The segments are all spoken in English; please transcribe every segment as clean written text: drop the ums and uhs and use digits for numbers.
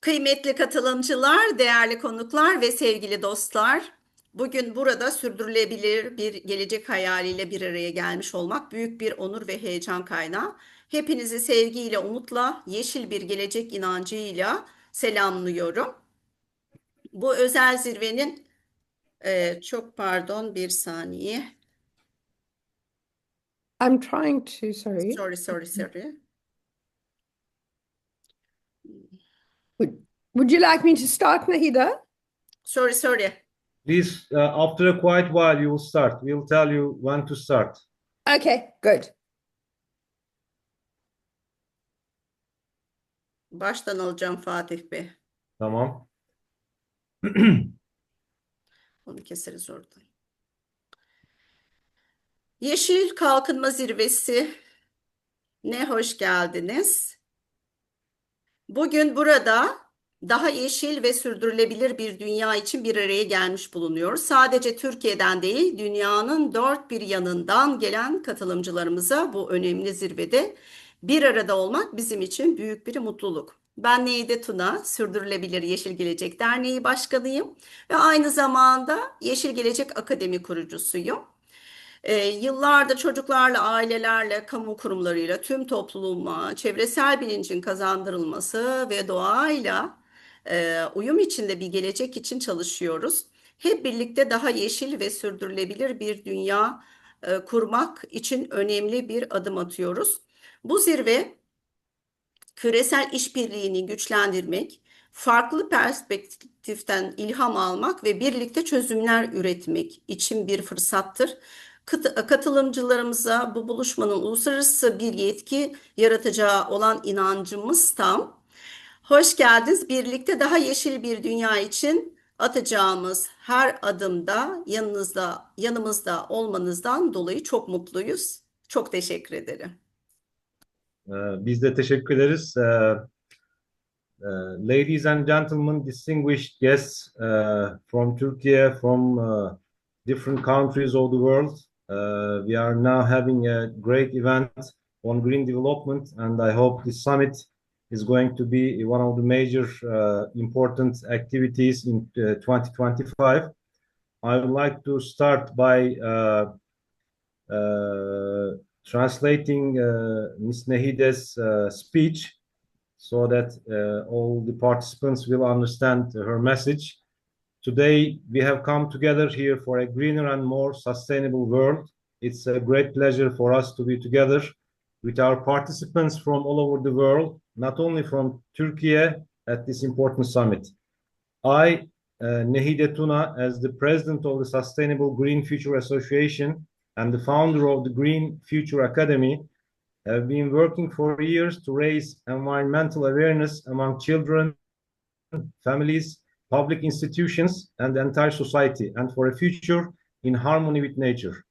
Kıymetli katılımcılar, değerli konuklar ve sevgili dostlar, bugün burada sürdürülebilir bir gelecek hayaliyle bir araya gelmiş olmak büyük bir onur ve heyecan kaynağı. Hepinizi sevgiyle, umutla, yeşil bir gelecek inancıyla selamlıyorum. Bu özel zirvenin, çok pardon bir saniye. I'm trying to, sorry. Sorry. Would you like me to start, Nahida? Sorry. Please, after a quiet while, you will start. We'll tell you when to start. Okay, good. Baştan alacağım Fatih Bey. Tamam. Onu keseriz oradan. Yeşil Kalkınma Zirvesi ne hoş geldiniz. Bugün burada daha yeşil ve sürdürülebilir bir dünya için bir araya gelmiş bulunuyoruz. Sadece Türkiye'den değil, dünyanın dört bir yanından gelen katılımcılarımıza bu önemli zirvede bir arada olmak bizim için büyük bir mutluluk. Ben Neyde Tuna, Sürdürülebilir Yeşil Gelecek Derneği Başkanıyım ve aynı zamanda Yeşil Gelecek Akademi kurucusuyum. Yıllardır çocuklarla, ailelerle, kamu kurumlarıyla, tüm topluma çevresel bilincin kazandırılması ve doğayla uyum içinde bir gelecek için çalışıyoruz. Hep birlikte daha yeşil ve sürdürülebilir bir dünya kurmak için önemli bir adım atıyoruz. Bu zirve küresel işbirliğini güçlendirmek, farklı perspektiften ilham almak ve birlikte çözümler üretmek için bir fırsattır. Katılımcılarımıza bu buluşmanın uluslararası bir yetki yaratacağı olan inancımız tam. Hoş geldiniz. Birlikte daha yeşil bir dünya için atacağımız her adımda yanımızda olmanızdan dolayı çok mutluyuz. Çok teşekkür ederim. Biz de teşekkür ederiz. Ladies and gentlemen, distinguished guests from Turkey, from different countries of the world, we are now having a great event on green development, and I hope this summit is going to be one of the major important activities in 2025. I would like to start by translating Ms. Nahide's speech so that all the participants will understand her message. Today, we have come together here for a greener and more sustainable world. It's a great pleasure for us to be together with our participants from all over the world, not only from Turkey at this important summit. I, Nehide Tuna, as the president of the Sustainable Green Future Association and the founder of the Green Future Academy, have been working for years to raise environmental awareness among children, families, public institutions, and the entire society, and for a future in harmony with nature.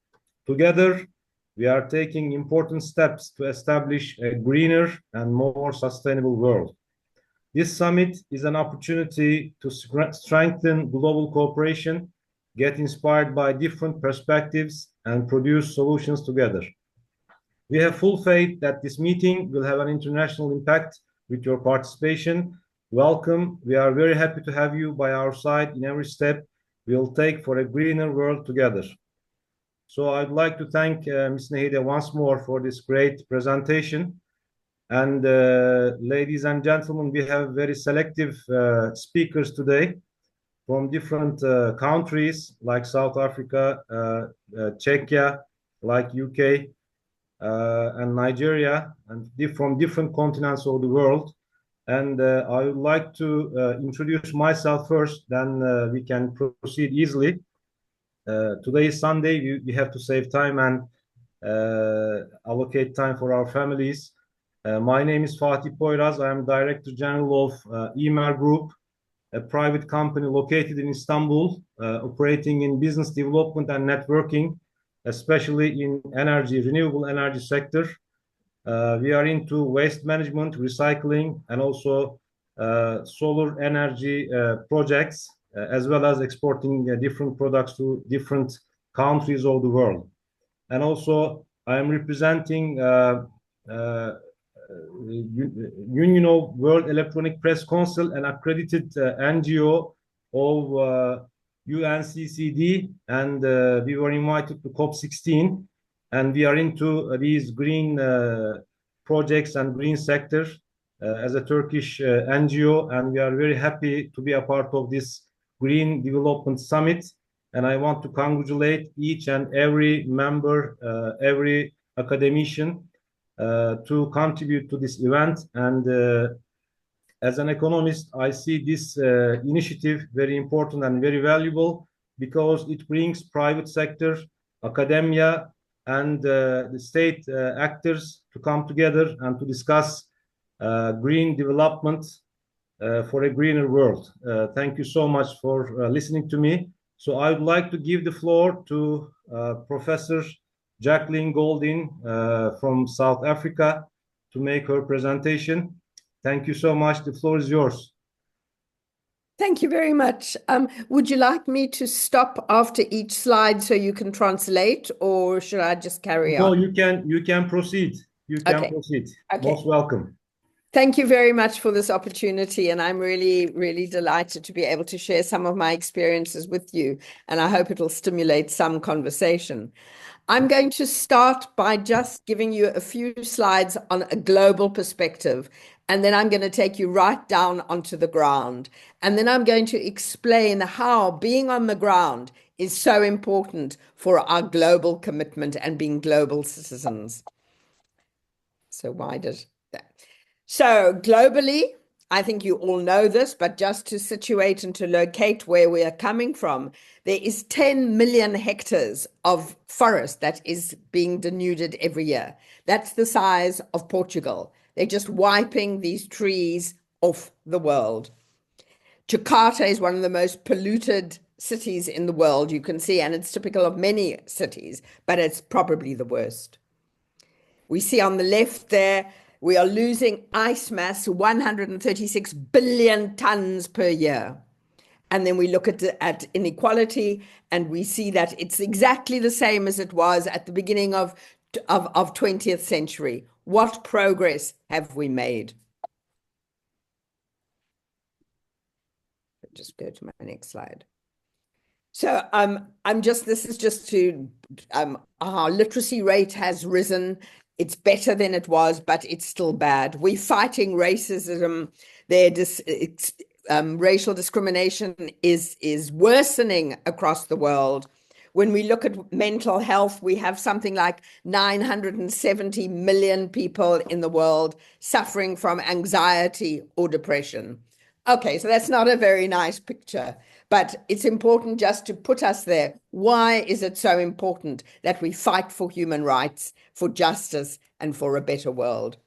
Together, we are taking important steps to establish a greener and more sustainable world. This summit is an opportunity to strengthen global cooperation, get inspired by different perspectives, and produce solutions together. We have full faith that this meeting will have an international impact with your participation. Welcome. We are very happy to have you by our side in every step we'll take for a greener world together. So I'd like to thank Ms. Nehide once more for this great presentation. And ladies and gentlemen, we have very selective speakers today from different countries like South Africa, Czechia, like UK, and Nigeria, and from different continents of the world. And I would like to introduce myself first, then we can proceed easily. Today is Sunday, we have to save time and allocate time for our families. My name is Fatih Poyraz. I am Director General of IYMER Group, a private company located in Istanbul, operating in business development and networking, especially in energy, renewable energy sector. We are into waste management, recycling, and also solar energy projects, as well as exporting different products to different countries of the world. And also, I am representing Union of World Electronic Press Council, an accredited NGO of UNCCD, and we were invited to COP16, and we are into these green projects and green sector as a Turkish NGO, and we are very happy to be a part of this Green Development Summit. And I want to congratulate each and every member, every academician to contribute to this event. And as an economist, I see this initiative very important and very valuable because it brings private sector, academia, and the state actors to come together and to discuss green development for a greener world. Thank you so much for listening to me. So I would like to give the floor to Professor Jacqueline Goldin from South Africa to make her presentation. Thank you so much. The floor is yours. Thank you very much. Would you like me to stop after each slide so you can translate, or should I just carry No, on? you can proceed. You can Okay. proceed. Okay. Most welcome. Thank you very much for this opportunity, and I'm really, really delighted to be able to share some of my experiences with you, and I hope it'll stimulate some conversation. I'm going to start by just giving you a few slides on a global perspective, and then I'm going to take you right down onto the ground. And then I'm going to explain how being on the ground is so important for our global commitment and being global citizens. So why does that? So globally, I think you all know this, but just to situate and to locate where we are coming from, there is 10 million hectares of forest that is being denuded every year. That's the size of Portugal. They're just wiping these trees off the world. Jakarta is one of the most polluted cities in the world, you can see, and it's typical of many cities, but it's probably the worst. We see on the left there, we are losing ice mass, 136 billion tons per year. And then we look at inequality, and we see that it's exactly the same as it was at the beginning of 20th century. What progress have we made? Just go to my next slide. So this is just to, our literacy rate has risen. It's better than it was, but it's still bad. We're fighting racism. Racial discrimination is worsening across the world. When we look at mental health, we have something like 970 million people in the world suffering from anxiety or depression. Okay, so that's not a very nice picture, but it's important just to put us there. Why is it so important that we fight for human rights, for justice, and for a better world?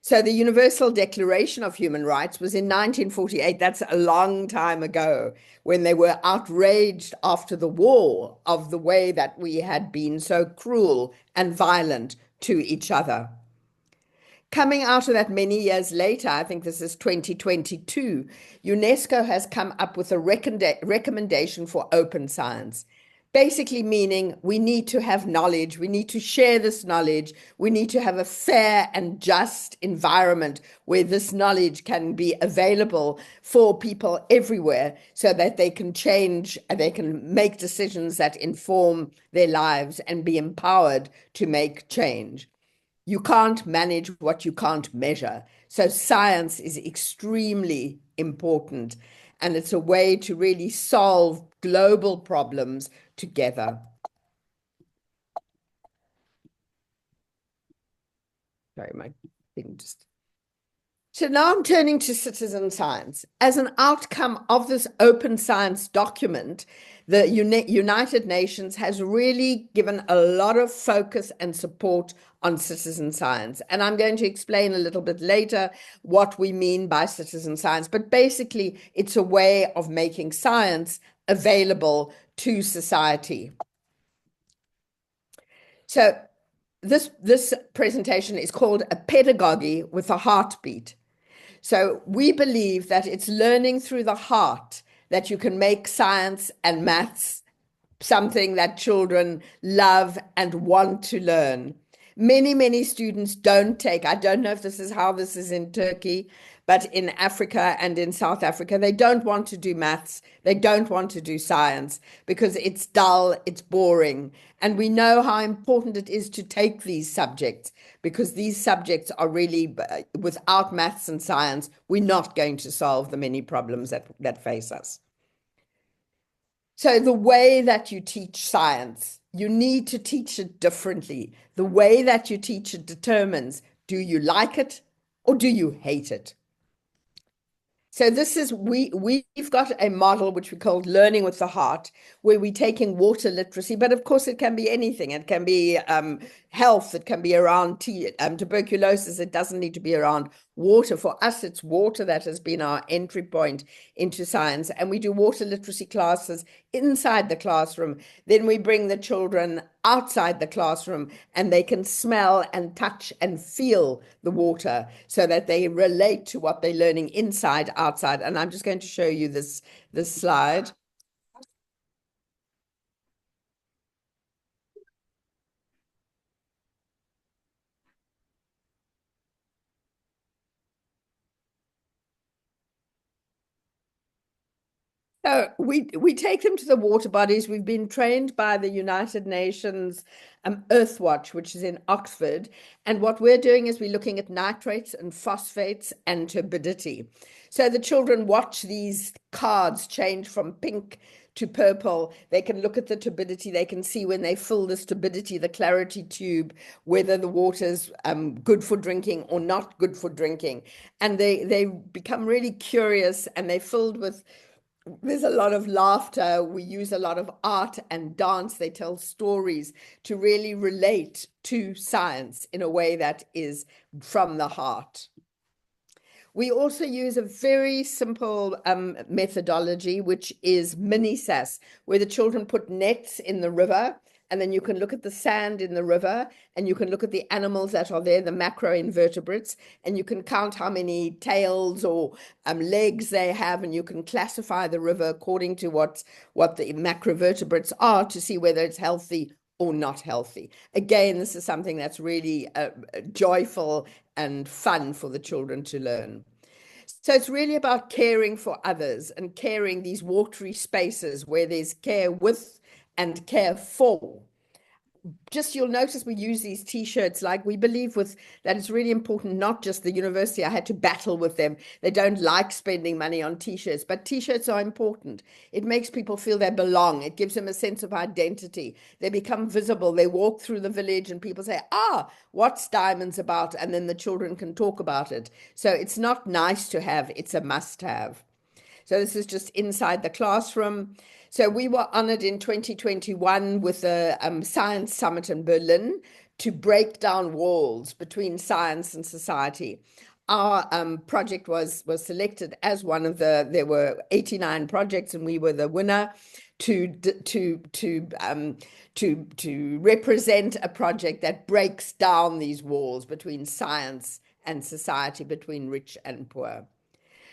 So the Universal Declaration of Human Rights was in 1948. That's a long time ago, when they were outraged after the war of the way that we had been so cruel and violent to each other. Coming out of that many years later, I think this is 2022, UNESCO has come up with a recommendation for open science, basically meaning we need to have knowledge, we need to share this knowledge, we need to have a fair and just environment where this knowledge can be available for people everywhere so that they can change, they can make decisions that inform their lives and be empowered to make change. You can't manage what you can't measure. So science is extremely important, and it's a way to really solve global problems together. Sorry, my thing just... So now I'm turning to citizen science. As an outcome of this open science document, the United Nations has really given a lot of focus and support on citizen science. And I'm going to explain a little bit later what we mean by citizen science. But basically, it's a way of making science available to society. So this presentation is called A Pedagogy with a Heartbeat. So we believe that it's learning through the heart that you can make science and maths something that children love and want to learn. Many students don't take, I don't know if this is how this is in Turkey, but in Africa and in South Africa, they don't want to do maths. They don't want to do science because it's dull, it's boring. And we know how important it is to take these subjects because these subjects are really, without maths and science, we're not going to solve the many problems that face us. So the way that you teach science, you need to teach it differently. The way that you teach it determines, do you like it or do you hate it? So this is, we've got a model which we call learning with the heart, where we're taking water literacy, but of course it can be anything. It can be health, it can be around tuberculosis, it doesn't need to be around water. For us, it's water that has been our entry point into science. And we do water literacy classes inside the classroom. Then we bring the children outside the classroom and they can smell and touch and feel the water so that they relate to what they're learning inside, outside. And I'm just going to show you this slide. So we take them to the water bodies. We've been trained by the United Nations Earthwatch, which is in Oxford. And what we're doing is we're looking at nitrates and phosphates and turbidity. So the children watch these cards change from pink to purple. They can look at the turbidity. They can see when they fill this turbidity, the clarity tube, whether the water's good for drinking or not good for drinking. And they become really curious and they're filled with, there's a lot of laughter. We use a lot of art and dance. They tell stories to really relate to science in a way that is from the heart. We also use a very simple methodology, which is mini SAS, where the children put nets in the river, and then you can look at the sand in the river, and you can look at the animals that are there, the macroinvertebrates, and you can count how many tails or legs they have, and you can classify the river according to what the macrovertebrates are to see whether it's healthy or not healthy. Again, this is something that's really joyful and fun for the children to learn. So it's really about caring for others and caring these watery spaces where there's care with and care for. Just you'll notice we use these t-shirts, like we believe with that it's really important, not just the university. I had to battle with them. They don't like spending money on t-shirts, but t-shirts are important. It makes people feel they belong. It gives them a sense of identity. They become visible. They walk through the village and people say, what's Diamonds about? And then the children can talk about it. So it's not nice to have, it's a must have. So this is just inside the classroom. So we were honored in 2021 with a science summit in Berlin to break down walls between science and society. Our project was selected as one of there were 89 projects and we were the winner to represent a project that breaks down these walls between science and society, between rich and poor.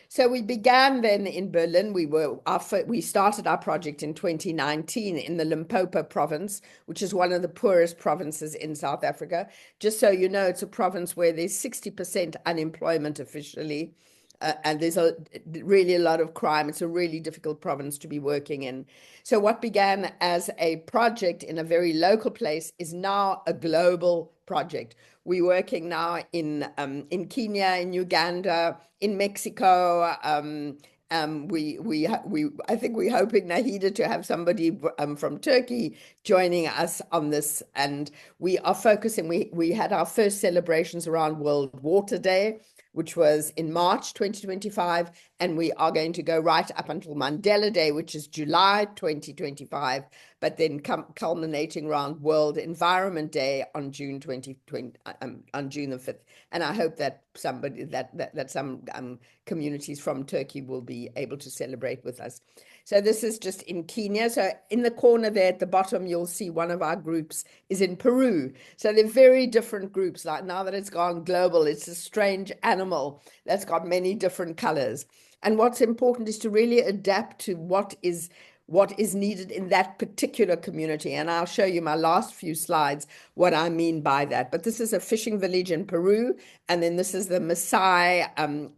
So we began then in Berlin. We started our project in 2019 in the Limpopo province, which is one of the poorest provinces in South Africa. Just so you know, it's a province where there's 60% unemployment officially, and there's really a lot of crime. It's a really difficult province to be working in. So what began as a project in a very local place is now a global project. We're working now in Kenya, in Uganda, in Mexico. I think we're hoping, Nahida, to have somebody from Turkey joining us on this. And we are focusing, we had our first celebrations around World Water Day, which was in March 2025, and we are going to go right up until Mandela Day, which is July 2025, but then culminating around World Environment Day on June 2020, on June the 5th. And I hope that some communities from Turkey will be able to celebrate with us. So this is just in Kenya. So in the corner there at the bottom, you'll see one of our groups is in Peru. So they're very different groups. Like now that it's gone global, it's a strange animal that's got many different colors. And what's important is to really adapt to what is what is needed in that particular community. And I'll show you my last few slides what I mean by that. But this is a fishing village in Peru, and then this is the Maasai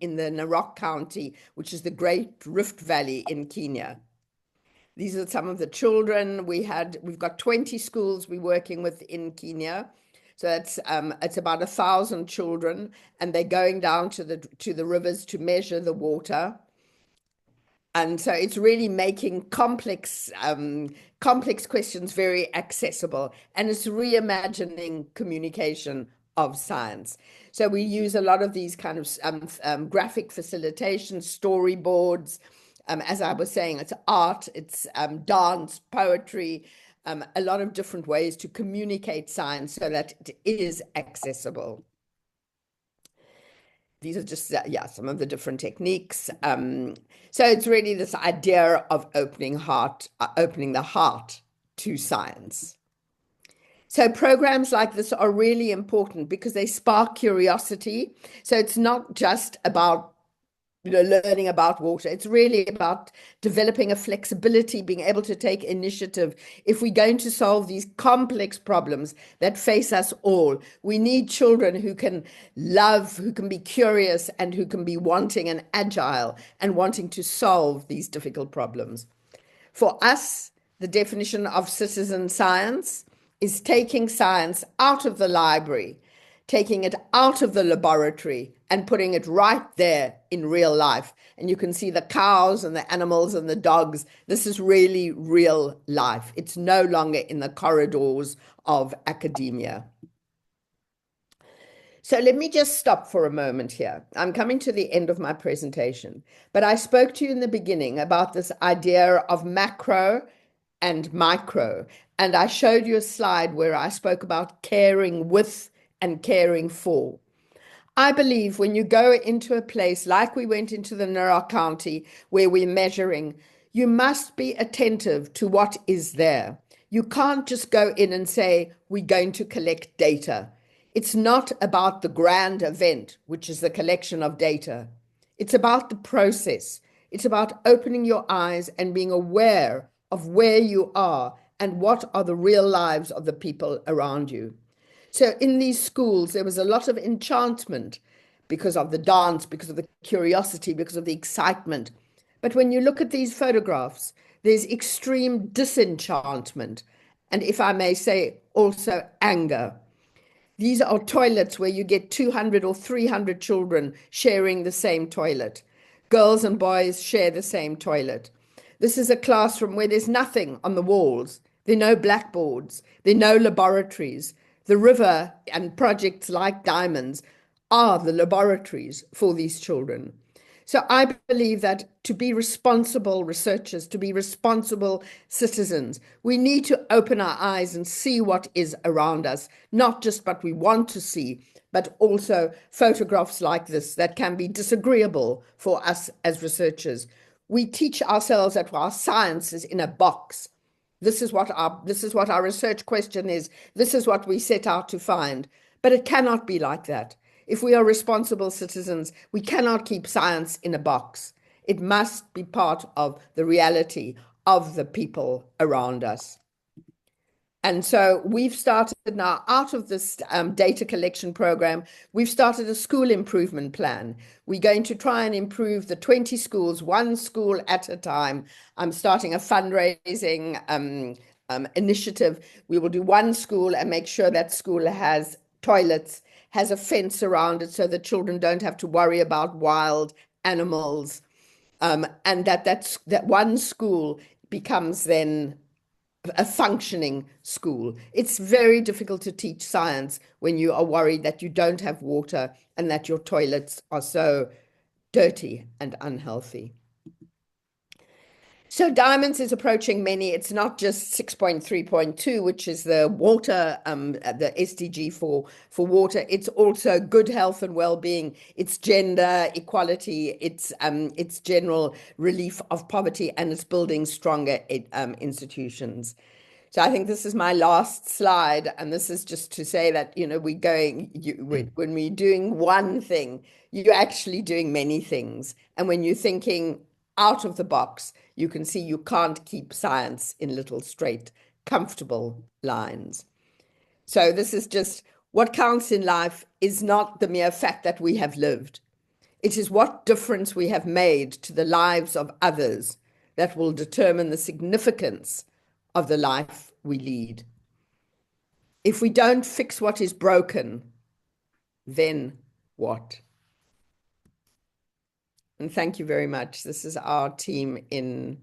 in the Narok County, which is the Great Rift Valley in Kenya. These are some of the children. We've got 20 schools we're working with in Kenya. So it's about 1,000 children, and they're going down to the rivers to measure the water. And so it's really making complex questions very accessible, and it's reimagining communication of science. So we use a lot of these kind of graphic facilitation, storyboards. As I was saying, it's art, it's dance, poetry, a lot of different ways to communicate science so that it is accessible. These are just, some of the different techniques. So it's really this idea of opening the heart to science. So programs like this are really important because they spark curiosity. So it's not just about learning about water. It's really about developing a flexibility, being able to take initiative. If we're going to solve these complex problems that face us all, we need children who can love, who can be curious, and who can be wanting and agile and wanting to solve these difficult problems. For us, the definition of citizen science is taking science out of the library, taking it out of the laboratory and putting it right there in real life. And you can see the cows and the animals and the dogs. This is really real life. It's no longer in the corridors of academia. So let me just stop for a moment here. I'm coming to the end of my presentation, but I spoke to you in the beginning about this idea of macro and micro. And I showed you a slide where I spoke about caring with and caring for. I believe when you go into a place like we went into the Narok County where we're measuring, you must be attentive to what is there. You can't just go in and say, we're going to collect data. It's not about the grand event, which is the collection of data. It's about the process. It's about opening your eyes and being aware of where you are and what are the real lives of the people around you. So in these schools, there was a lot of enchantment because of the dance, because of the curiosity, because of the excitement. But when you look at these photographs, there's extreme disenchantment. And if I may say, also anger. These are toilets where you get 200 or 300 children sharing the same toilet. Girls and boys share the same toilet. This is a classroom where there's nothing on the walls. There are no blackboards. There are no laboratories. The river and projects like Diamonds are the laboratories for these children. So I believe that to be responsible researchers, to be responsible citizens, we need to open our eyes and see what is around us, not just what we want to see, but also photographs like this that can be disagreeable for us as researchers. We teach ourselves that our science is in a box. This is what our research question is. This is what we set out to find. But it cannot be like that. If we are responsible citizens, we cannot keep science in a box. It must be part of the reality of the people around us. And so we've started now, out of this data collection program, we've started a school improvement plan. We're going to try and improve the 20 schools, one school at a time. I'm starting a fundraising initiative. We will do one school and make sure that school has toilets, has a fence around it so the children don't have to worry about wild animals, and that one school becomes then a functioning school. It's very difficult to teach science when you are worried that you don't have water and that your toilets are so dirty and unhealthy. So Diamonds is approaching many. It's not just 6.3.2, which is the water, the SDG for water. It's also good health and well-being. It's gender equality. It's general relief of poverty, and it's building stronger institutions. So I think this is my last slide, and this is just to say that when we're doing one thing, you're actually doing many things, and when you're thinking out of the box, you can see you can't keep science in little straight, comfortable lines. So this is just what counts in life is not the mere fact that we have lived. It is what difference we have made to the lives of others that will determine the significance of the life we lead. If we don't fix what is broken, then what? And thank you very much. This is our team in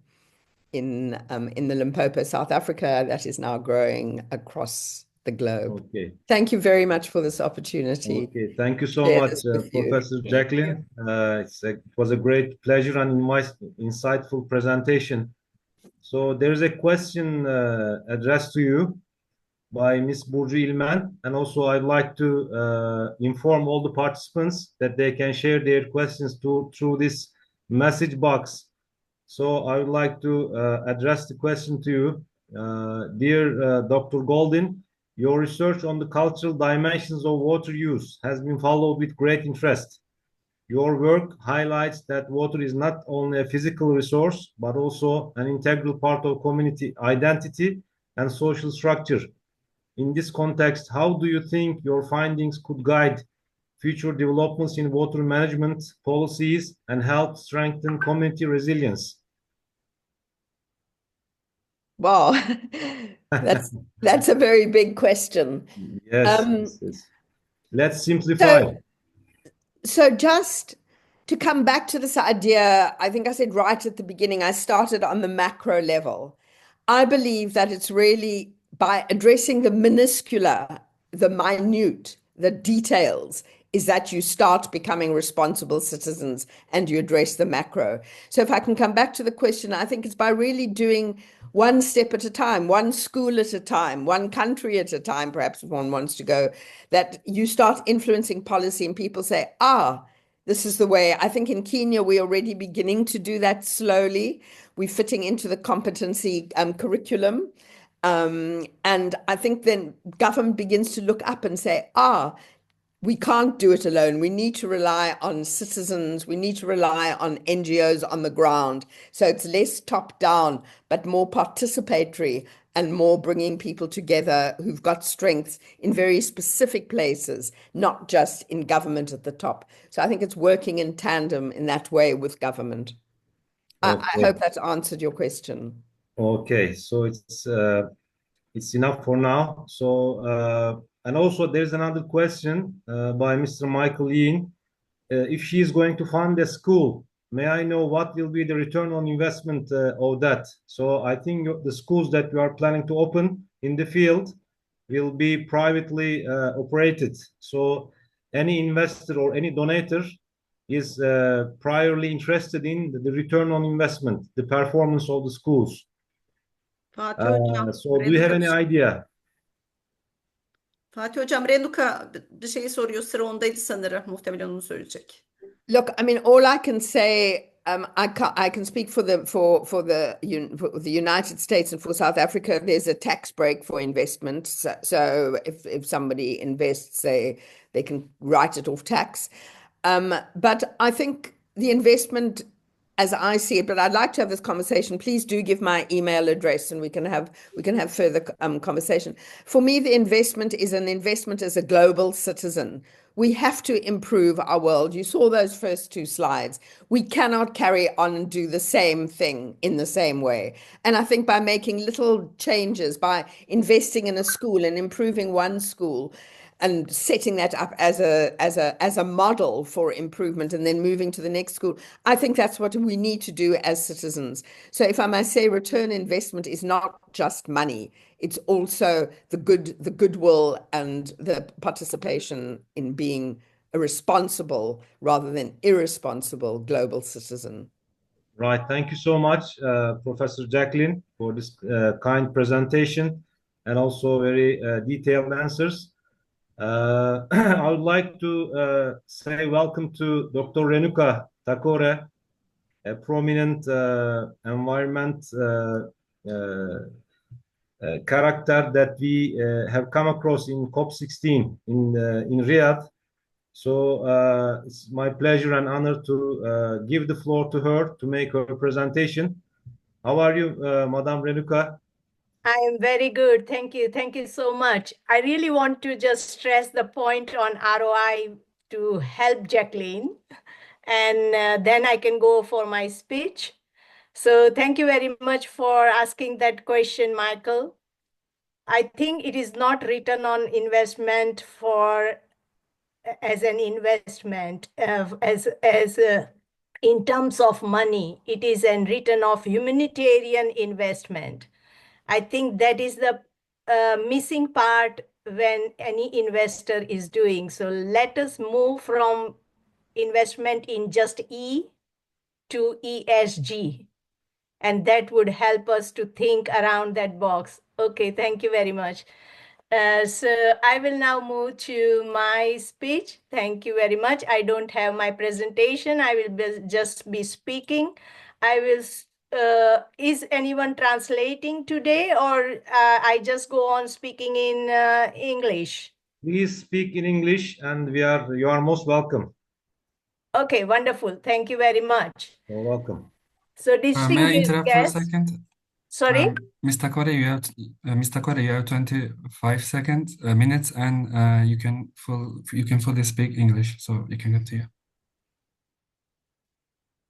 the Limpopo, South Africa, that is now growing across the globe. Okay. Thank you very much for this opportunity. Okay. Thank you so Share much, this with you. Professor Jacqueline. It was a great pleasure and insightful presentation. So there is a question addressed to you by Ms. Burcu İlmen, and also I'd like to inform all the participants that they can share their questions through this message box. So I would like to address the question to you. Dear Dr. Goldin, your research on the cultural dimensions of water use has been followed with great interest. Your work highlights that water is not only a physical resource, but also an integral part of community identity and social structure. In this context, how do you think your findings could guide future developments in water management policies and help strengthen community resilience? Wow, that's a very big question. Yes, yes. Let's simplify. So just to come back to this idea, I think I said right at the beginning, I started on the macro level. I believe that it's really by addressing the minuscule, the minute, the details, is that you start becoming responsible citizens and you address the macro. So if I can come back to the question, I think it's by really doing one step at a time, one school at a time, one country at a time, perhaps if one wants to go, that you start influencing policy and people say, this is the way. I think in Kenya, we're already beginning to do that slowly. We're fitting into the competency curriculum. And I think then government begins to look up and say, we can't do it alone. We need to rely on citizens. We need to rely on NGOs on the ground. So it's less top down, but more participatory and more bringing people together who've got strengths in very specific places, not just in government at the top. So I think it's working in tandem in that way with government. I hope that's answered your question. Okay, so it's enough for now. So and also there's another question by Mr. Michael Ian. If she is going to fund a school, may I know what will be the return on investment of that? So I think the schools that you are planning to open in the field will be privately operated. So any investor or any donator is priorly interested in the return on investment, the performance of the schools. Fatih Hocam, So do you have any idea? Fatih Hocam, Renuka bir şey soruyor. Sıra ondaydı sanırım. Muhtemelen onu söyleyecek. Look, I mean, all I can say, I can speak for the United States and for South Africa. There's a tax break for investment. So if somebody invests, they can write it off tax. But I think the investment, as I see it, but I'd like to have this conversation. Please do give my email address and we can have further conversation. For me, the investment is an investment as a global citizen. We have to improve our world. You saw those first two slides. We cannot carry on and do the same thing in the same way. And I think by making little changes, by investing in a school and improving one school, and setting that up as a model for improvement and then moving to the next school. I think that's what we need to do as citizens. So if I may say, return investment is not just money. It's also the goodwill and the participation in being a responsible rather than irresponsible global citizen. Right. Thank you so much, Professor Jacqueline, for this kind presentation and also very detailed answers. I would like to say welcome to Dr. Renuka Thakore, a prominent environment character that we have come across in COP16 in Riyadh. So it's my pleasure and honor to give the floor to her to make her presentation. How are you, Madam Renuka? I am very good. Thank you. Thank you so much. I really want to just stress the point on ROI to help Jacqueline, and then I can go for my speech. So thank you very much for asking that question, Michael. I think it is not written on investment for as an investment in terms of money. It is a written of humanitarian investment. I think that is the missing part when any investor is doing. So let us move from investment in just E to ESG. And that would help us to think around that box. Okay, thank you very much. So I will now move to my speech. Thank you very much. I don't have my presentation. I will just be speaking. I will. Is anyone translating today, or I just go on speaking in English? Please speak in English, and you are most welcome. Okay, wonderful. Thank you very much. You're welcome. So May I distinguished interrupt for a guests. second? Sorry? Ms. Thakore, Ms. Thakore, you have 25 minutes, and you can fully speak English, so you can continue.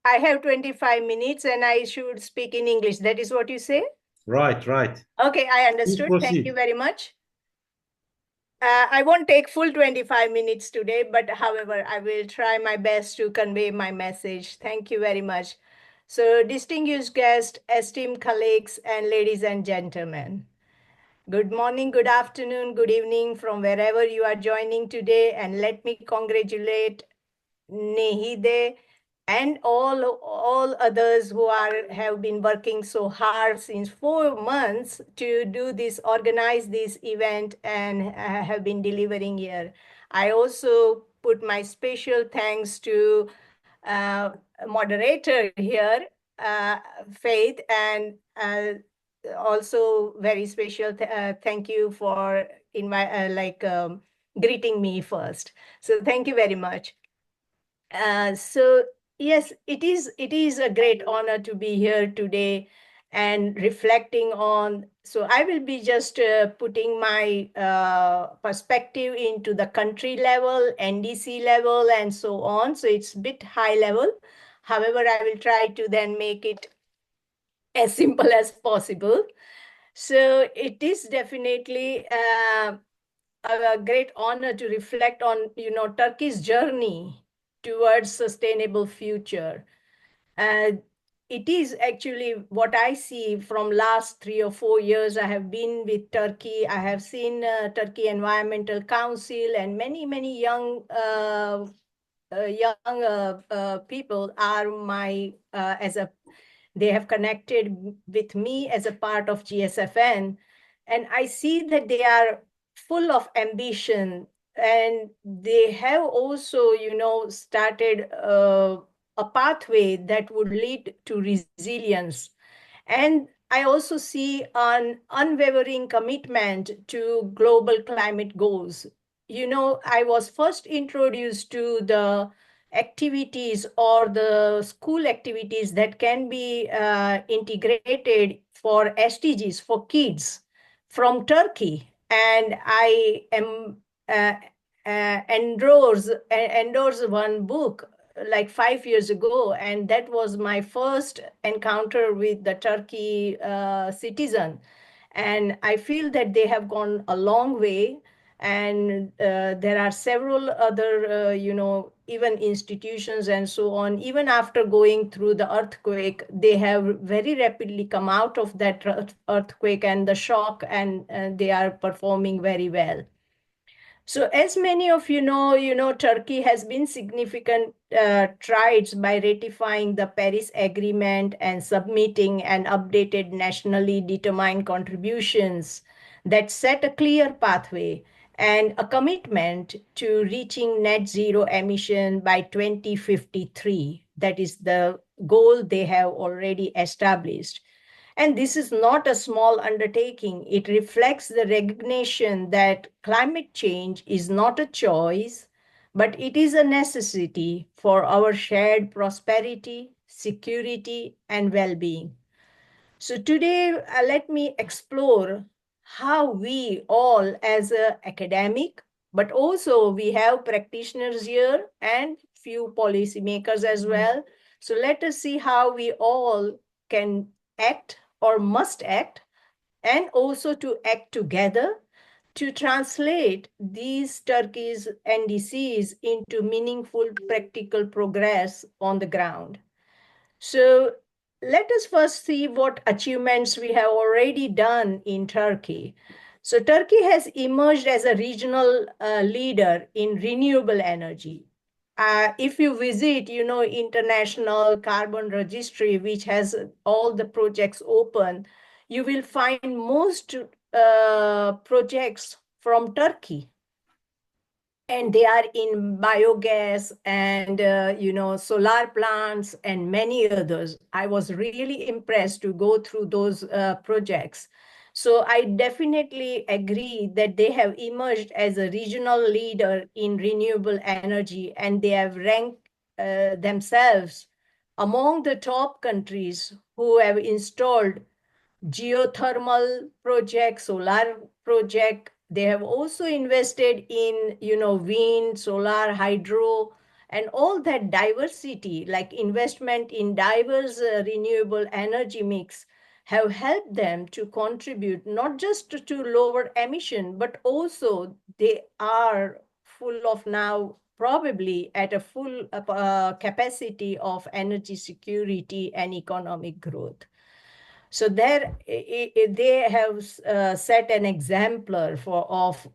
I have 25 minutes and I should speak in English. That is what you say? Right, right. Okay, I Please understood. Thank you proceed. very much. I won't take full 25 minutes today, but however, I will try my best to convey my message. Thank you very much. So, distinguished guests, esteemed colleagues, and ladies and gentlemen, good morning, good afternoon, good evening from wherever you are joining today, and let me congratulate Nehide and all others who have been working so hard since 4 months to organize this event and have been delivering here. I also put my special thanks to uh, moderator here, uh, Faith, and also very special thank you for greeting me first. So thank you very much. So yes, it is a great honor to be here today and reflecting on. So I will be just putting my perspective into the country level, NDC level, and so on. So it's a bit high level. However, I will try to then make it as simple as possible. So it is definitely a great honor to reflect on, Turkey's journey towards sustainable future. It is actually what I see from last 3 or 4 years. I have been with Turkey. I have seen Turkey Environmental Council and many young people are they have connected with me as a part of GSFN. And I see that they are full of ambition, and they have also, started a pathway that would lead to resilience. And I also see an unwavering commitment to global climate goals. I was first introduced to the activities or the school activities that can be integrated for SDGs for kids from Turkey. And I am endorse one book like 5 years ago, and that was my first encounter with the Turkey citizen. And I feel that they have gone a long way, and there are several other, even institutions and so on. Even after going through the earthquake, they have very rapidly come out of that earthquake and the shock, and they are performing very well. So as many of you know, Turkey has been significant strides by ratifying the Paris Agreement and submitting an updated nationally determined contributions that set a clear pathway and a commitment to reaching net zero emission by 2053. That is the goal they have already established. And this is not a small undertaking. It reflects the recognition that climate change is not a choice, but it is a necessity for our shared prosperity, security, and well-being. So today, let me explore how we all as a academic, but also we have practitioners here and few policymakers as well. So let us see how we all can act or must act, and also to act together to translate these Turkey's NDCs into meaningful practical progress on the ground. So let us first see what achievements we have already done in Turkey. So Turkey has emerged as a regional leader in renewable energy. If you visit, International Carbon Registry, which has all the projects open, you will find most projects from Turkey. And they are in biogas and solar plants and many others. I was really impressed to go through those projects. So I definitely agree that they have emerged as a regional leader in renewable energy, and they have ranked themselves among the top countries who have installed geothermal project, solar project. They have also invested in, wind, solar, hydro, and all that diversity, like investment in diverse renewable energy mix, have helped them to contribute not just to lower emission, but also they are full of now probably at a full capacity of energy security and economic growth. So there, they have set an exemplar of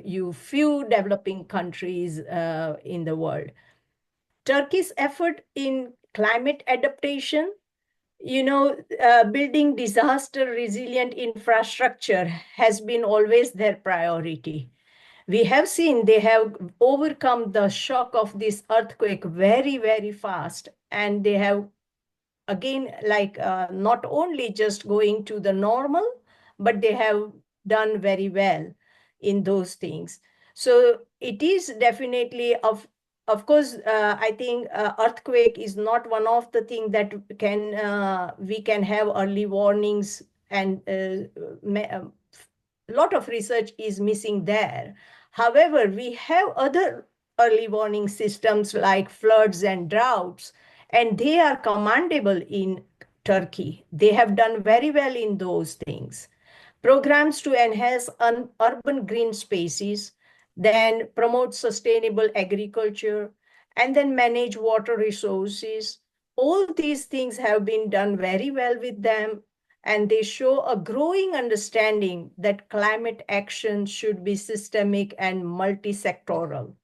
you few developing countries in the world. Turkey's effort in climate adaptation, building disaster resilient infrastructure has been always their priority. We have seen they have overcome the shock of this earthquake very, very fast, and they have again, like not only just going to the normal, but they have done very well in those things. So it is definitely of course, I think earthquake is not one of the things that we can have early warnings, and a lot of research is missing there. However, we have other early warning systems like floods and droughts, and they are commendable in Turkey. They have done very well in those things. Programs to enhance urban green spaces, then promote sustainable agriculture, and then manage water resources. All these things have been done very well with them, and they show a growing understanding that climate action should be systemic and multi-sectoral.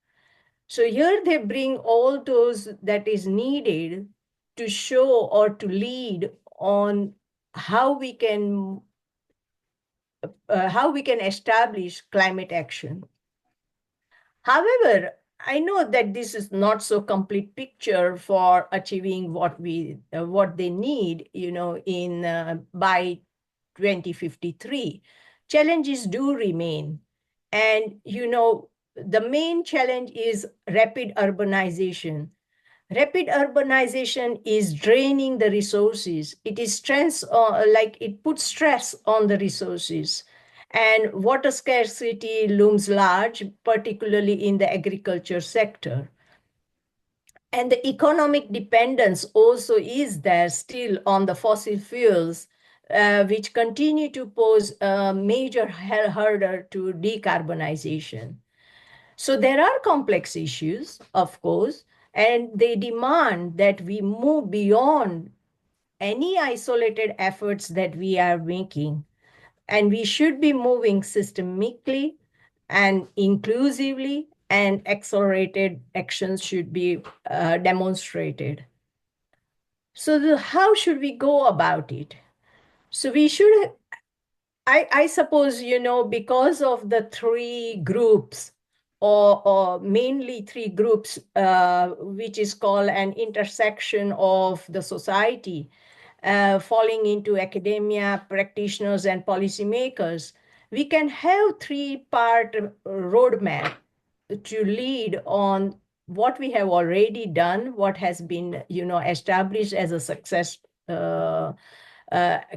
So here they bring all those that is needed to show or to lead on how we can establish climate action. However, I know that this is not so complete picture for achieving what they need, in by 2053. Challenges do remain, and the main challenge is rapid urbanization. Rapid urbanization is draining the resources. It is it puts stress on the resources. And water scarcity looms large, particularly in the agriculture sector. And the economic dependence also is there still on the fossil fuels, which continue to pose a major hurdle to decarbonization. So there are complex issues, of course, and they demand that we move beyond any isolated efforts that we are making. And we should be moving systemically and inclusively, and accelerated actions should be demonstrated. So how should we go about it? So we should, I suppose, because of the three groups, or mainly three groups, which is called an intersection of the society, falling into academia, practitioners, and policymakers, we can have three-part roadmap to lead on what we have already done, what has been, established as a success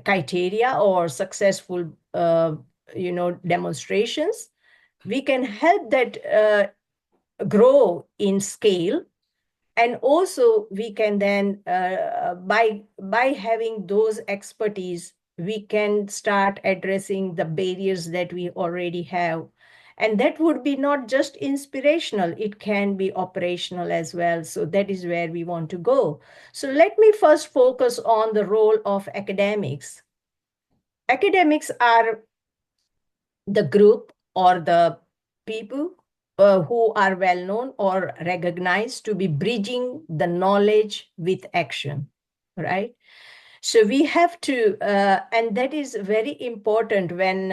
criteria or successful, demonstrations. We can help that grow in scale. And also we can then, by having those expertise, we can start addressing the barriers that we already have. And that would be not just inspirational, it can be operational as well. So that is where we want to go. So let me first focus on the role of academics. Academics are the group or the people who are well known or recognized to be bridging the knowledge with action, right? So we have to, and that is very important when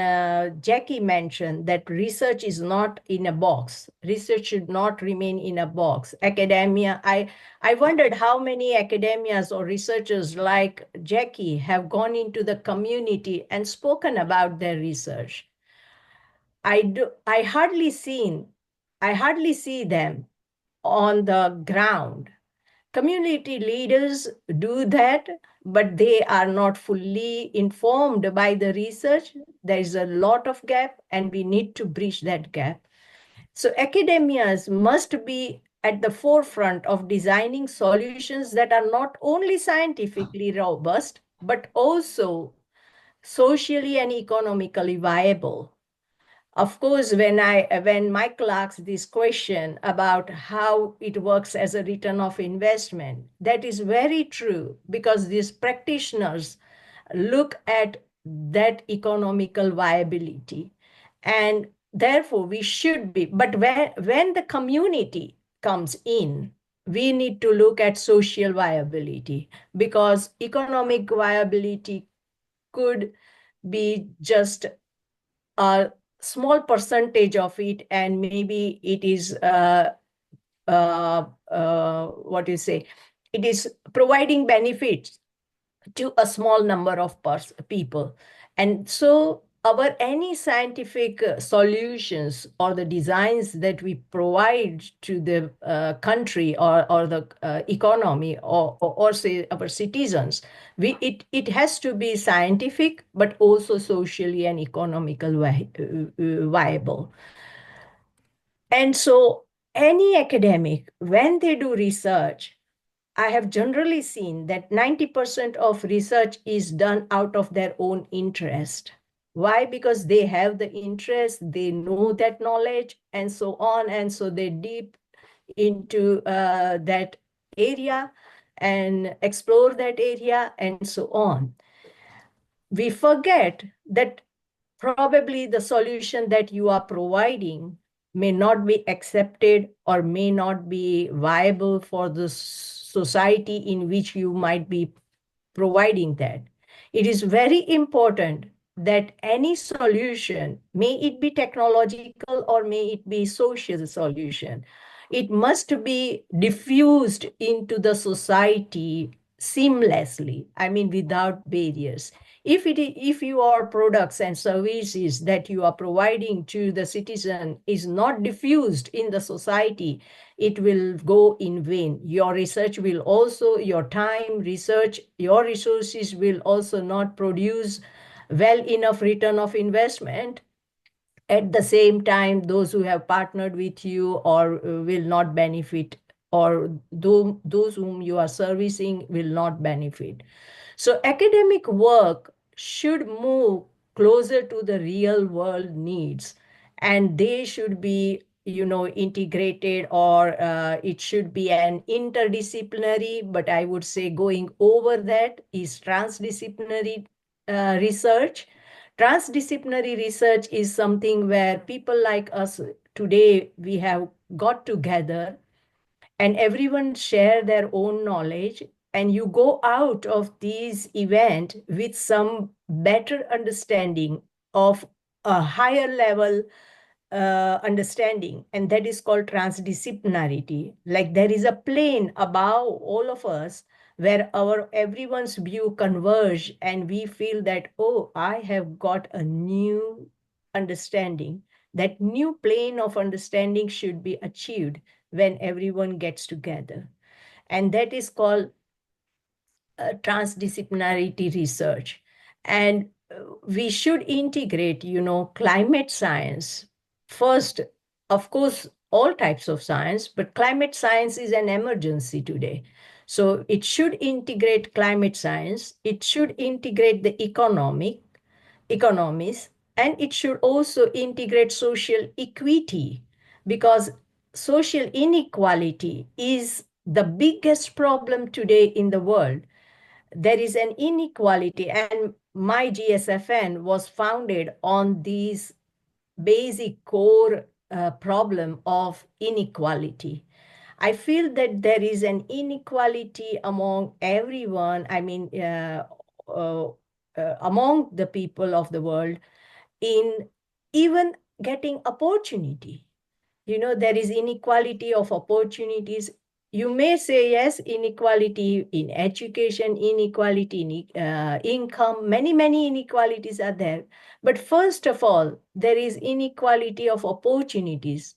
Jackie mentioned that research is not in a box. Research should not remain in a box. Academia, I wondered how many academias or researchers like Jackie have gone into the community and spoken about their research. I hardly see them on the ground. Community leaders do that, but they are not fully informed by the research. There is a lot of gap, and we need to bridge that gap. So academias must be at the forefront of designing solutions that are not only scientifically robust, but also socially and economically viable. Of course, when Michael asked this question about how it works as a return of investment, that is very true, because these practitioners look at that economical viability. And therefore, we should be, but when the community comes in, we need to look at social viability, because economic viability could be just a small percentage of it, and maybe it is what do you say? It is providing benefits to a small number of people. And so our any scientific solutions or the designs that we provide to the country or the economy or say our citizens, it has to be scientific, but also socially and economical viable. And so any academic, when they do research, I have generally seen that 90% of research is done out of their own interest. Why? Because they have the interest, they know that knowledge, and so on. And so they deep into that area and explore that area and so on. We forget that probably the solution that you are providing may not be accepted or may not be viable for the society in which you might be providing that. It is very important that any solution, may it be technological or may it be social solution, it must be diffused into the society seamlessly, I mean, without barriers. If your products and services that you are providing to the citizen is not diffused in the society, it will go in vain. Your research will also, your time, research, your resources will also not produce well enough return of investment. At the same time, those who have partnered with you or will not benefit, or those whom you are servicing will not benefit. So academic work should move closer to the real world needs, and they should be, integrated, or it should be an interdisciplinary, but I would say going over that is transdisciplinary research. Transdisciplinary research is something where people like us today, we have got together and everyone share their own knowledge, and you go out of these event with some better understanding of a higher level understanding, and that is called transdisciplinarity. Like there is a plane above all of us where our everyone's view converge, and we feel that, oh, I have got a new understanding, That new plane of understanding should be achieved when everyone gets together. And that is called transdisciplinarity research. And we should integrate, climate science. First, of course, all types of science, but climate science is an emergency today. So it should integrate climate science, it should integrate the economies, and it should also integrate social equity, because social inequality is the biggest problem today in the world. There is an inequality, and my GSFN was founded on these basic core problem of inequality. I feel that there is an inequality among everyone, uh, among the people of the world, in even getting opportunity. There is inequality of opportunities. You may say, yes, inequality in education, inequality in income, many, many inequalities are there. But first of all, there is inequality of opportunities.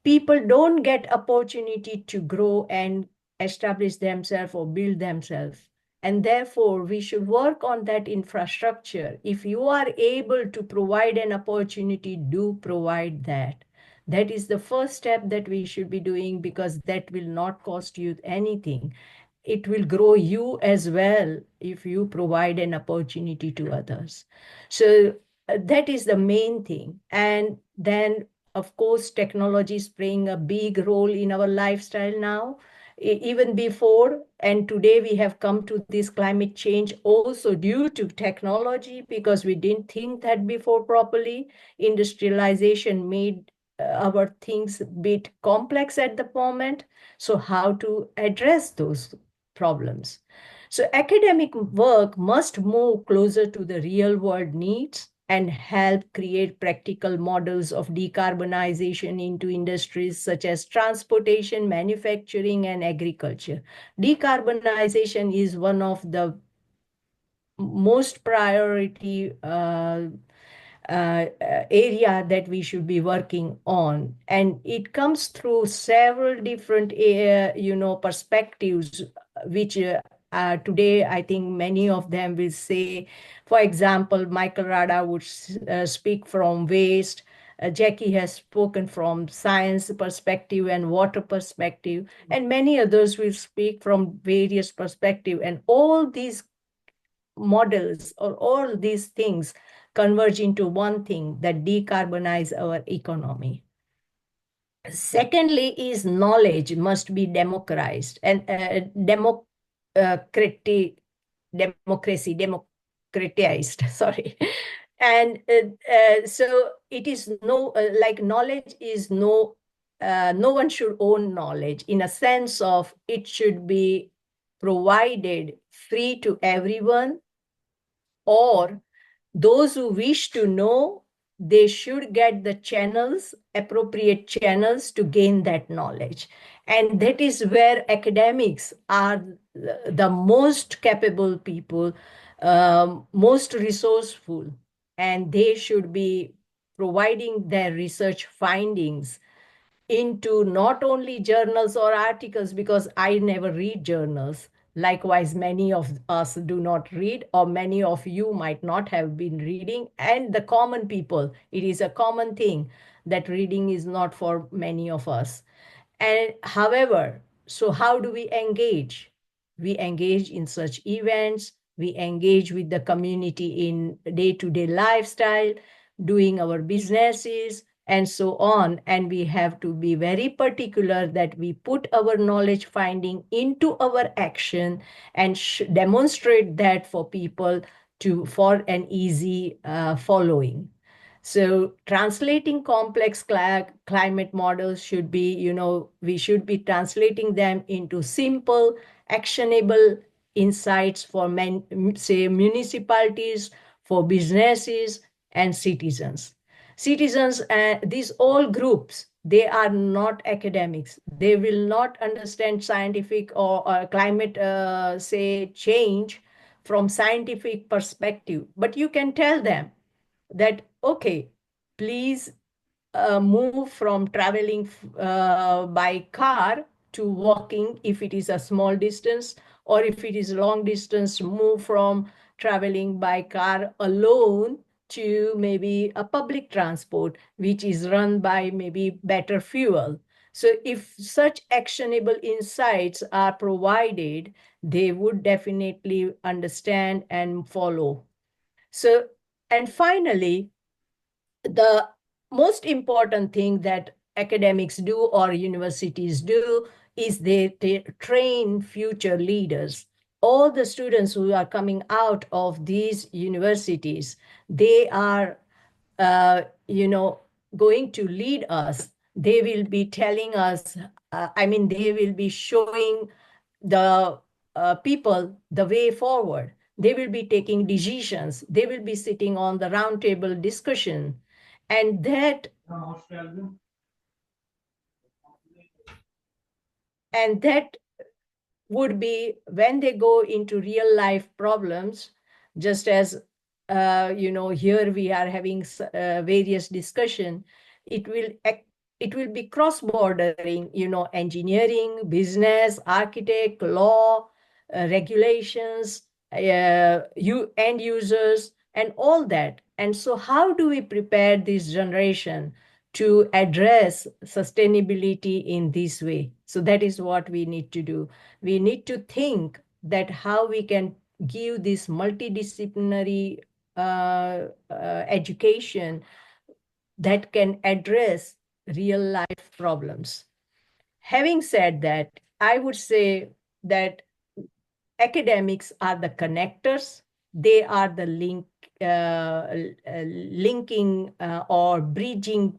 People don't get opportunity to grow and establish themselves or build themselves. And therefore, we should work on that infrastructure. If you are able to provide an opportunity, do provide that. That is the first step that we should be doing, because that will not cost you anything. It will grow you as well if you provide an opportunity to others. So that is the main thing. And then, of course, technology is playing a big role in our lifestyle now, even before. And today we have come to this climate change also due to technology, because we didn't think that before properly. Industrialization made our things a bit complex at the moment. So how to address those problems? So academic work must move closer to the real world needs and help create practical models of decarbonization into industries such as transportation, manufacturing, and agriculture. Decarbonization is one of the most priority area that we should be working on, and it comes through several different perspectives, which today I think many of them will say. For example, Michael Rada would speak from waste. Jackie has spoken from science perspective and water perspective, and many others will speak from various perspective, and all these models or all these things converge into one thing, that decarbonize our economy. Secondly is knowledge must be democratized, and democratized, sorry. And so it is like knowledge is no one should own knowledge, in a sense of it should be provided free to everyone, or those who wish to know, they should get the channels, appropriate channels to gain that knowledge. And that is where academics are the most capable people, most resourceful, and they should be providing their research findings into not only journals or articles, because I never read journals. Likewise, many of us do not read, or many of you might not have been reading. And the common people, it is a common thing that reading is not for many of us. And however, so how do we engage? We engage in such events, we engage with the community in day-to-day lifestyle, doing our businesses, and so on. And we have to be very particular that we put our knowledge finding into our action and demonstrate that for people for an easy following. So translating complex climate models should be, we should be translating them into simple, actionable insights for say municipalities, for businesses and citizens. Citizens, these all groups, they are not academics. They will not understand scientific or climate, say, change from scientific perspective. But you can tell them that, okay, please move from traveling by car to walking if it is a small distance, or if it is long distance, move from traveling by car alone to maybe a public transport, which is run by maybe better fuel. So if such actionable insights are provided, they would definitely understand and follow. So, and finally, the most important thing that academics do or universities do is they train future leaders. All the students who are coming out of these universities, they are, going to lead us. They will be telling us, they will be showing the people the way forward. They will be taking decisions. They will be sitting on the roundtable discussion. And that would be when they go into real life problems, just as here we are having various discussion. It will be cross bordering, engineering, business, architect, law, regulations, end users, and all that. And so how do we prepare this generation to address sustainability in this way? So that is what we need to do. We need to think that how we can give this multidisciplinary education that can address real life problems. Having said that, I would say that academics are the connectors. They are the linking or bridging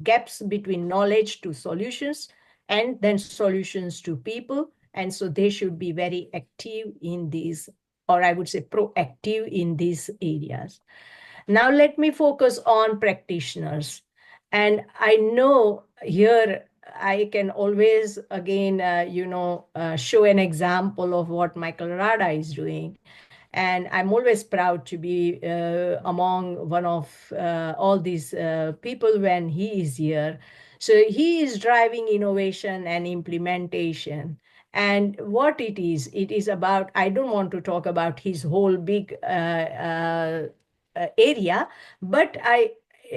gaps between knowledge to solutions, and then solutions to people. And so they should be very active in these, or I would say proactive in these areas. Now let me focus on practitioners. And I know here I can always, again, show an example of what Michael Rada is doing. And I'm always proud to be among one of all these people when he is here. So he is driving innovation and implementation. And what it is about, I don't want to talk about his whole big area, but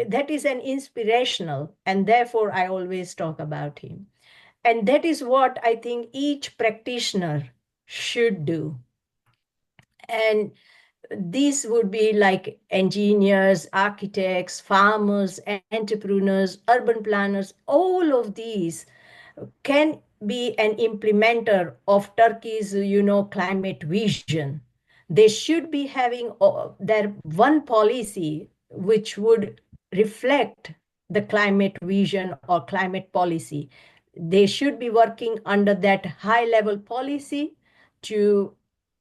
that is an inspirational, and therefore I always talk about him. And that is what I think each practitioner should do. And these would be like engineers, architects, farmers, entrepreneurs, urban planners. All of these can be an implementer of Turkey's, climate vision. They should be having their one policy which would reflect the climate vision or climate policy. They should be working under that high level policy to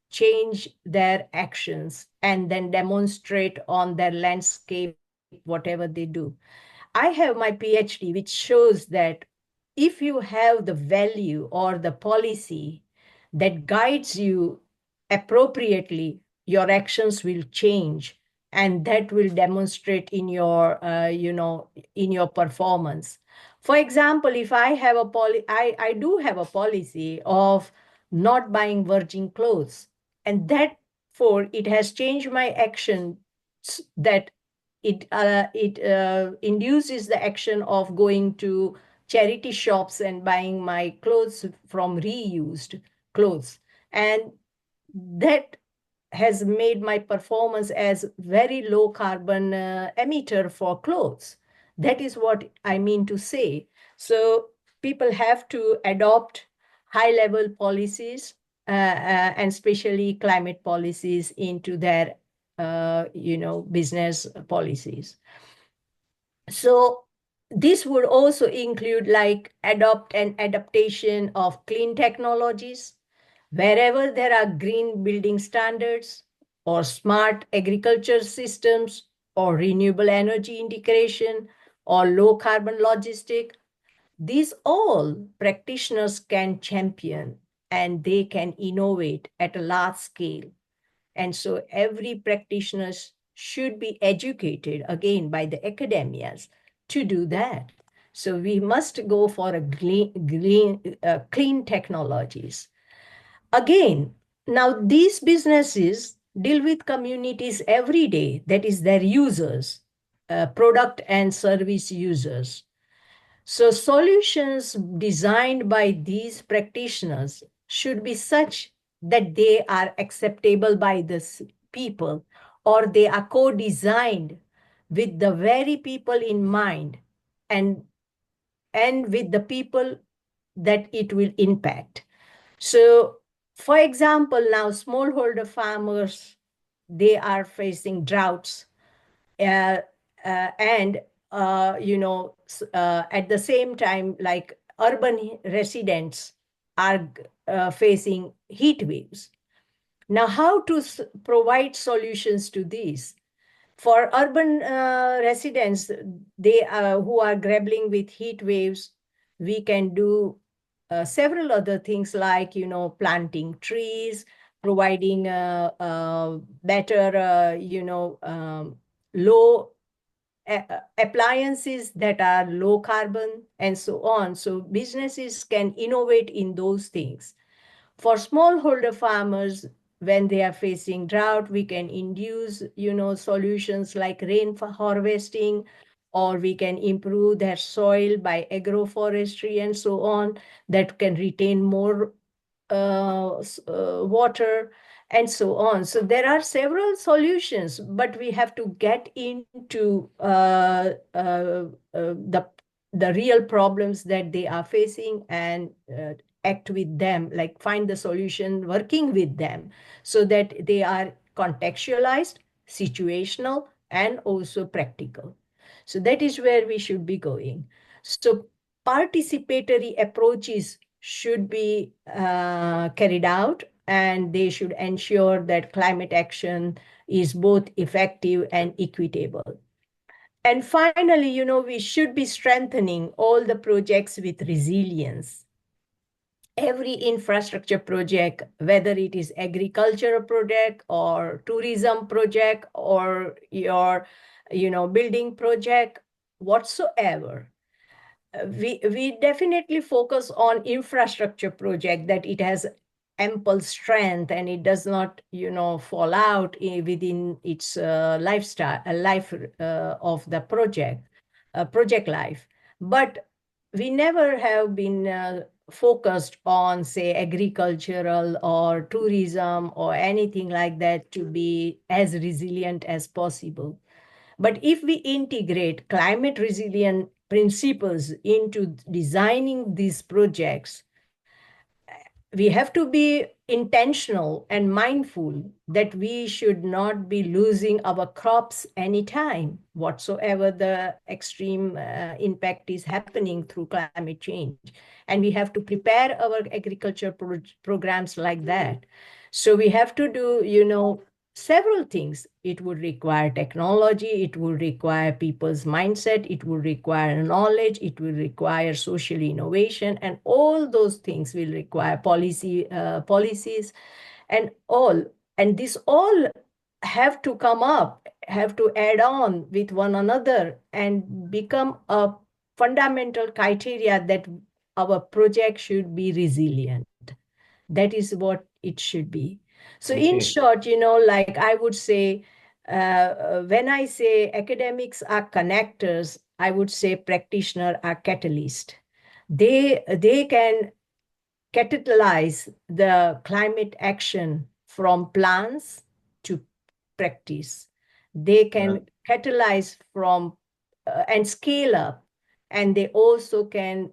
change their actions and then demonstrate on their landscape whatever they do. I have my PhD, which shows that if you have the value or the policy that guides you appropriately, your actions will change, and that will demonstrate in your, in your performance. For example, if I have I do have a policy of not buying virgin clothes, and therefore it has changed my action that it induces the action of going to charity shops and buying my clothes from reused clothes. And that has made my performance as very low carbon emitter for clothes. That is what I mean to say. So people have to adopt high level policies and especially climate policies into their business policies. So this would also include like adopt and adaptation of clean technologies. Wherever there are green building standards or smart agriculture systems or renewable energy integration or low carbon logistic, these all practitioners can champion and they can innovate at a large scale. And so every practitioner should be educated again by the academias to do that. So we must go for a clean technologies. Again, now these businesses deal with communities every day, that is their users, product and service users. So solutions designed by these practitioners should be such that they are acceptable by the people, or they are co-designed with the very people in mind, and with the people that it will impact. So, for example, now smallholder farmers, they are facing droughts, uh, and at the same time, like urban residents are facing heat waves. Now, how to provide solutions to these? For urban residents, they who are grappling with heat waves, we can do several other things like, planting trees, providing better, low appliances that are low carbon, and so on. So businesses can innovate in those things. For smallholder farmers, when they are facing drought, we can induce, solutions like rain harvesting, or we can improve their soil by agroforestry and so on, that can retain more water and so on. So there are several solutions, but we have to get into the real problems that they are facing, and act with them, like find the solution working with them, so that they are contextualized, situational, and also practical. So that is where we should be going. So participatory approaches should be carried out, and they should ensure that climate action is both effective and equitable. And finally, we should be strengthening all the projects with resilience. Every infrastructure project, whether it is agricultural project or tourism project or your, building project, whatsoever, we definitely focus on infrastructure project, that it has ample strength and it does not, fall out within its lifestyle, life of the project life. But we never have been focused on, say, agricultural or tourism or anything like that to be as resilient as possible. But if we integrate climate resilient principles into designing these projects, we have to be intentional and mindful that we should not be losing our crops anytime whatsoever the extreme impact is happening through climate change. And we have to prepare our agriculture programs like that. So we have to do, several things. It would require technology, it would require people's mindset, it would require knowledge, it will require social innovation, and all those things will require policies and all. And this all have to come up, have to add on with one another and become a fundamental criteria that our project should be resilient. That is what it should be. So in short, like I would say, when I say academics are connectors, I would say practitioners are catalysts. They can catalyze the climate action from plans to practice. They can catalyze from and scale up, and they also can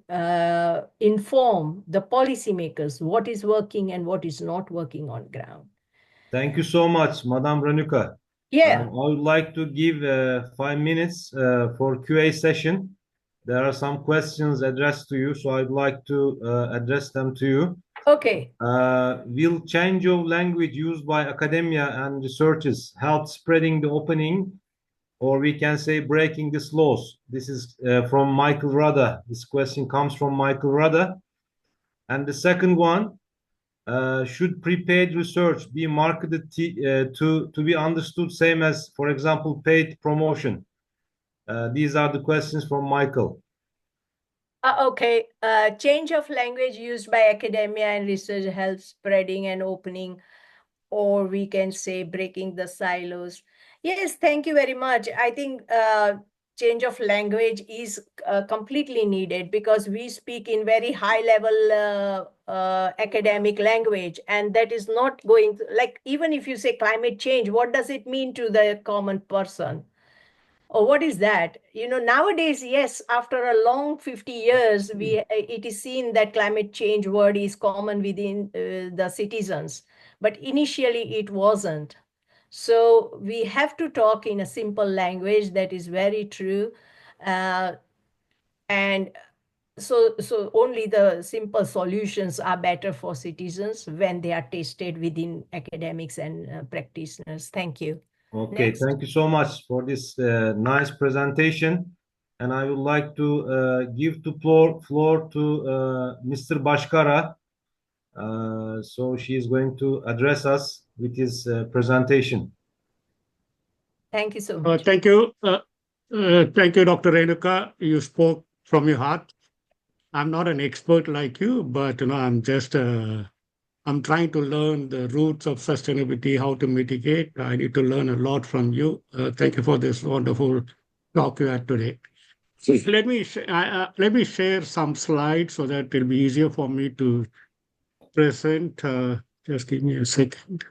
inform the policymakers what is working and what is not working on ground. Thank you so much, Madam Renuka. Yeah. I would like to give 5 minutes for QA session. There are some questions addressed to you, so I'd like to address them to you. Okay. Will change of language used by academia and researchers help spreading the opening, or we can say breaking these laws? This is from Michael Rada. This question comes from Michael Rada. And the second one, should prepaid research be marketed to be understood same as, for example, paid promotion? These are the questions from Michael. Okay. Change of language used by academia and research helps spreading and opening, or we can say breaking the silos. Yes, thank you very much. I think change of language is completely needed because we speak in very high level academic language, and that is not going to, like, even if you say climate change, what does it mean to the common person? Or what is that? Nowadays, yes, after a long 50 years, it is seen that climate change word is common within the citizens, but initially it wasn't. So we have to talk in a simple language. That is very true. And so only the simple solutions are better for citizens when they are tested within academics and practitioners. Thank you. Okay, Next. thank you so much for this nice presentation. And I would like to give the floor to Mr. Bhaskara. So she is going to address us with his presentation. Thank you so much. Thank you. Thank you, Dr. Renuka. You spoke from your heart. I'm not an expert like you, but I'm just I'm trying to learn the roots of sustainability, how to mitigate. I need to learn a lot from you. Thank you for this wonderful talk you had today. So let me share some slides so that it'll be easier for me to present. Just give me a second.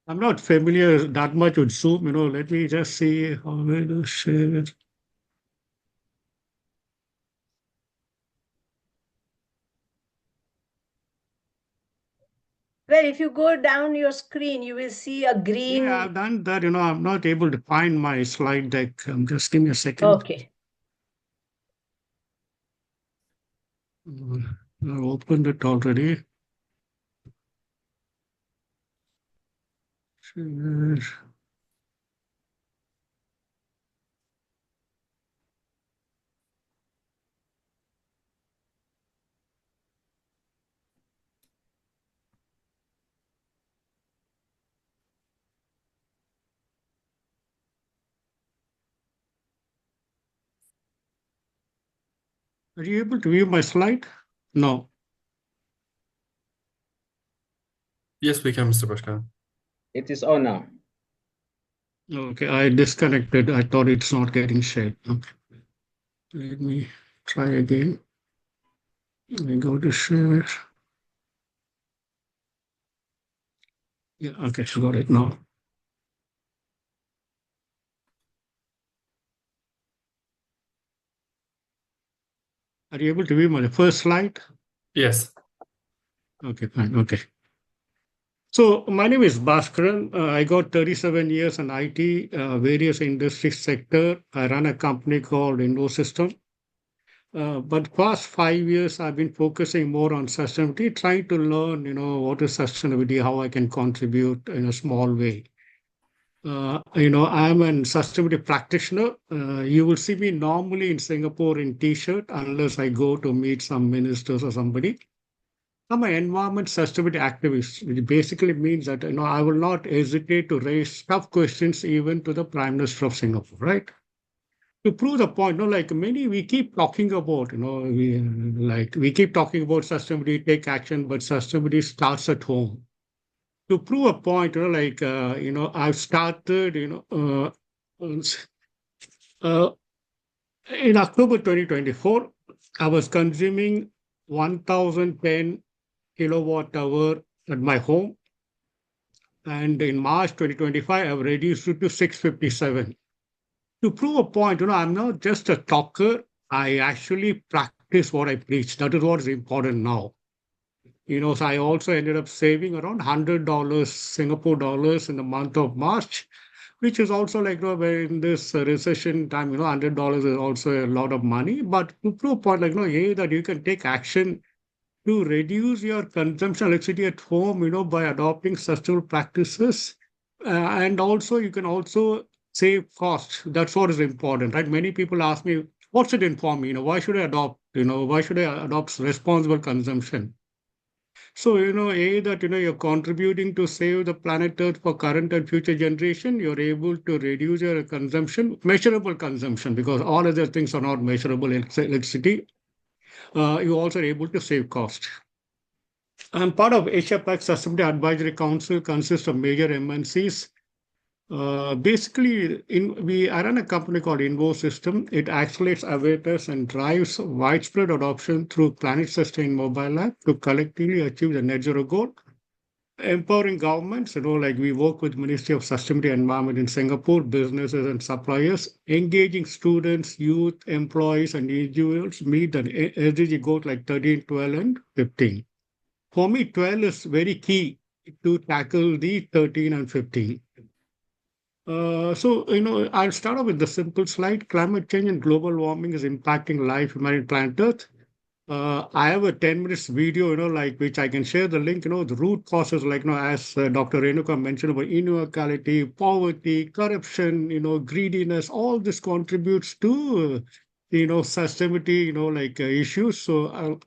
I'm not familiar that much with Zoom. Let me just see how to share it. Well, if you go down your screen, you will see a green. Yeah, I've done that. I'm not able to find my slide deck. Just give me a second. Okay. I opened it already. Share. Are you able to view my slide? No. Yes, we can, Mr. Bhaskaran. It is on now. Okay, I disconnected. I thought it's not getting shared. Okay. Let me try again. I go to share. Yeah, okay, so got it now. Are you able to view my first slide? Yes. Okay, fine. Okay. So my name is Bhaskaran. I got 37 years in IT, various industry sector. I run a company called InvoSystems. But past 5 years, I've been focusing more on sustainability, trying to learn, what is sustainability, how I can contribute in a small way. I'm a sustainability practitioner. You will see me normally in Singapore in T-shirt, unless I go to meet some ministers or somebody. I'm an environment sustainability activist, which basically means that I will not hesitate to raise tough questions even to the Prime Minister of Singapore, right? To prove the point, like many, we keep talking about, we keep talking about sustainability, take action, but sustainability starts at home. To prove a point, I've started, in October 2024, I was consuming 1,010 kilowatt hour at my home. And in March 2025, I've reduced it to 657. To prove a point, I'm not just a talker. I actually practice what I preach. That is what is important now. So I also ended up saving around $100 Singapore dollars in the month of March, which is also like, in this recession time, $100 is also a lot of money. But to prove a point, that you can take action to reduce your consumption of electricity at home, by adopting sustainable practices. And also, you can also save costs. That's what is important, right? Many people ask me, what should inform me? Why should I adopt, why should I adopt responsible consumption? So, that, you're contributing to save the planet Earth for current and future generation, you're able to reduce your consumption, measurable consumption, because all other things are not measurable electricity. You also are able to save cost. I'm part of Asia-Pac Sustainability Advisory Council, consists of major MNCs. Basically, I run a company called InvoSystems. It accelerates awareness and drives widespread adoption through planet-sustained mobile app to collectively achieve the net zero goal. Empowering governments, like we work with Ministry of Sustainability and Environment in Singapore, businesses and suppliers, engaging students, youth, employees, and individuals meet the SDG goals like 13, 12, and 15. For me, 12 is very key to tackle the 13 and 15. I'll start off with the simple slide. Climate change and global warming is impacting life on planet Earth. I have a 10 minutes video, which I can share the link, the root causes, as Dr. Renuka mentioned about inequality, poverty, corruption, greediness, all this contributes to, sustainability, issues. So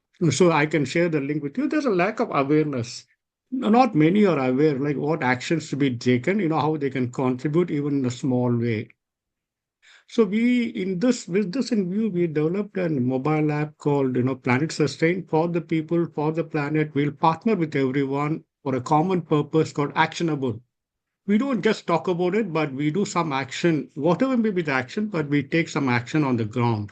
I can share the link with you. There's a lack of awareness. Not many are aware, like what actions to be taken, how they can contribute even in a small way. So with this in view, we developed a mobile app called, Planet Sustain for the people, for the planet. We'll partner with everyone for a common purpose called Actionable. We don't just talk about it, but we do some action, whatever may be the action, but we take some action on the ground.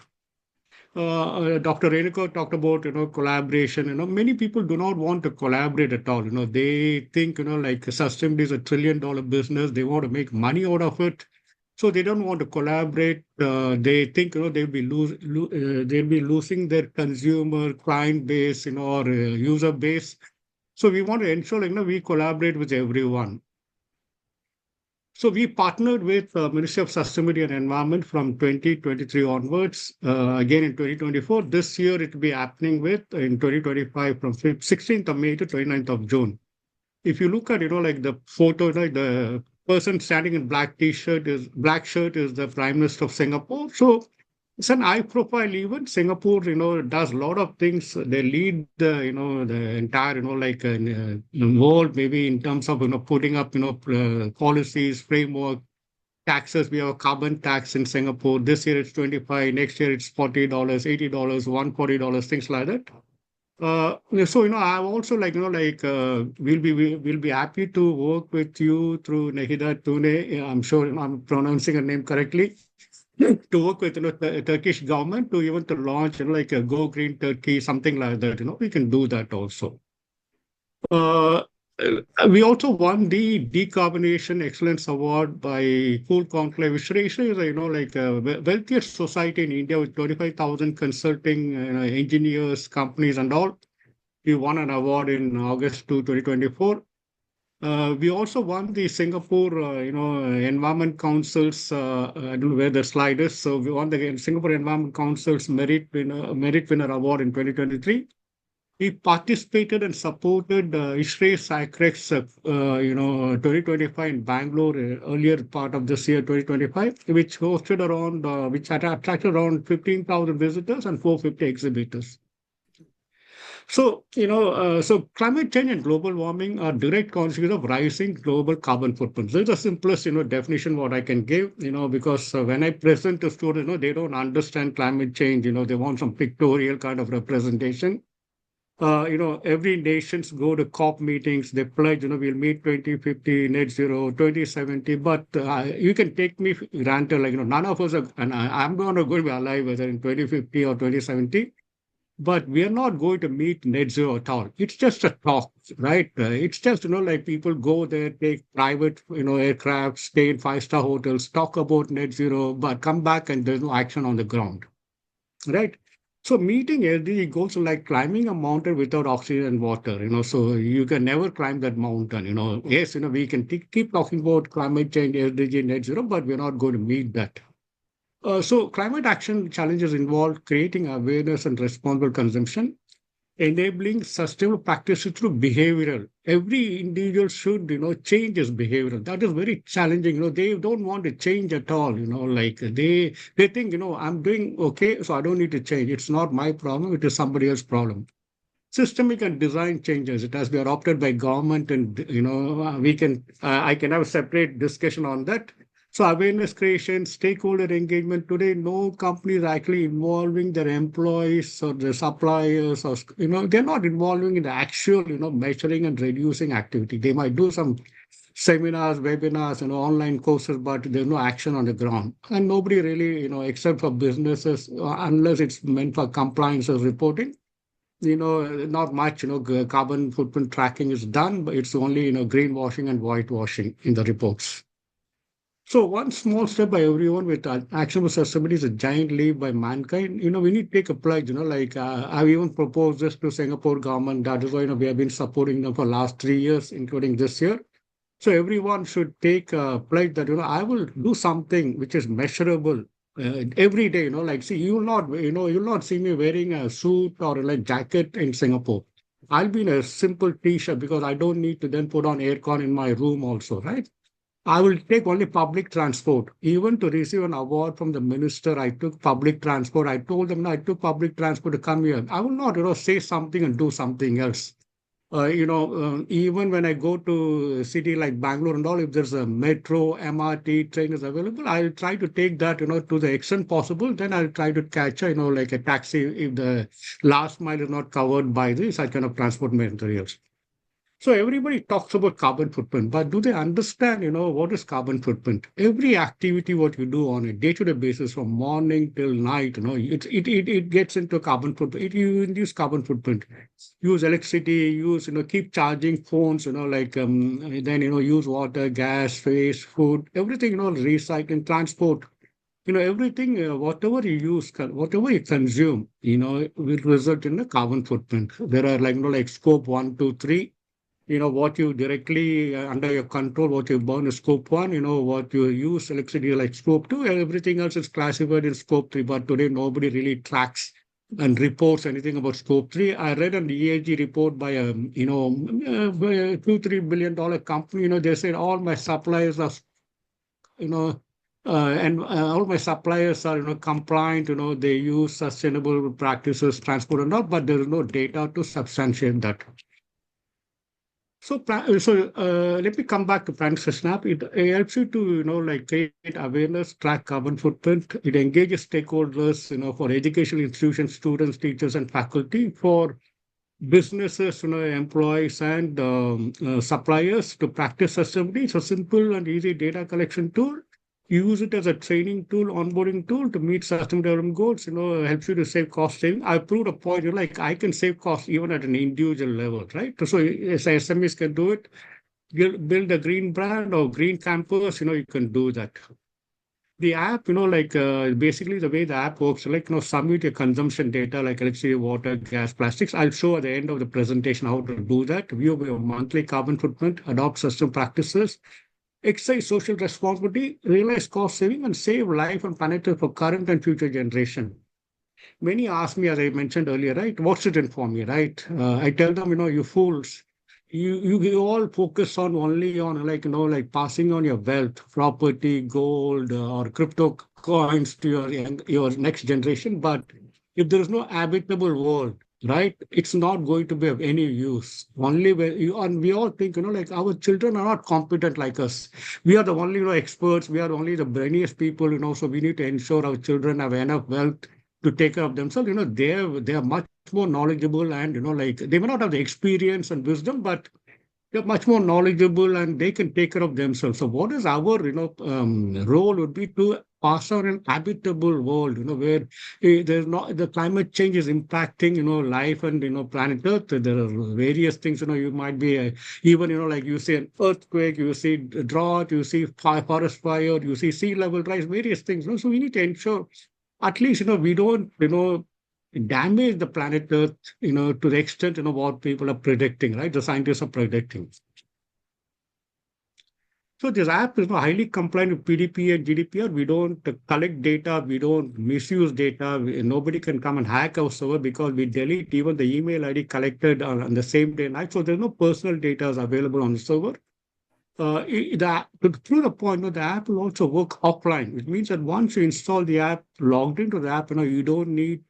Dr. Renuka talked about, collaboration. Many people do not want to collaborate at all. They think, like sustainability is $1 trillion business. They want to make money out of it. So they don't want to collaborate. They think, they'll be losing their consumer client base, or user base. So we want to ensure, we collaborate with everyone. So we partnered with Ministry of Sustainability and Environment from 2023 onwards. Again in 2024, this year it will be happening in 2025 from 16th of May to 29th of June. If you look at, like the photo, the person standing in black shirt is the Prime Minister of Singapore. So it's an high-profile event. Singapore, does a lot of things. They lead the entire, world, maybe in terms of, putting up, policies, framework, taxes. We have a carbon tax in Singapore. This year it's 25. Next year it's $40, $80, $140, things like that. I've also we'll be happy to work with you through Nahida Tune. I'm sure I'm pronouncing her name correctly. To work with the Turkish government to launch like a Go Green Turkey, something like that. We can do that also. We also won the Decarbonization Excellence Award by Cool Conclave, which is a wealthiest society in India with 25,000 consulting engineers, companies, and all. We won an award in August 2024. We also won the Singapore, Environment Council's, I don't know where the slide is. So we won the Singapore Environment Council's Merit Winner Award in 2023. We participated and supported ISRE SACREX, 2025 in Bangalore, earlier part of this year, 2025, which hosted which attracted around 15,000 visitors and 450 exhibitors. So, so climate change and global warming are direct consequences of rising global carbon footprints. This is the simplest, definition what I can give, because when I present to students, they don't understand climate change, they want some pictorial kind of representation. Every nations go to COP meetings, they pledge, we'll meet 2050, net zero, 2070, but you can take me granted, none of us are, and I'm going to be alive whether in 2050 or 2070. But we are not going to meet net zero at all. It's just a talk, right? It's just, like people go there, take private, aircraft, stay in 5-star hotels, talk about net zero, but come back and there's no action on the ground, right? So meeting SDG goals are like climbing a mountain without oxygen and water, so you can never climb that mountain, Yes, we can keep talking about climate change, SDG, net zero, but we're not going to meet that. So climate action challenges involve creating awareness and responsible consumption, enabling sustainable practices through behavioral. Every individual should, change his behavioral. That is very challenging. They don't want to change at all. Like they think, I'm doing okay, so I don't need to change. It's not my problem. It is somebody else's problem. Systemic and design changes. It has been adopted by government, and we can. I can have a separate discussion on that. So awareness creation, stakeholder engagement. Today, no company is actually involving their employees or their suppliers, or they're not involving in the actual, measuring and reducing activity. They might do some seminars, webinars, online courses, but there's no action on the ground. And nobody really, except for businesses, unless it's meant for compliance or reporting, not much, carbon footprint tracking is done, but it's only, greenwashing and whitewashing in the reports. So one small step by everyone with actionable sustainability is a giant leap by mankind. We need to take a pledge, like I've even proposed this to Singapore government. That is why, we have been supporting them for last 3 years, including this year. So everyone should take a pledge that, I will do something which is measurable every day, like, see, you'll not see me wearing a suit or like jacket in Singapore. I'll be in a simple t-shirt because I don't need to then put on aircon in my room also, right? I will take only public transport. Even to receive an award from the minister, I took public transport. I told them, no, I took public transport to come here. I will not, say something and do something else. Even when I go to a city like Bangalore and all, if there's a metro, MRT, train is available, I'll try to take that, to the extent possible. Then I'll try to catch, like a taxi if the last mile is not covered by this such kind of transport materials. So everybody talks about carbon footprint, but do they understand, what is carbon footprint? Every activity what you do on a day-to-day basis from morning till night, it gets into carbon footprint. You induce carbon footprint. Use electricity, keep charging phones, then, use water, gas, space, food, everything, recycling, transport. Everything, whatever you use, whatever you consume, will result in a carbon footprint. There are like scope 1, 2, 3. What you directly under your control, what you burn is scope 1, what you use electricity like scope 2, and everything else is classified in scope 3. But today, nobody really tracks and reports anything about scope 3. I read an ESG report by a, $2-3 billion company. They said all my suppliers are, all my suppliers are, compliant, they use sustainable practices, transport and all, but there is no data to substantiate that. So let me come back to Practice Snap. It helps you to, create awareness, track carbon footprint. It engages stakeholders, for educational institutions, students, teachers, and faculty, for businesses, employees, and suppliers to practice sustainability. It's a simple and easy data collection tool. Use it as a training tool, onboarding tool to meet sustainable development goals. Helps you to save cost saving. I proved a point, like I can save costs even at an individual level, right? So as SMEs can do it, build a green brand or green campus, you can do that. The app, basically the way the app works, submit your consumption data like electricity, water, gas, plastics. I'll show at the end of the presentation how to do that. View your monthly carbon footprint, adopt sustainable practices, exercise social responsibility, realize cost saving, and save life and planet for current and future generation. Many ask me, as I mentioned earlier, right, what's it in for me, right? I tell them, you fools, you all focus on only on like passing on your wealth, property, gold, or crypto coins to your next generation. But if there is no habitable world, right, it's not going to be of any use. Only when and we all think, like our children are not competent like us. We are the only, experts. We are only the brainiest people, so we need to ensure our children have enough wealth to take care of themselves. They are much more knowledgeable, and, they may not have the experience and wisdom, but they're much more knowledgeable and they can take care of themselves. So what is our, role would be to pass on an habitable world, where there's not, the climate change is impacting, life and, planet Earth. There are various things, you might be, even, like you see an earthquake, you see drought, you see forest fire, you see sea level rise, various things. So we need to ensure at least, we don't, damage the planet Earth, to the extent, what people are predicting, right? The scientists are predicting. So this app is highly compliant with PDP and GDPR. We don't collect data. We don't misuse data. Nobody can come and hack our server because we delete even the email ID collected on the same day night. So there's no personal data is available on the server. To the point, the app will also work offline, which means that once you install the app, logged into the app, you don't need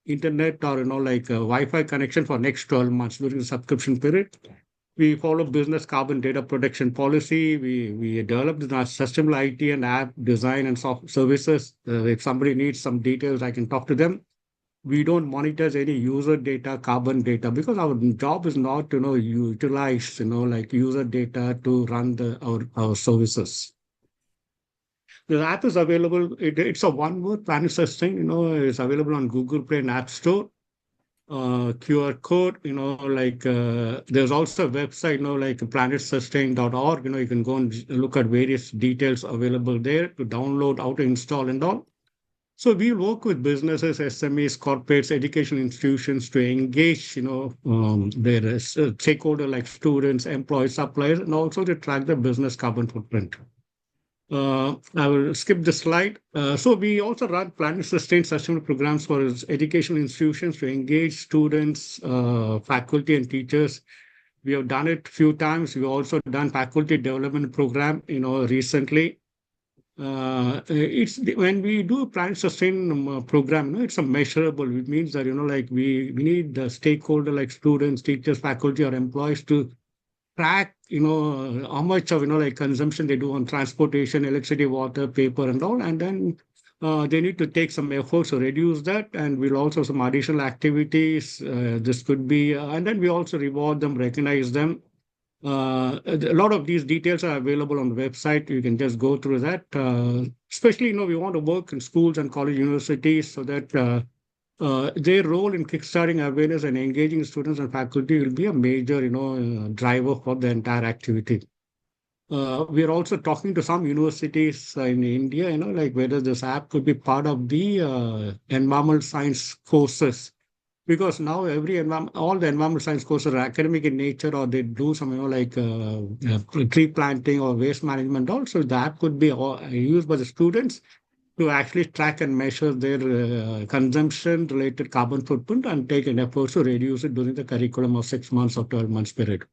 internet or like a Wi-Fi connection for next 12 months during the subscription period. We follow business carbon data protection policy. We developed the sustainable IT and app design and soft services. If somebody needs some details, I can talk to them. We don't monitor any user data, carbon data, because our job is not to utilize like user data to run our services. The app is available. It's a one-word planet sustain. It's available on Google Play and App Store. QR code, there's also a website, like planetsustain.org. You can go and look at various details available there to download, how to install and all. So we work with businesses, SMEs, corporates, educational institutions to engage, their stakeholder like students, employees, suppliers, and also to track the business carbon footprint. I will skip the slide. So we also run Planet Sustain sustainable programs for educational institutions to engage students, faculty, and teachers. We have done it a few times. We've also done faculty development program, recently. It's when we do a Planet Sustain program, it's a measurable. It means that like we need the stakeholder like students, teachers, faculty, or employees to track, how much of, like consumption they do on transportation, electricity, water, paper, and all. And then they need to take some efforts to reduce that. And we'll also some additional activities. This could be, and then we also reward them, recognize them. A lot of these details are available on the website. You can just go through that. Especially, we want to work in schools and college universities so that their role in kickstarting awareness and engaging students and faculty will be a major, driver for the entire activity. We are also talking to some universities in India, like whether this app could be part of the environmental science courses. Because now all the environmental science courses are academic in nature, or they do some, like tree planting or waste management. Also, the app could be used by the students to actually track and measure their consumption-related carbon footprint and take an effort to reduce it during the curriculum of 6 months or 12 months period.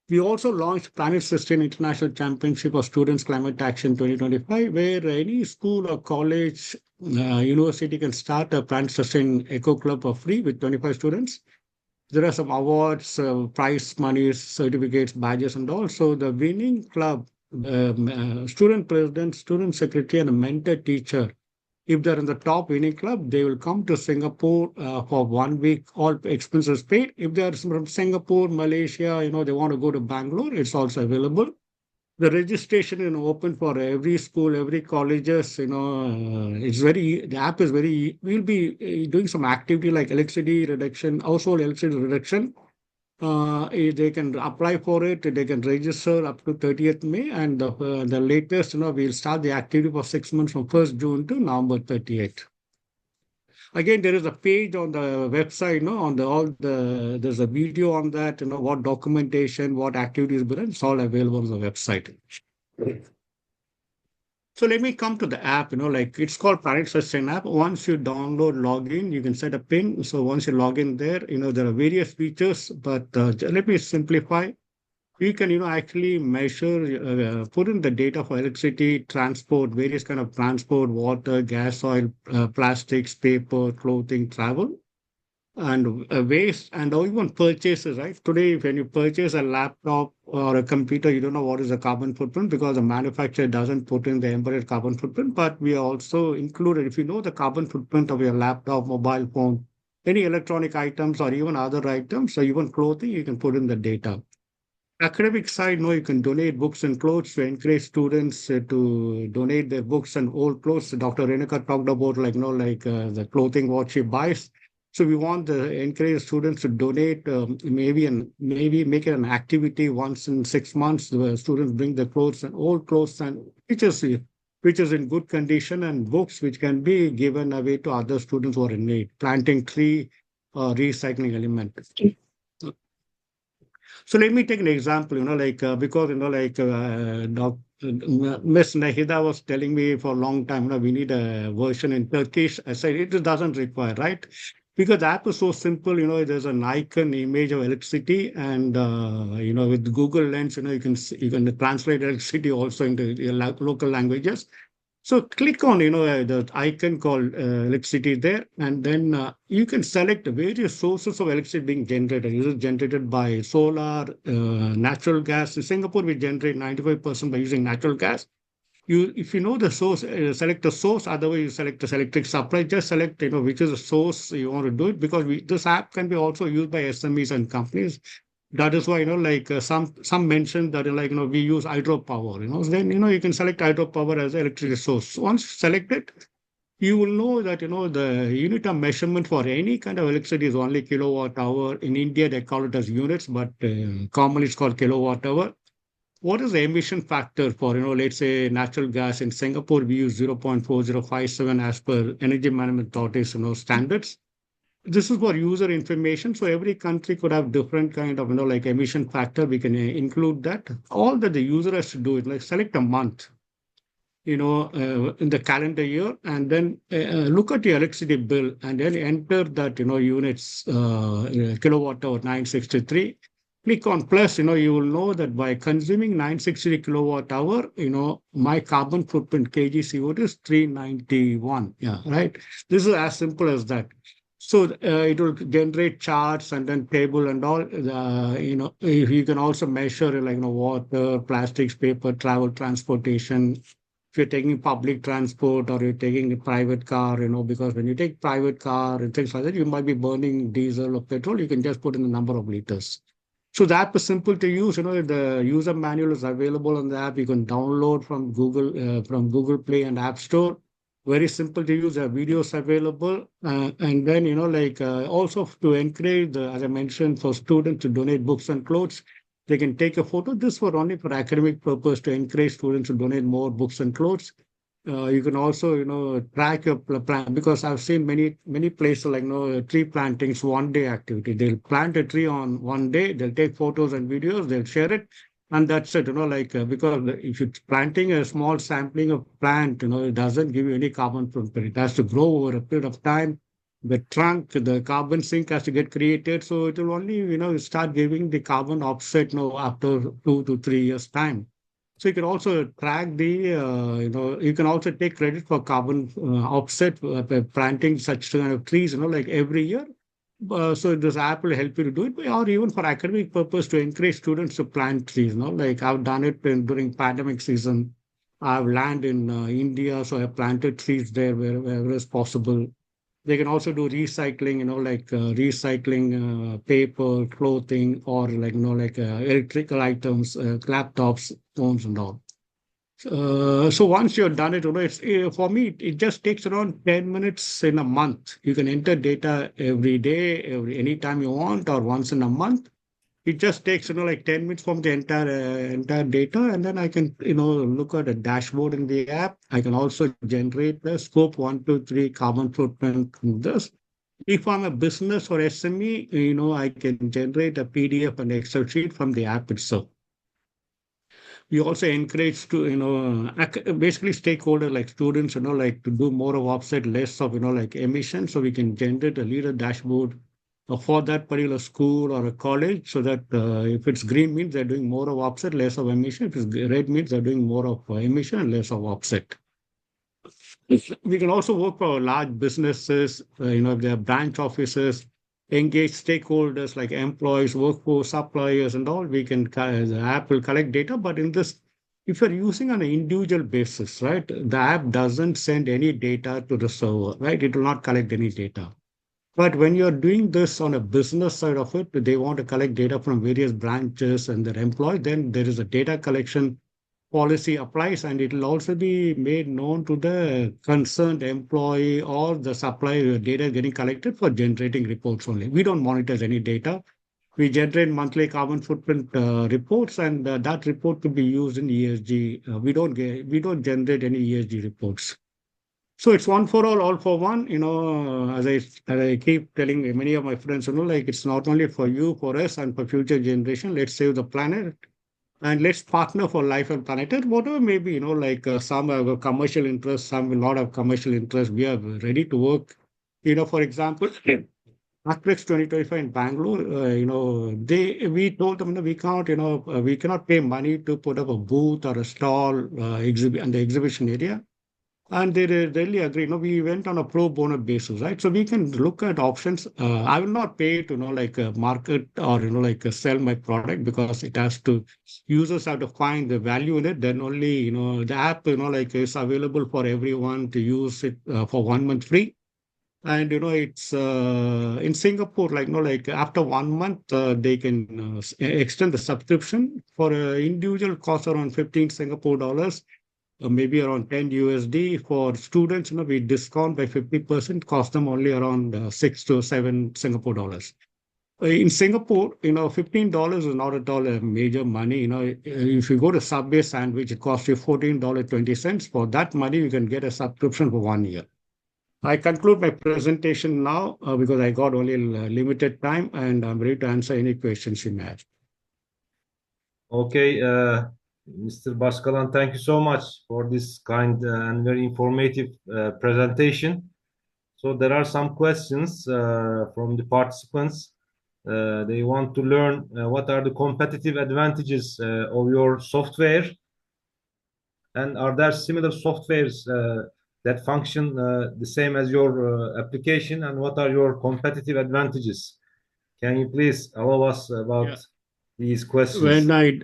We also launched Planet Sustain International Championship of Students Climate Action 2025, where any school or college, university can start a Planet Sustain Eco Club for free with 25 students. There are some awards, prize money, certificates, badges, and also the winning club, student president, student secretary, and a mentor teacher. If they're in the top winning club, they will come to Singapore for 1 week, all expenses paid. If they're from Singapore, Malaysia, they want to go to Bangalore, it's also available. The registration is open for every school, every colleges. The app is we'll be doing some activity like electricity reduction, household electricity reduction. They can apply for it. They can register up to 30th May, and the latest, we'll start the activity for 6 months from 1st June to November 38th. Again, there is a page on the website, there's a video on that, what documentation, what activities, but it's all available on the website. So let me come to the app, it's called Planet Sustain app. Once you download, log in, you can set a PIN. So once you log in there, there are various features, but let me simplify. We can, actually measure, put in the data for electricity, transport, various kind of transport, water, gas, oil, plastics, paper, clothing, travel, and waste, and even purchases, right? Today, when you purchase a laptop or a computer, you don't know what is the carbon footprint because the manufacturer doesn't put in the embedded carbon footprint, but we also included, if you know the carbon footprint of your laptop, mobile phone, any electronic items or even other items, or even clothing, you can put in the data. Academic side, you can donate books and clothes to encourage students to donate their books and old clothes. Dr. Renuka talked about the clothing what she buys. So we want to encourage students to donate, maybe make it an activity once in 6 months. The students bring the clothes and old clothes and which is in good condition, and books which can be given away to other students who are in need. Planting tree, recycling element. So let me take an example, because, Miss Nahida was telling me for a long time, we need a version in Turkish. I said it doesn't require, right? Because the app is so simple, there's an icon image of electricity, and with Google Lens, you can translate electricity also into your local languages. So click on, the icon called electricity there, and then you can select various sources of electricity being generated. It is generated by solar, natural gas. In Singapore, we generate 95% by using natural gas. If you know the source, select the source. Otherwise, you select the electric supply. Just select, which is the source you want to do it, because this app can be also used by SMEs and companies. That is why, some mention that, we use hydropower, then, you can select hydropower as electricity source. Once selected, you will know that, the unit of measurement for any kind of electricity is only kilowatt hour. In India, they call it as units, but commonly it's called kilowatt hour. What is the emission factor for, let's say natural gas? In Singapore, we use 0.4057 as per Energy Management Authority's, standards. This is for user information. So every country could have different kind of, like emission factor. We can include that. All that the user has to do is like select a month, in the calendar year, and then look at your electricity bill and then enter that, units, kilowatt hour 963. Click on plus, you will know that by consuming 960 kilowatt hour, my carbon footprint kg CO2 is 391. Yeah, right. This is as simple as that. So it will generate charts and then table and all. You can also measure like water, plastics, paper, travel, transportation. If you're taking public transport or you're taking a private car, because when you take private car and things like that, you might be burning diesel or petrol. You can just put in the number of liters. So the app is simple to use. The user manual is available on the app. You can download from Google Play and App Store. Very simple to use. There are videos available. And then, also to encourage, as I mentioned, for students to donate books and clothes, they can take a photo. This was only for academic purpose to encourage students to donate more books and clothes. You can also, track your plan, because I've seen many places like, tree plantings, 1 day activity. They'll plant a tree on 1 day, they'll take photos and videos, they'll share it. And that's it, because if you're planting a small sampling of plant, it doesn't give you any carbon footprint. It has to grow over a period of time. The trunk, the carbon sink has to get created. So it will only, start giving the carbon offset, after 2 to 3 years time. So you can also track you can also take credit for carbon offset by planting such kind of trees, like every year. So this app will help you to do it, or even for academic purpose to encourage students to plant trees. Like I've done it during pandemic season. I've land in India, so I planted trees there wherever is possible. They can also do recycling, recycling paper, clothing, or electrical items, laptops, phones, and all. So once you're done it, for me, it just takes around 10 minutes in a month. You can enter data every day, anytime you want, or once in a month. It just takes, 10 minutes from the entire data, and then I can, look at a dashboard in the app. I can also generate the scope 1, 2, 3 carbon footprint from this. If I'm a business or SME, I can generate a PDF and Excel sheet from the app itself. We also encourage to, basically stakeholder like students, to do more of offset, less of, emission. So we can generate a leader dashboard for that particular school or a college, so that if it's green means they're doing more of offset, less of emission. If it's red means they're doing more of emission and less of offset. We can also work for large businesses, if they have branch offices, engage stakeholders like employees, workforce, suppliers, and all. The app will collect data, but if you're using on an individual basis, right, the app doesn't send any data to the server, right? It will not collect any data. But when you're doing this on a business side of it, they want to collect data from various branches and their employees, then there is a data collection policy applies, and it will also be made known to the concerned employee or the supplier. Data getting collected for generating reports only. We don't monitor any data. We generate monthly carbon footprint reports, and that report could be used in ESG. We don't generate any ESG reports. So it's one for all for one. As I keep telling many of my friends, it's not only for you, for us, and for future generation. Let's save the planet. and let's partner for life and planet Earth, whatever maybe, like some have a commercial interest, some will not have commercial interest. We are ready to work. For example, Actrex 2025 in Bangalore, we told them, we can't, we cannot pay money to put up a booth or a stall exhibit in the exhibition area. And they really agree. We went on a pro bono basis, right? So we can look at options. I will not pay to, like market or, like sell my product, because it has to, users have to find the value in it. Then only, the app, like is available for everyone to use it for 1 month free. And, it's in Singapore, like after 1 month, they can extend the subscription for an individual cost around 15 Singapore dollars, maybe around 10 USD. For students, we discount by 50%, cost them only around 6 to 7 Singapore dollars. In Singapore, $15 is not at all a major money. If you go to Subway sandwich, it costs you $14.20. For that money, you can get a subscription for 1 year. I conclude my presentation now because I got only limited time, and I'm ready to answer any questions you may have. Okay, Mr. Bhaskaran, thank you so much for this kind and very informative presentation. So there are some questions from the participants. They want to learn what are the competitive advantages of your software, and are there similar softwares that function the same as your application, and what are your competitive advantages? Can you please allow us about these questions?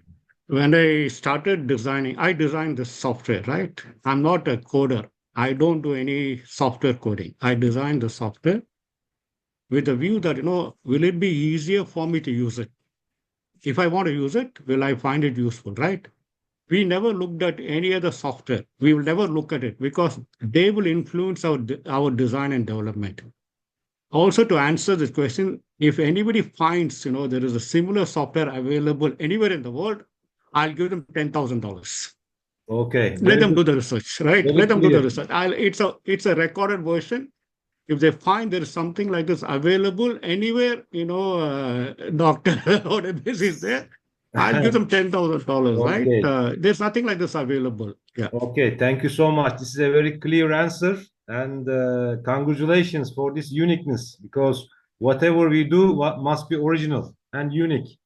When I started designing, I designed the software, right? I'm not a coder. I don't do any software coding. I designed the software with the view that, will it be easier for me to use it? If I want to use it, will I find it useful, right? We never looked at any other software. We will never look at it because they will influence our design and development. Also, to answer this question, if anybody finds, there is a similar software available anywhere in the world, I'll give them $10,000. Okay, Let them do the research, right? very Let them do the clear. research. It's a recorded version. If they find there is something like this available anywhere, Dr. Adebisi is there, I'll give them $10,000, right? Okay. There's nothing like this available. Yeah. Okay, thank you so much. This is a very clear answer, and congratulations for this uniqueness, because whatever we do must be original and unique.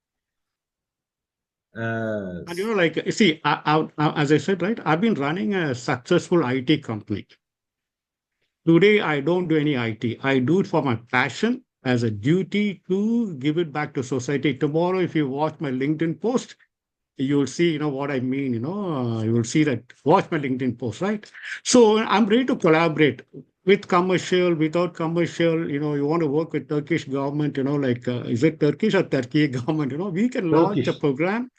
And like, see, as I said, right, I've been running a successful IT company. Today, I don't do any IT. I do it for my passion as a duty to give it back to society. Tomorrow, if you watch my LinkedIn post, you'll see, what I mean, you will see that, watch my LinkedIn post, right? So I'm ready to collaborate with commercial, without commercial, you want to work with Turkish government, like, is it Turkish or Turkey government? We can launch a Turkish. program.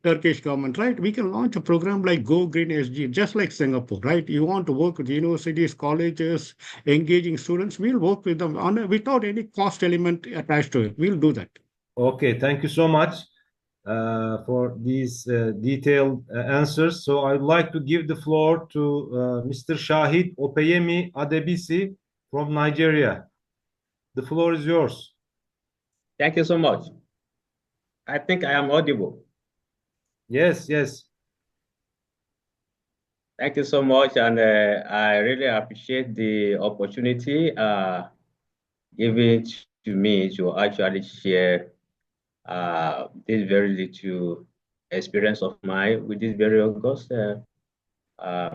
Turkish government, right? We can launch a program like Go Green SG, just like Singapore, right? You want to work with universities, colleges, engaging students, we'll work with them without any cost element attached to it. We'll do that. Okay, thank you so much for these detailed answers. So I'd like to give the floor to Mr. Shahid Opeyemi Adebisi from Nigeria. The floor is yours. Thank you so much. I think I am audible. Yes, yes. Thank you so much, and I really appreciate the opportunity given to me to actually share this very little experience of mine with these very august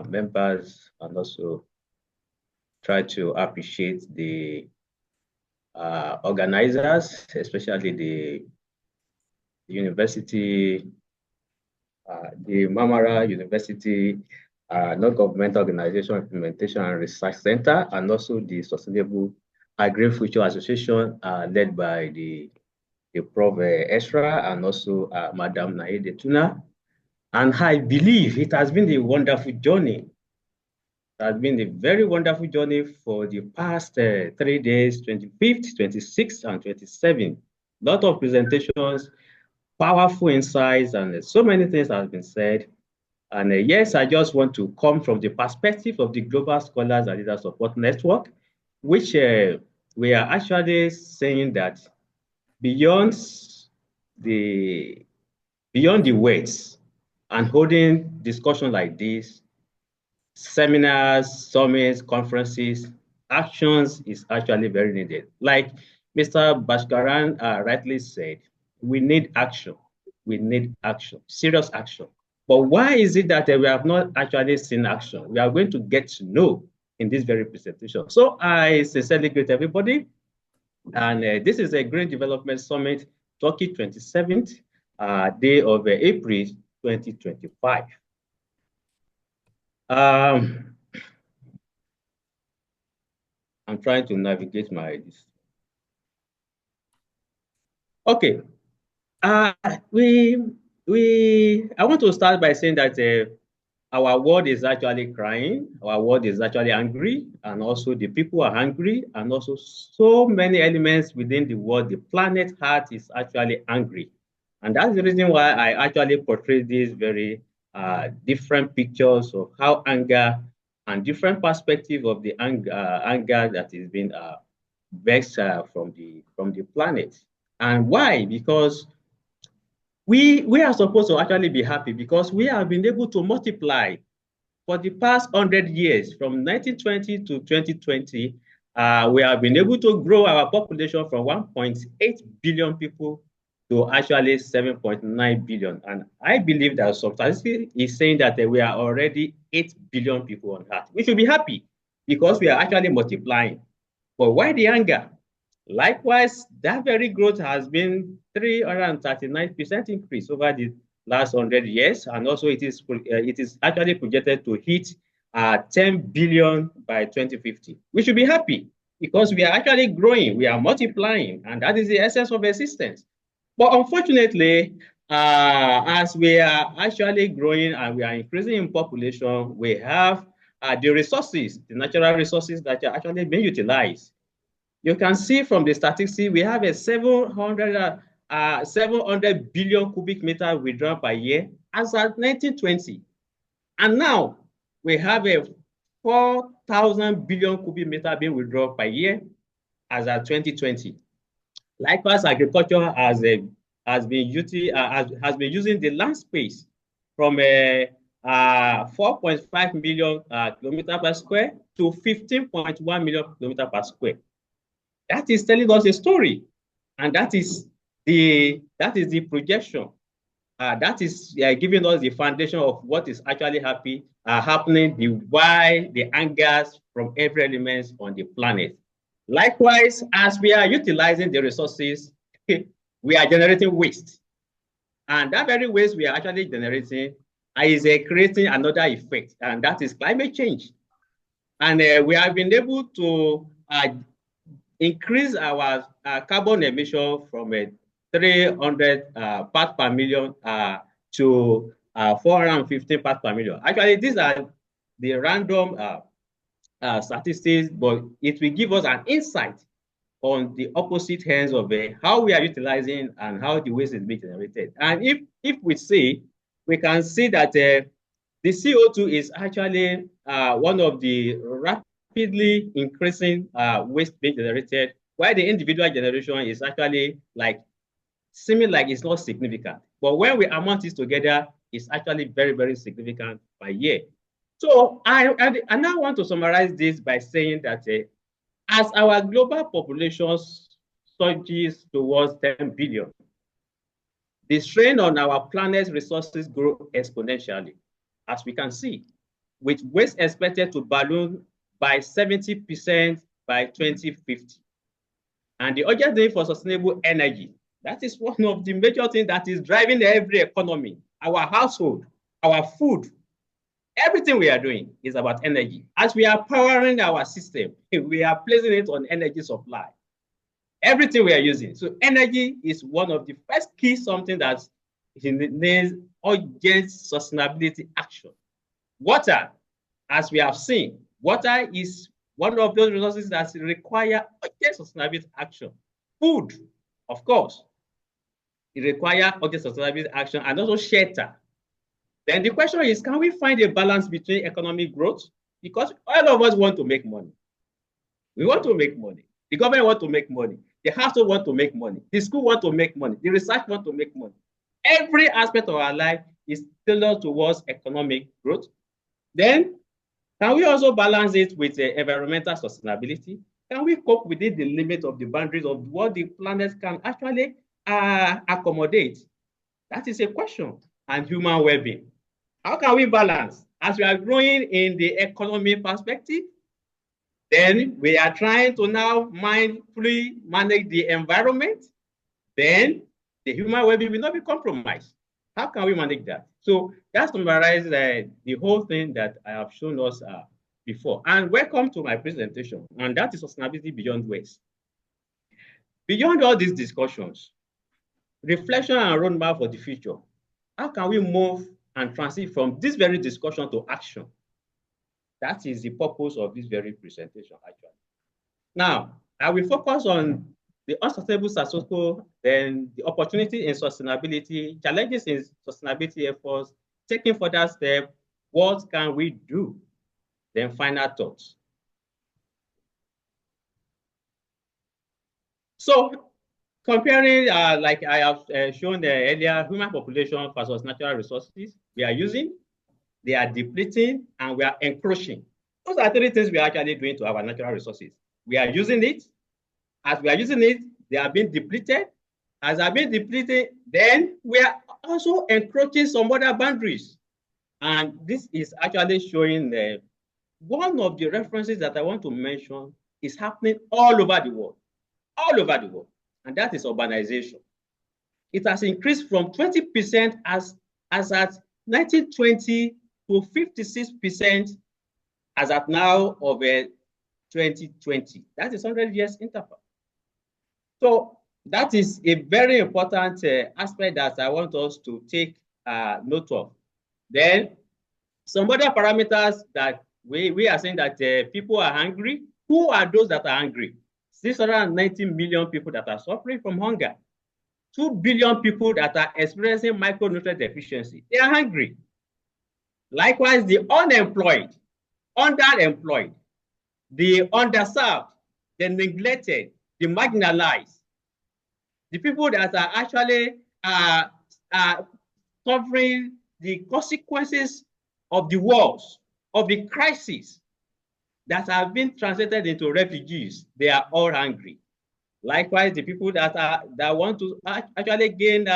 members, and also try to appreciate the organizers, especially the university, the Mamara University Non-Governmental Organization Implementation and Research Center, and also the Sustainable Agri-Future Association led by the Prof. Esra and also Madam Naide Tuna. And I believe it has been a wonderful journey. It has been a very wonderful journey for the past 3 days, 25th, 26th, and 27th. A lot of presentations, powerful insights, and so many things have been said. And yes, I just want to come from the perspective of the Global Scholars and Leader Support Network, which we are actually saying that beyond beyond the words and holding discussions like this, seminars, summits, conferences, actions is actually very needed. Like Mr. Bhaskaran rightly said, we need action. We need action, serious action. But why is it that we have not actually seen action? We are going to get to know in this very presentation. So I sincerely greet everybody. And this is a Green Development Summit, Turkey 27th day of April 2025. I'm trying to navigate my this. Okay. I want to start by saying that our world is actually crying, our world is actually angry, and also the people are angry, and also so many elements within the world, the planet Earth is actually angry. And that's the reason why I actually portray these very different pictures of how anger and different perspective of the anger that is being vexed from the planet. And why? Because we are supposed to actually be happy because we have been able to multiply for the past 100 years from 1920 to 2020. We have been able to grow our population from 1.8 billion people to actually 7.9 billion. And I believe that some statistics is saying that we are already 8 billion people on Earth. We should be happy because we are actually multiplying. But why the anger? Likewise, that very growth has been 339% increase over the last 100 years. And also it is actually projected to hit 10 billion by 2050. We should be happy because we are actually growing, we are multiplying, and that is the essence of existence. But unfortunately, as we are actually growing and we are increasing in population, we have the resources, the natural resources that are actually being utilized. You can see from the statistics, we have a 700 billion cubic meter withdrawn per year as at 1920. And now we have a 4,000 billion cubic meter being withdrawn per year as at 2020. Likewise, agriculture has been using the land space from 4.5 million kilometer per square to 15.1 million kilometer per square. That is telling us a story, and that is the projection. That is giving us the foundation of what is actually happening, why the angers from every element on the planet. Likewise, as we are utilizing the resources, we are generating waste. And that very waste we are actually generating is creating another effect, and that is climate change. And we have been able to increase our carbon emission from 300 parts per million to 415 parts per million. Actually, these are the random statistics, but it will give us an insight on the opposite ends of how we are utilizing and how the waste is being generated. And if we see, we can see that the CO2 is actually one of the rapidly increasing waste being generated, while the individual generation is actually seeming like it's not significant. But when we amount it together, it's actually very, very significant per year. So I now want to summarize this by saying that as our global population surges towards 10 billion, the strain on our planet's resources grow exponentially, as we can see, with waste expected to balloon by 70% by 2050. And the urgent need for sustainable energy, that is one of the major things that is driving every economy, our household, our food, everything we are doing is about energy. As we are powering our system, we are placing it on energy supply. Everything we are using. So energy is one of the first key something that needs urgent sustainability action. Water, as we have seen, water is one of those resources that require urgent sustainability action. Food, of course, it requires urgent sustainability action, and also shelter. Then the question is, can we find a balance between economic growth? Because all of us want to make money. We want to make money. The government wants to make money. The household want to make money. The school want to make money. The research want to make money. Every aspect of our life is tailored towards economic growth. Then, can we also balance it with environmental sustainability? Can we cope within the limit of the boundaries of what the planet can actually accommodate? That is a question. And human well-being. How can we balance? As we are growing in the economy perspective, then we are trying to now mindfully manage the environment. Then the human well-being will not be compromised. How can we manage that? So that summarizes the whole thing that I have shown us before. And welcome to my presentation. And that is sustainability beyond waste. Beyond all these discussions, reflection and roadmap for the future. How can we move and transit from this very discussion to action? That is the purpose of this very presentation, actually. Now, I will focus on the unsustainable status quo, then the opportunity in sustainability, challenges in sustainability efforts, taking further steps, what can we do? Then final thoughts. So, comparing, like I have shown earlier, human population versus natural resources we are using, they are depleting, and we are encroaching. Those are three things we are actually doing to our natural resources. We are using it. As we are using it, they are being depleted. As they are being depleted, then we are also encroaching some other boundaries. And this is actually showing one of the references that I want to mention is happening all over the world. All over the world. And that is urbanization. It has increased from 20% as at 1920 to 56% as at now of 2020. That is 100 years interval. So that is a very important aspect that I want us to take note of. Then some other parameters that we are saying that people are hungry. Who are those that are hungry? 690 million people that are suffering from hunger. 2 billion people that are experiencing micronutrient deficiency. They are hungry. Likewise, the unemployed, underemployed, the underserved, the neglected, the marginalized, the people that are actually suffering the consequences of the wars, of the crisis that have been translated into refugees, they are all hungry. Likewise, the people that want to actually gain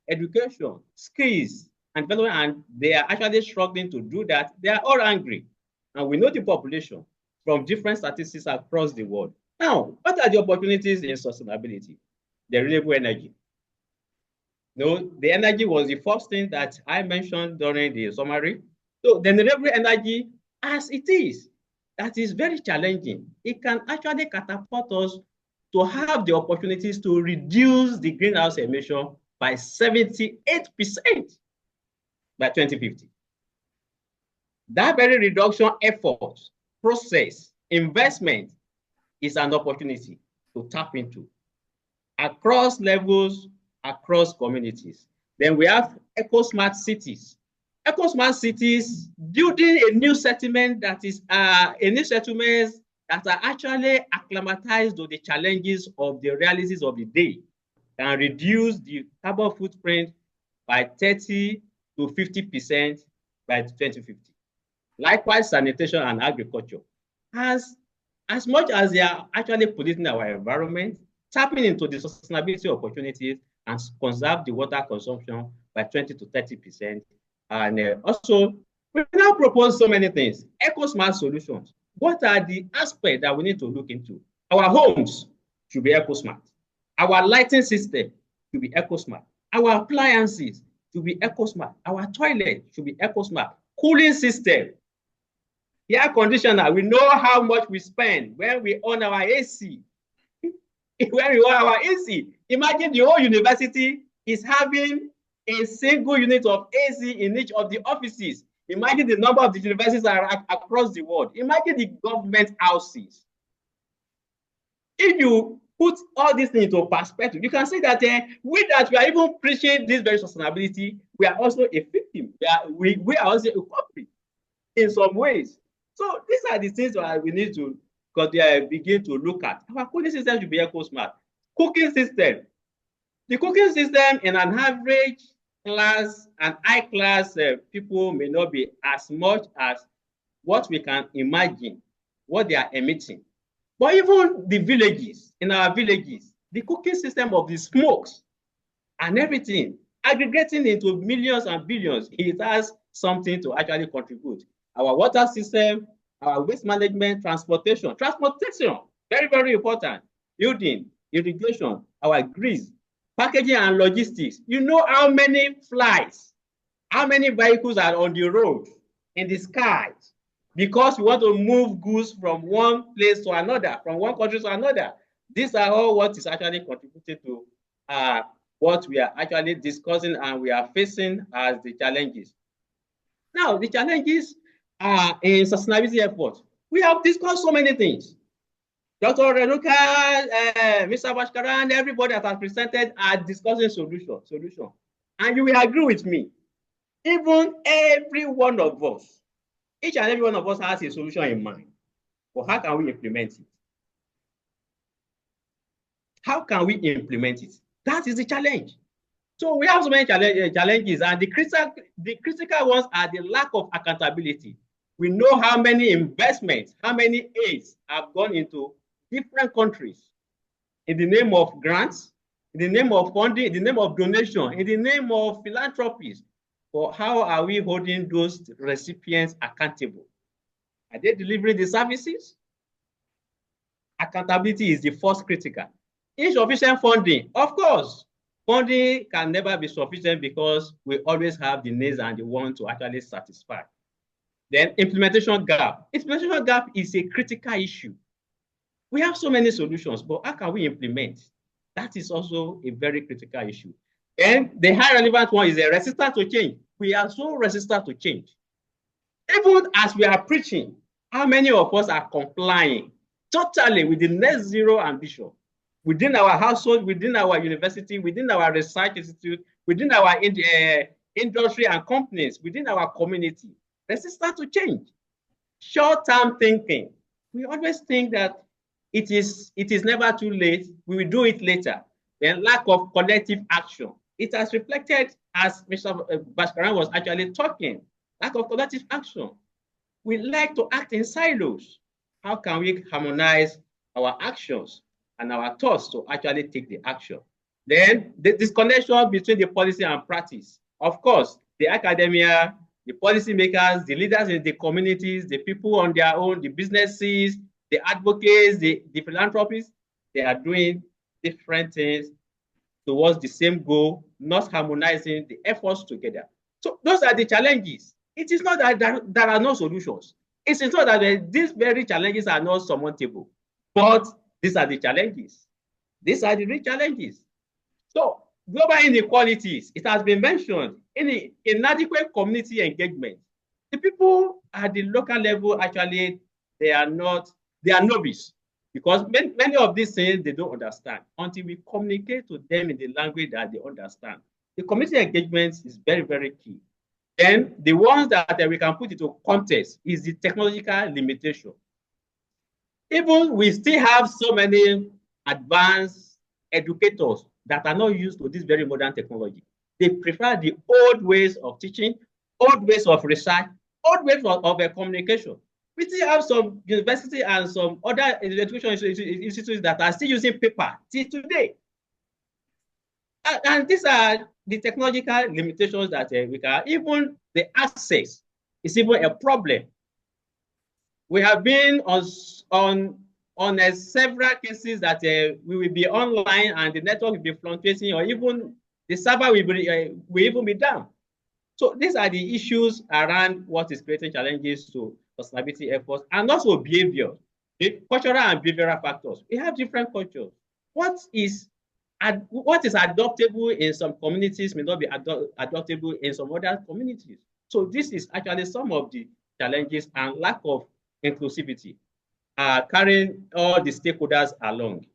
education, skills, and development, and they are actually struggling to do that, they are all angry. And we know the population from different statistics across the world. Now, what are the opportunities in sustainability? The renewable energy. No, the energy was the first thing that I mentioned during the summary. So the renewable energy, as it is, that is very challenging. It can actually catapult us to have the opportunities to reduce the greenhouse emission by 78% by 2050. That very reduction effort, process, investment is an opportunity to tap into across levels, across communities. Then we have eco-smart cities. Eco-smart cities, building a new settlement that is a new settlements that are actually acclimatized to the challenges of the realities of the day, can reduce the carbon footprint by 30 to 50% by 2050. Likewise, sanitation and agriculture. As much as they are actually polluting our environment, tapping into the sustainability opportunities and conserve the water consumption by 20 to 30%. And also, we now propose so many things. Eco-smart solutions. What are the aspects that we need to look into? Our homes should be eco-smart. Our lighting system should be eco-smart. Our appliances should be eco-smart. Our toilet should be eco-smart. Cooling system. The air conditioner, we know how much we spend when we on our AC. When we on our AC, imagine the whole university is having a single unit of AC in each of the offices. Imagine the number of the universities are across the world. Imagine the government houses. If you put all these things into perspective, you can see that we are even preaching this very sustainability, we are also a victim. We are also a culprit in some ways. So these are the things that we need to begin to look at. Our cooling system should be eco-smart. Cooking system. The cooking system in an average class and high class people may not be as much as what we can imagine, what they are emitting. But even the villages, in our villages, the cooking system of the smokes and everything, aggregating into millions and billions, it has something to actually contribute. Our water system, our waste management, transportation, very, very important. Building, irrigation, our grease, packaging and logistics. You know how many flights, how many vehicles are on the road, in the skies, because we want to move goods from one place to another, from one country to another. These are all what is actually contributing to what we are actually discussing and we are facing as the challenges. Now, the challenges are in sustainability efforts. We have discussed so many things. Dr. Renuka, Mr. Bhaskaran, everybody that has presented are discussing solution. And you will agree with me. Even every one of us, each and every one of us has a solution in mind. But how can we implement it? How can we implement it? That is the challenge. So we have so many challenges, and the critical ones are the lack of accountability. We know how many investments, how many aids have gone into different countries in the name of grants, in the name of funding, in the name of donation, in the name of philanthropies. But how are we holding those recipients accountable? Are they delivering the services? Accountability is the first critical. Insufficient funding, of course. Funding can never be sufficient because we always have the needs and the want to actually satisfy. Then implementation gap. Implementation gap is a critical issue. We have so many solutions, but how can we implement? That is also a very critical issue. And the high relevant one is a resistance to change. We are so resistant to change. Even as we are preaching, how many of us are complying totally with the net zero ambition? Within our household, within our university, within our research institute, within our industry and companies, within our community, resistant to change. Short-term thinking. We always think that it is never too late. We will do it later. Then lack of collective action. It has reflected, as Mr. Bhaskaran was actually talking, lack of collective action. We like to act in silos. How can we harmonize our actions and our thoughts to actually take the action? Then the disconnection between the policy and practice. Of course, the academia, the policymakers, the leaders in the communities, the people on their own, the businesses, the advocates, the philanthropists, they are doing different things towards the same goal, not harmonizing the efforts together. So those are the challenges. It is not that there are no solutions. It's not that these very challenges are not surmountable, but these are the challenges. These are the real challenges. So global inequalities, it has been mentioned, in inadequate community engagement. The people at the local level, actually, they are novice, because many of these things they don't understand until we communicate to them in the language that they understand. The community engagement is very, very key. Then the ones that we can put into context is the technological limitation. Even we still have so many advanced educators that are not used to this very modern technology. They prefer the old ways of teaching, old ways of research, old ways of communication. We still have some universities and some other education institutions that are still using paper till today. And these are the technological limitations that we can, even the access is even a problem. We have been on several cases that we will be online and the network will be fluctuating, or even the server will even be down. So these are the issues around what is creating challenges to sustainability efforts, and also behavior, the cultural and behavioral factors. We have different cultures. What is adoptable in some communities may not be adoptable in some other communities. So this is actually some of the challenges and lack of inclusivity, carrying all the stakeholders along.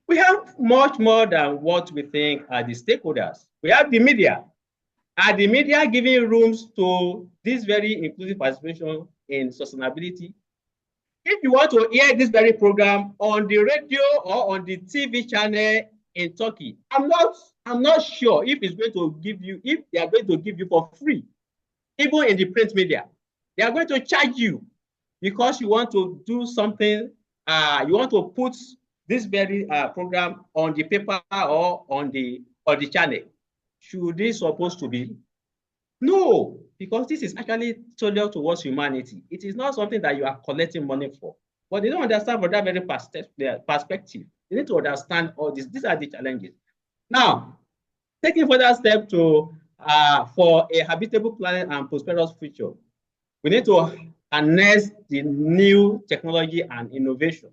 We have much more than what we think are the stakeholders. We have the media. Are the media giving rooms to this very inclusive participation in sustainability? If you want to hear this very program on the radio or on the TV channel in Turkey, I'm not sure if it's going to give you, if they are going to give you for free, even in the print media. They are going to charge you because you want to do something, you want to put this very program on the paper or on the channel. Should this supposed to be? No, because this is actually solely towards humanity. It is not something that you are collecting money for. But they don't understand from that very perspective. They need to understand all this. These are the challenges. Now, taking further step to for a habitable planet and prosperous future, we need to harness the new technology and innovation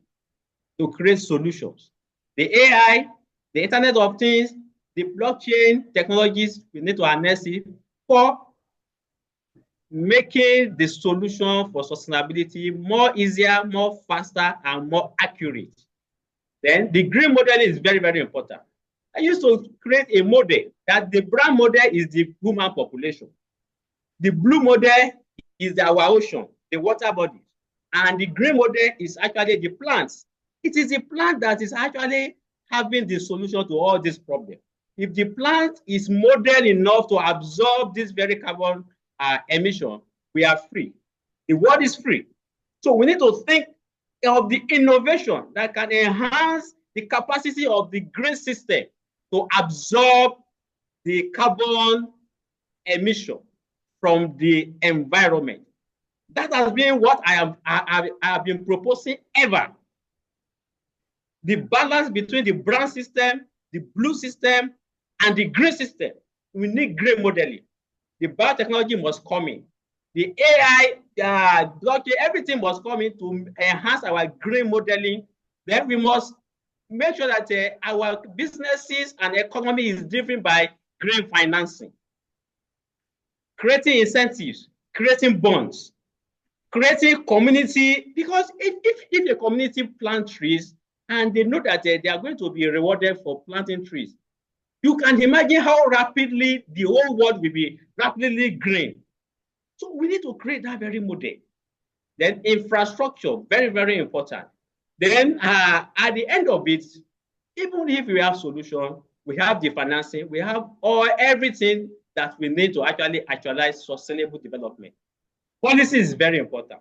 to create solutions. The AI, the Internet of Things, the blockchain technologies, we need to harness it for making the solution for sustainability more easier, more faster, and more accurate. Then the green model is very, very important. I used to create a model that the brown model is the human population. The blue model is our ocean, the water bodies. And the green model is actually the plants. It is the plant that is actually having the solution to all these problems. If the plant is modern enough to absorb this very carbon emission, we are free. The world is free. So we need to think of the innovation that can enhance the capacity of the green system to absorb the carbon emission from the environment. That has been what I have been proposing ever. The balance between the brown system, the blue system, and the green system. We need green modeling. The biotechnology must come in. The AI, blockchain, everything must come in to enhance our green modeling. Then we must make sure that our businesses and economy is driven by green financing. Creating incentives, creating bonds, creating community, because if a community plant trees and they know that they are going to be rewarded for planting trees, you can imagine how rapidly the whole world will be rapidly green. So we need to create that very model. Then infrastructure, very, very important. Then at the end of it, even if we have solution, we have the financing, we have everything that we need to actually actualize sustainable development. Policy is very important.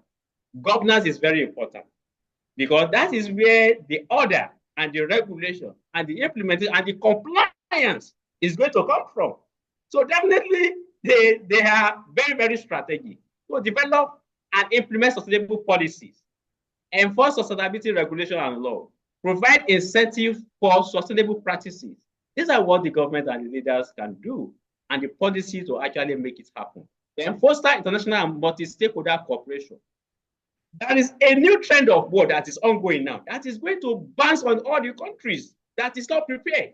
Governance is very important, because that is where the order and the regulation and the implementation and the compliance is going to come from. So definitely they are very, very strategic. So develop and implement sustainable policies, enforce sustainability regulation and law, provide incentives for sustainable practices. These are what the government and the leaders can do, and the policy to actually make it happen. Then foster international and multi-stakeholder cooperation. That is a new trend of war that is ongoing now. That is going to bounce on all the countries that is not prepared.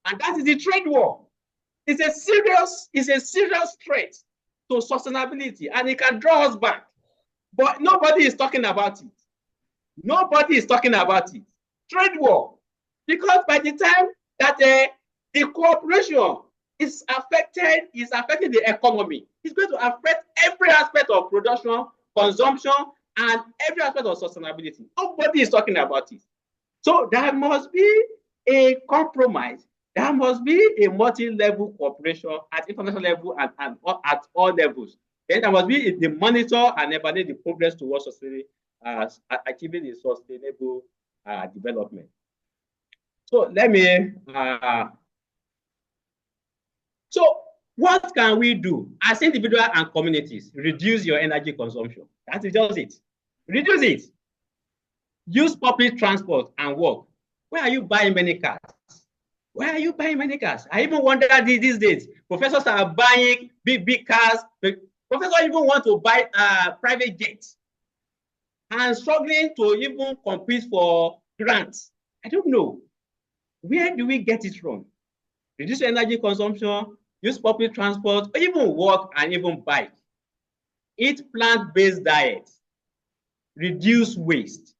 And that is the trade war. It's a serious threat to sustainability, and it can draw us back. But nobody is talking about it. Nobody is talking about it. Trade war. Because by the time that the cooperation is affecting the economy, it's going to affect every aspect of production, consumption, and every aspect of sustainability. Nobody is talking about it. So there must be a compromise. There must be a multi-level cooperation at international level and at all levels. Then there must be the monitor and evaluate the progress towards achieving the sustainable development. So let me. So what can we do as individuals and communities? Reduce your energy consumption. That is just it. Reduce it. Use public transport and walk. Where are you buying many cars? Where are you buying many cars? I even wonder these days, professors are buying big cars. Professors even want to buy private jets and struggling to even compete for grants. I don't know. Where do we get it from? Reduce energy consumption, use public transport, or even walk and even bike. Eat plant-based diets. Reduce waste.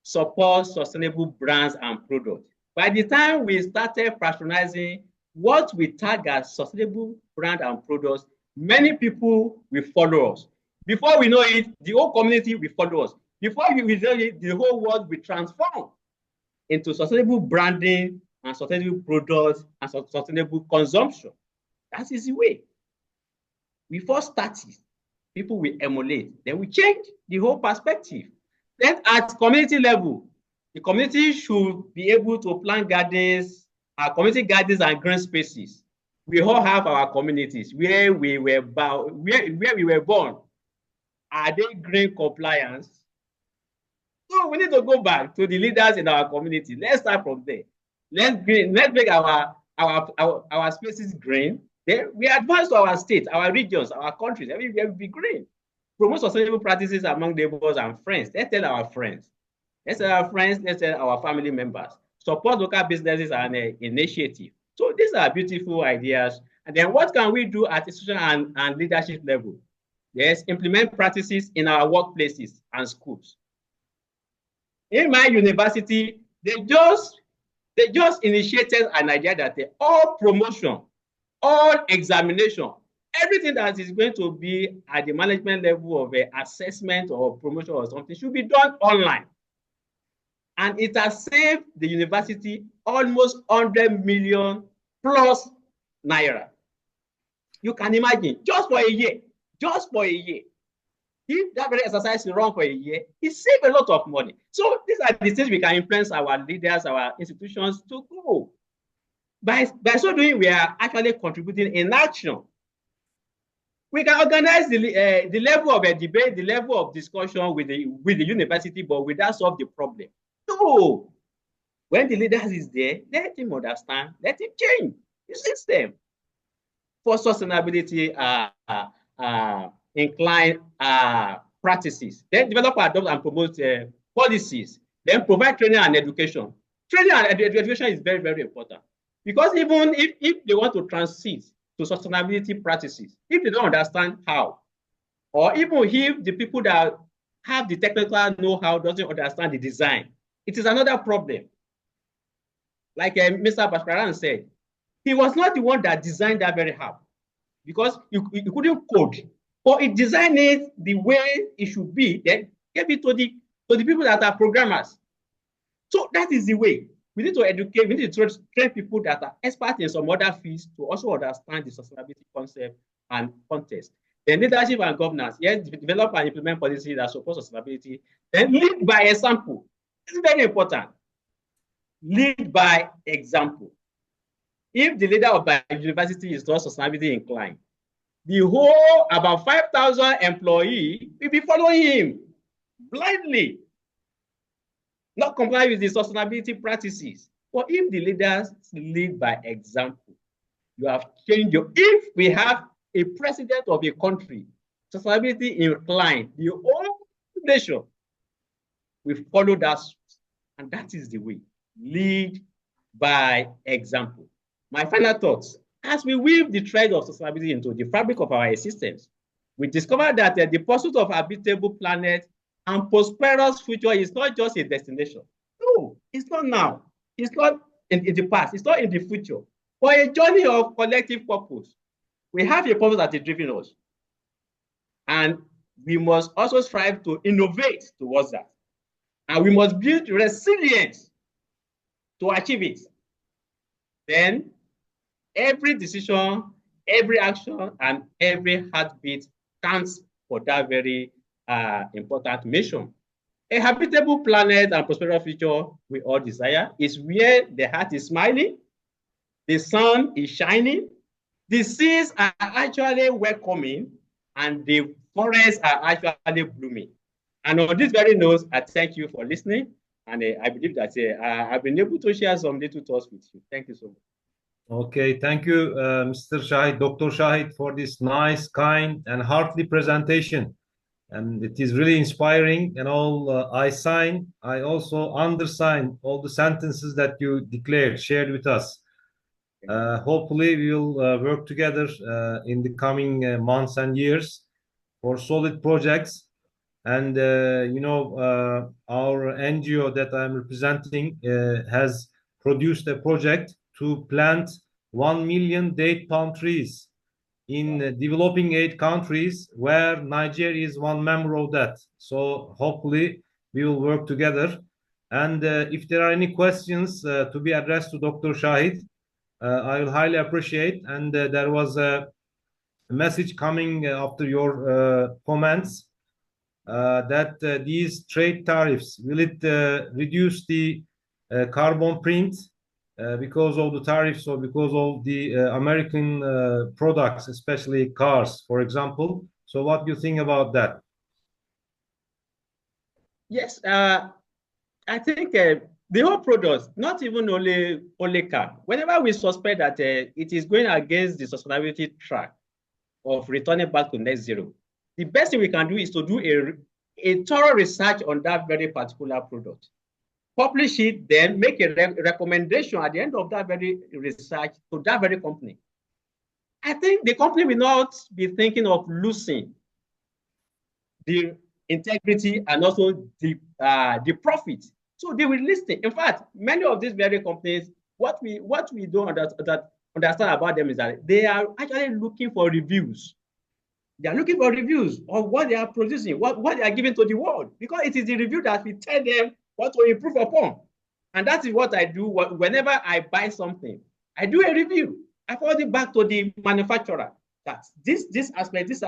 Support sustainable brands and products. By the time we started patronizing what we tag as sustainable brand and products, many people will follow us. Before we know it, the whole community will follow us. Before we know it, the whole world will transform into sustainable branding and sustainable products and sustainable consumption. That is the way. We first start it. People will emulate. Then we change the whole perspective. Then at community level, the community should be able to plant gardens, community gardens and green spaces. We all have our communities where we were born. Are they green compliance? So we need to go back to the leaders in our community. Let's start from there. Let's make our spaces green. Then we advance to our state, our regions, our countries. Everywhere will be green. Promote sustainable practices among neighbors and friends. Let's tell our friends. Let's tell our friends. Let's tell our family members. Support local businesses and initiative. So these are beautiful ideas. And then what can we do at institutional and leadership level? Yes, implement practices in our workplaces and schools. In my university, they just initiated an idea that all promotion, all examination, everything that is going to be at the management level of assessment or promotion or something should be done online. And it has saved the university almost 100 million plus naira. You can imagine, just for a year. If that very exercise is run for a year, it saves a lot of money. So these are the things we can influence our leaders, our institutions to go. By so doing, we are actually contributing in action. We can organize the level of a debate, the level of discussion with the university, but without solve the problem. No. When the leaders is there, let him understand, let him change the system for sustainability inclined practices. Then develop, adopt, and promote policies. Then provide training and education. Training and education is very, very important. Because even if they want to transit to sustainability practices, if they don't understand how, or even if the people that have the technical know-how doesn't understand the design, it is another problem. Like Mr. Bhaskaran said, he was not the one that designed that very app because you couldn't code, but he designed it the way it should be, then gave it to the people that are programmers. So that is the way. We need to educate, we need to train people that are experts in some other fields to also understand the sustainability concept and context. Then leadership and governance, yes, develop and implement policies that support sustainability. Then lead by example. This is very important. Lead by example. If the leader of the university is not sustainability inclined, the whole about 5,000 employees will be following him blindly, not comply with the sustainability practices. But if the leaders lead by example, you have changed your. If we have a president of a country, sustainability inclined, the whole nation will follow that, and that is the way. Lead by example. My final thoughts: as we weave the thread of sustainability into the fabric of our systems, we discover that the pursuit of a habitable planet and prosperous future is not just a destination. No, it's not now. It's not in the past. It's not in the future. But a journey of collective purpose. We have a purpose that is driving us. And we must also strive to innovate towards that. And we must build resilience to achieve it. Then every decision, every action, and every heartbeat counts for that very important mission. A habitable planet and prosperous future we all desire is where the heart is smiling, the sun is shining, the seas are actually welcoming, and the forests are actually blooming. And on this very note, I thank you for listening. And I believe that I've been able to share some little thoughts with you. Thank you so much. Okay, thank you, Mr. Shahid, Dr. Shahid, for this nice, kind, and heartly presentation. And it is really inspiring. And all I also undersign all the sentences that you declared, shared with us. Hopefully, we will work together in the coming months and years for solid projects. And our NGO that I'm representing has produced a project to plant 1 million date palm trees in developing aid countries, where Nigeria is one member of that. So hopefully we will work together. And if there are any questions to be addressed to Dr. Shahid, I will highly appreciate. And there was a message coming after your comments that these trade tariffs, will it reduce the carbon print because of the tariffs or because of the American products, especially cars, for example? So what do you think about that? Yes, I think the whole product, not even only car. Whenever we suspect that it is going against the sustainability track of returning back to net zero, the best thing we can do is to do a thorough research on that very particular product. Publish it, then make a recommendation at the end of that very research to that very company. I think the company will not be thinking of losing the integrity and also the profit. So they will listen. In fact, many of these very companies, what we don't understand about them is that they are actually looking for reviews. They are looking for reviews of what they are producing, what they are giving to the world, because it is the review that will tell them what to improve upon. And that is what I do whenever I buy something. I do a review. I forward it back to the manufacturer that this aspect is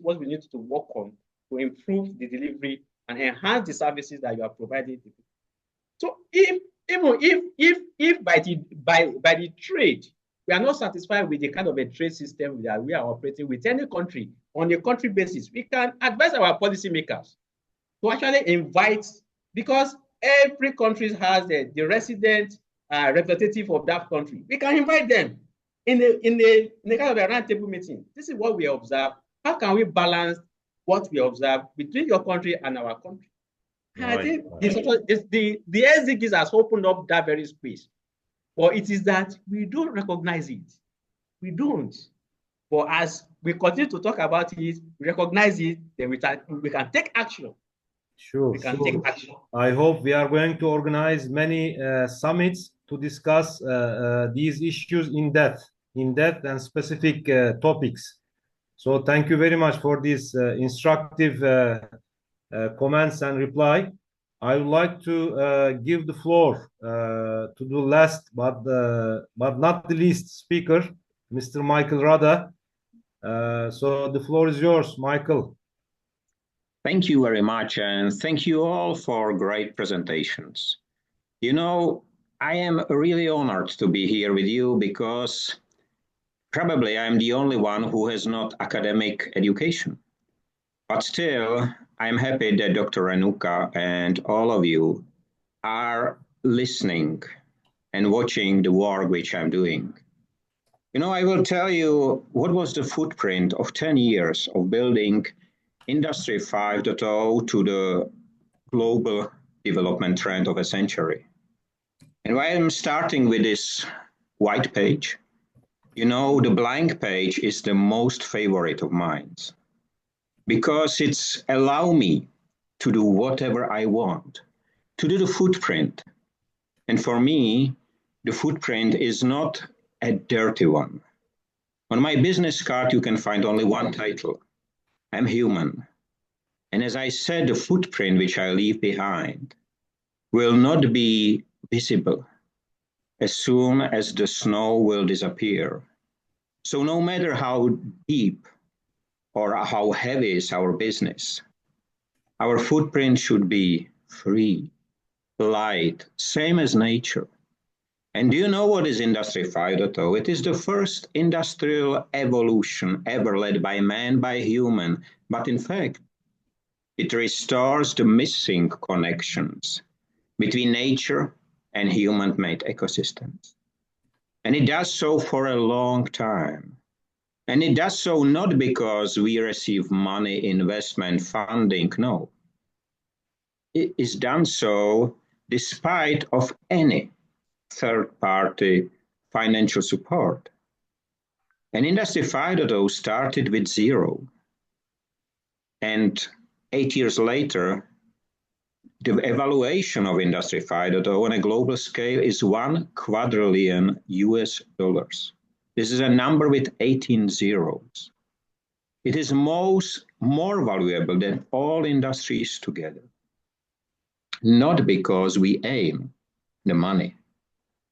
what we need to work on to improve the delivery and enhance the services that you are providing. So if by the trade, we are not satisfied with the kind of a trade system that we are operating with any country on a country basis, we can advise our policymakers to actually invite, because every country has the resident representative of that country. We can invite them in a kind of a roundtable meeting. This is what we observe. How can we balance what we observe between your country and our country? Right. I think the SDGs has opened up that very space. But it is that we don't recognize it. We don't. But as we continue to talk about it, recognize it, then we can take action. Sure. We can take action. I hope we are going to organize many summits to discuss these issues in depth and specific topics. So thank you very much for this instructive comments and reply. I would like to give the floor to the last but not the least speaker, Mr. Michael Rada. So the floor is yours, Michael. Thank you very much, and thank you all for great presentations. You know, I am really honored to be here with you because probably I'm the only one who has not academic education. But still, I'm happy that Dr. Renuka and all of you are listening and watching the work which I'm doing. You know, I will tell you what was the footprint of 10 years of building Industry 5.0 to the global development trend of a century. And why I'm starting with this white page, you know, the blank page is the most favorite of mine because it's allow me to do whatever I want, to do the footprint. And for me, the footprint is not a dirty one. On my business card, you can find only one title. I'm human. And as I said, the footprint which I leave behind will not be visible as soon as the snow will disappear. So no matter how deep or how heavy is our business, our footprint should be free, light, same as nature. And do you know what is Industry 5.0? It is the first industrial evolution ever led by man, by human. But in fact, it restores the missing connections between nature and human-made ecosystems. And it does so for a long time. And it does so not because we receive money, investment, funding, no. It is done so despite of any third-party financial support. And Industry 5.0 started with zero. And 8 years later, the evaluation of Industry 5.0 on a global scale is $1 quadrillion. This is a number with 18 zeros. It is more valuable than all industries together. not because we aim the money,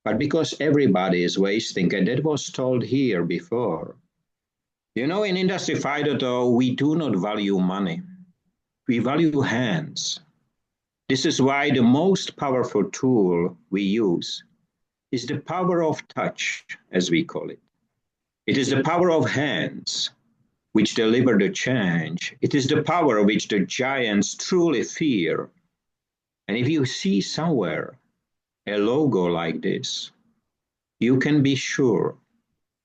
but because everybody is wasting, and that was told here before. You know, in Industry 5.0, we do not value money. We value hands. This is why the most powerful tool we use is the power of touch, as we call it. It is the power of hands which deliver the change. It is the power which the giants truly fear. And if you see somewhere a logo like this, you can be sure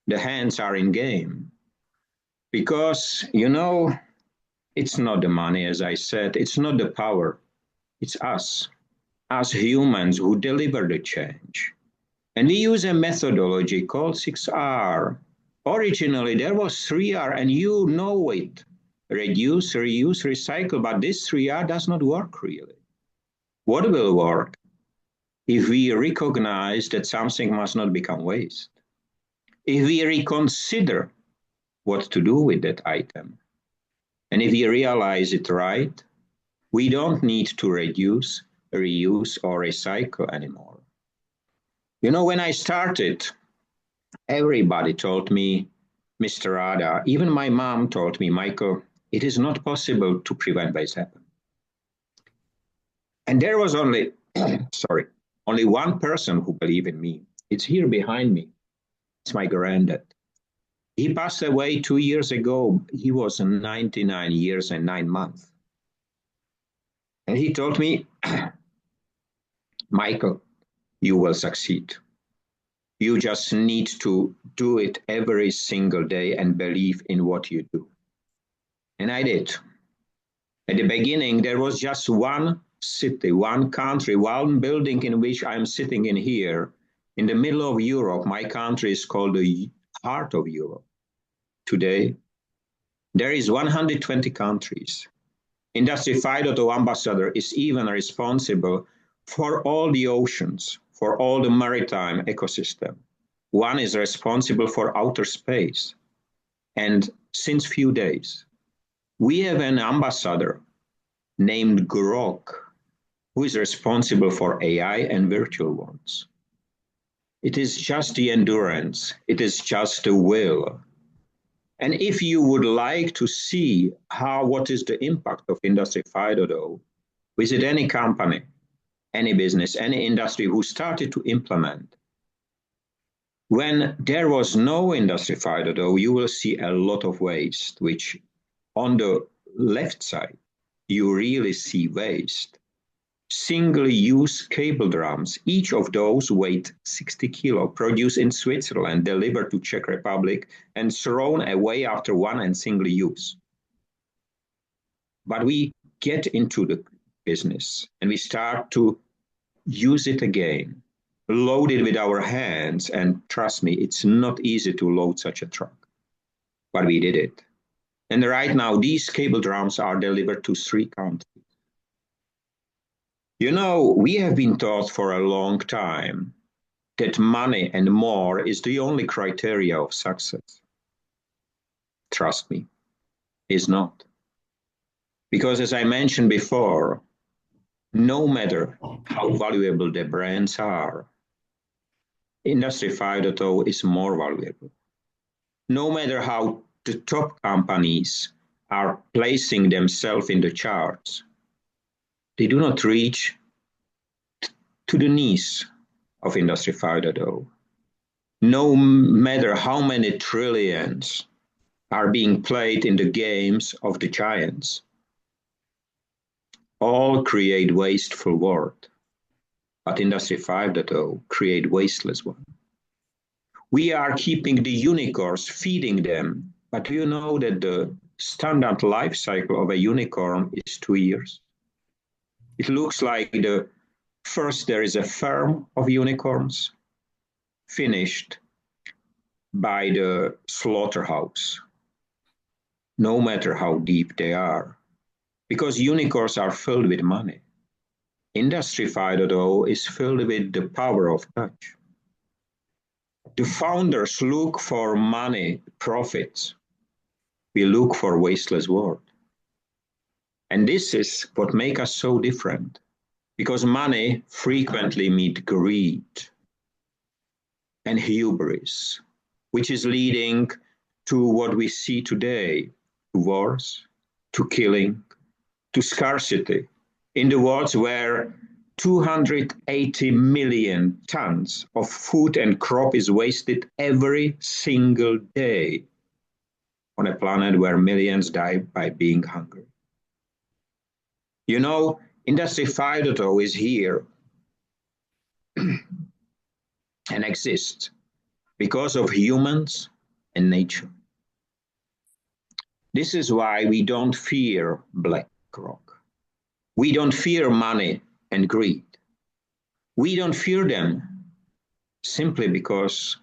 the hands are in game. Because, you know, it's not the money, as I said, it's not the power, it's us humans who deliver the change. And we use a methodology called 6R. Originally, there was 3R, and you know it. Reduce, reuse, recycle, but this 3R does not work really. What will work? If we recognize that something must not become waste. If we reconsider what to do with that item. And if we realize it right, we don't need to reduce, reuse, or recycle anymore. You know, when I started, everybody told me, Mr. Rada, even my mom told me, Michael, it is not possible to prevent waste happening. And there was only, only one person who believed in me. It's here behind me. It's my granddad. He passed away 2 years ago. He was 99 years and 9 months. And he told me, Michael, you will succeed. You just need to do it every single day and believe in what you do. And I did. At the beginning, there was just one city, one country, one building in which I'm sitting in here. In the middle of Europe, my country is called the heart of Europe. Today, there is 120 countries. Industry 5.0 ambassador is even responsible for all the oceans, for all the maritime ecosystem. One is responsible for outer space. And since few days, we have an ambassador named Grok, who is responsible for AI and virtual ones. It is just the endurance. It is just the will. And if you would like to see what is the impact of Industry 5.0, visit any company, any business, any industry who started to implement. When there was no Industry 5.0, you will see a lot of waste, which on the left side, you really see waste. Single-use cable drums, each of those weight 60 kilo, produced in Switzerland, delivered to Czech Republic, and thrown away after one and single use. But we get into the business and we start to use it again, load it with our hands, and trust me, it's not easy to load such a truck, but we did it. And right now, these cable drums are delivered to 3 countries. You know, we have been taught for a long time that money and more is the only criteria of success. Trust me, it's not. Because as I mentioned before, no matter how valuable the brands are, Industry 5.0 is more valuable. No matter how the top companies are placing themselves in the charts, they do not reach to the knees of Industry 5.0. No matter how many trillions are being played in the games of the giants, all create wasteful world, but Industry 5.0 create wasteless one. We are keeping the unicorns, feeding them, but do you know that the standard life cycle of a unicorn is 2 years? It looks like first there is a farm of unicorns, finished by the slaughterhouse, no matter how deep they are, because unicorns are filled with money. Industry 5.0 is filled with the power of touch. The founders look for money, profits. We look for wasteless world. And this is what makes us so different. because money frequently meets greed and hubris, which is leading to what we see today, to wars, to killing, to scarcity. In the world where 280 million tons of food and crop is wasted every single day on a planet where millions die by being hungry. You know, Industry 5.0 is here and exists because of humans and nature. This is why we don't fear BlackRock. We don't fear money and greed. We don't fear them simply because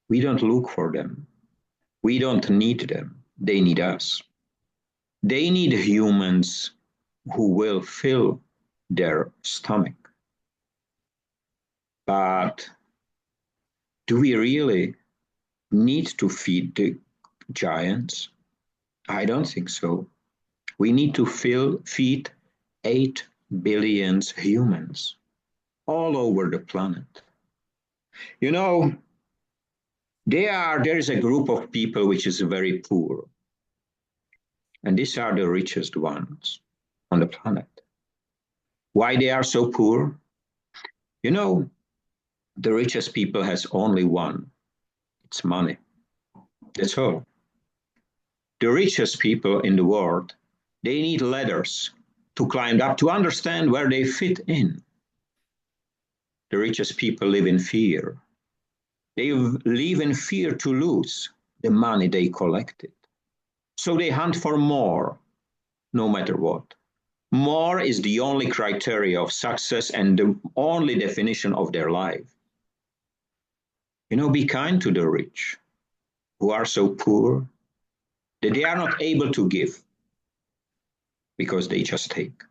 we don't look for them. We don't need them. They need us. They need humans who will fill their stomach. But do we really need to feed the giants? I don't think so. We need to feed 8 billion humans all over the planet. You know, there is a group of people which is very poor. And these are the richest ones on the planet. Why they are so poor? You know, the richest people has only one. It's money. That's all. The richest people in the world, they need ladders to climb up to understand where they fit in. The richest people live in fear. They live in fear to lose the money they collected. So they hunt for more, no matter what. More is the only criteria of success and the only definition of their life. You know, be kind to the rich who are so poor that they are not able to give because they just take.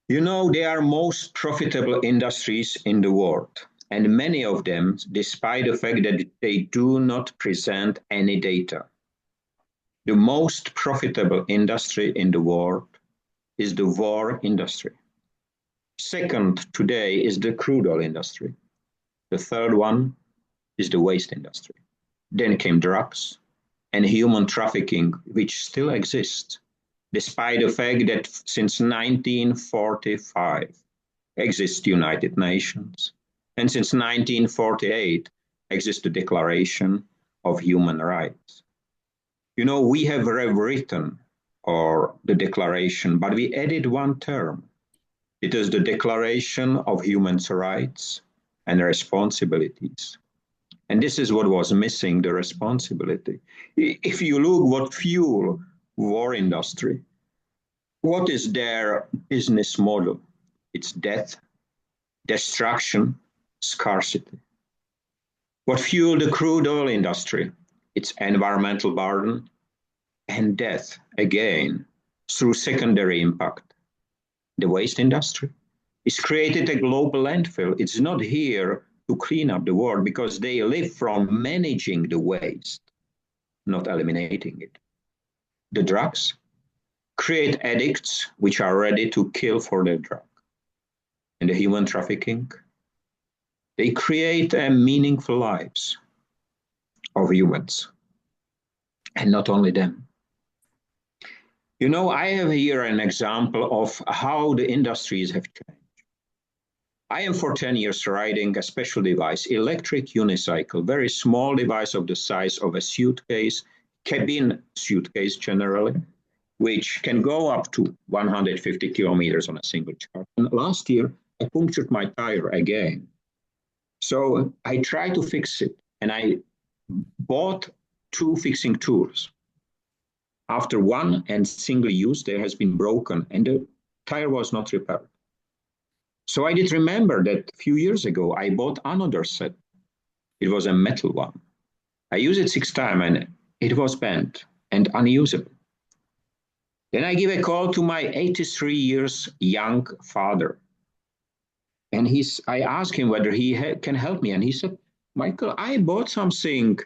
You know, there are most profitable industries in the world, and many of them, despite the fact that they do not present any data. The most profitable industry in the world is the war industry. Second today is the crude oil industry. The third one is the waste industry. Then came drugs and human trafficking, which still exists, despite the fact that since 1945 exists the United Nations, and since 1948 exists the Declaration of Human Rights. You know, we have rewritten the declaration, but we added one term. It is the Declaration of Human Rights and Responsibilities. And this is what was missing, the responsibility. If you look what fuel war industry, what is their business model? It's death, destruction, scarcity. What fuel the crude oil industry? It's environmental burden and death, again, through secondary impact. The waste industry is created a global landfill. It's not here to clean up the world because they live from managing the waste, not eliminating it. The drugs create addicts which are ready to kill for their drug. And the human trafficking, they create meaningful lives of humans, and not only them. You know, I have here an example of how the industries have changed. I am for 10 years riding a special device, electric unicycle, very small device of the size of a suitcase, cabin suitcase generally, which can go up to 150 kilometers on a single charge. And last year, I punctured my tire again. So I tried to fix it, and I bought 2 fixing tools. After one and single use, there has been broken, and the tire was not repaired. So I did remember that a few years ago, I bought another set. It was a metal one. I used it 6 times, and it was bent and unusable. Then I give a call to my 83 years young father. And I asked him whether he can help me. And he said, Michael, I bought something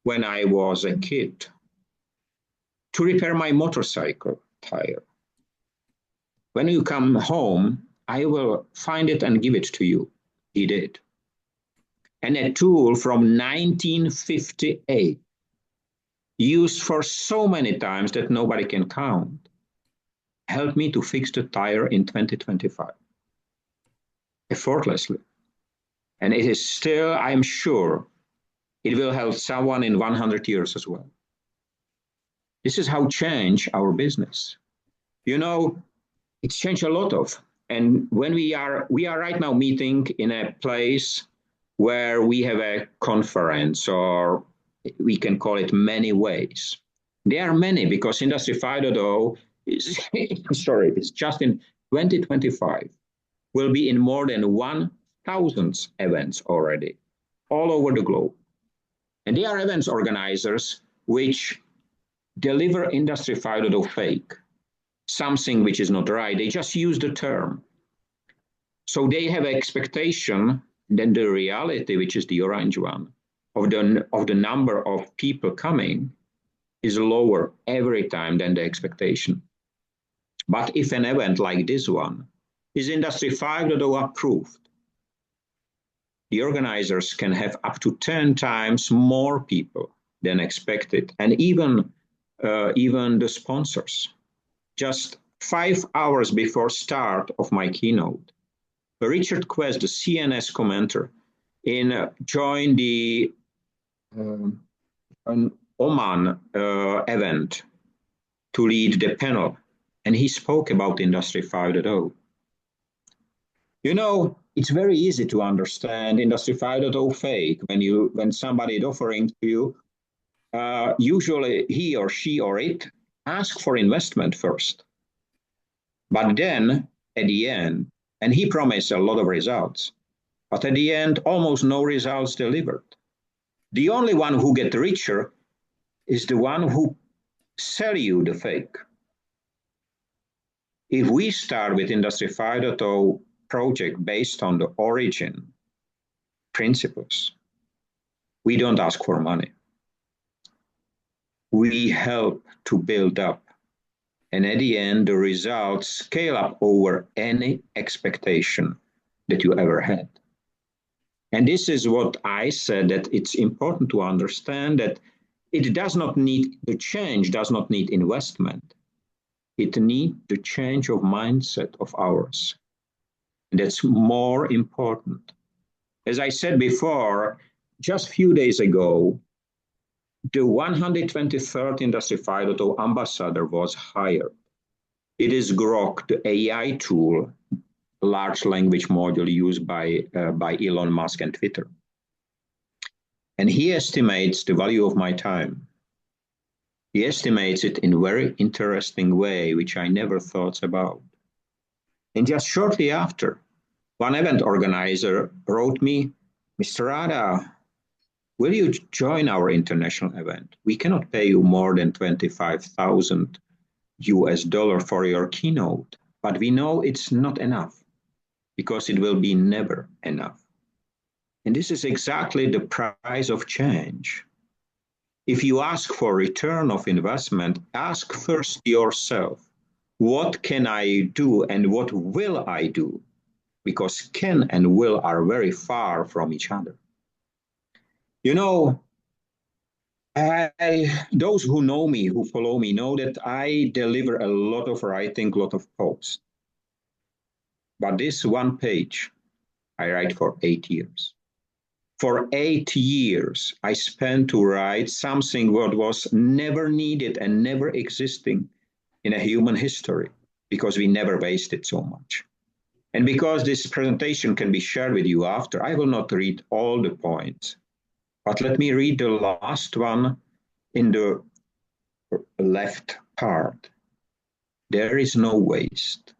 when I was a kid to repair my motorcycle tire. When you come home, I will find it and give it to you. He did. And a tool from 1958, used for so many times that nobody can count, helped me to fix the tire in 2025, effortlessly. And it is still, I'm sure, it will help someone in 100 years as well. This is how change our business. You know, it's changed a lot of. And when we are right now meeting in a place where we have a conference, or we can call it many ways. There are many, because Industry 5.0 is, sorry, it's just in 2025, will be in more than 1,000 events already, all over the globe. And they are events organizers which deliver Industry 5.0 fake, something which is not right. They just use the term. So they have an expectation, then the reality, which is the orange one, of the number of people coming is lower every time than the expectation. But if an event like this one is Industry 5.0 approved, the organizers can have up to 10 times more people than expected, and even the sponsors. Just 5 hours before start of my keynote, Richard Quest, the CNS commenter, joined the Oman event to lead the panel, and he spoke about Industry 5.0. You know, it's very easy to understand Industry 5.0 fake when somebody is offering to you. Usually he or she or it ask for investment first, but then at the end, and he promised a lot of results, but at the end, almost no results delivered. The only one who gets richer is the one who sell you the fake. If we start with Industry 5.0 project based on the origin principles, we don't ask for money. We help to build up. And at the end, the results scale up over any expectation that you ever had. And this is what I said, that it's important to understand that it does not need, the change does not need investment. It needs the change of mindset of ours. And that's more important. As I said before, just a few days ago, the 123rd Industry 5.0 ambassador was hired. It is Grok, the AI tool, large language module used by Elon Musk and Twitter. And he estimates the value of my time. He estimates it in a very interesting way, which I never thought about. And just shortly after, one event organizer wrote me, Mr. Rada, will you join our international event? We cannot pay you more than $25,000 for your keynote, but we know it's not enough because it will be never enough. And this is exactly the price of change. If you ask for return of investment, ask first yourself, what can I do and what will I do? Because can and will are very far from each other. You know, those who know me, who follow me, know that I deliver a lot of writing, a lot of posts. But this one page, I write for 8 years. For 8 years, I spent to write something what was never needed and never existing in a human history, because we never wasted so much. And because this presentation can be shared with you after, I will not read all the points. But let me read the last one in the left part. There is no waste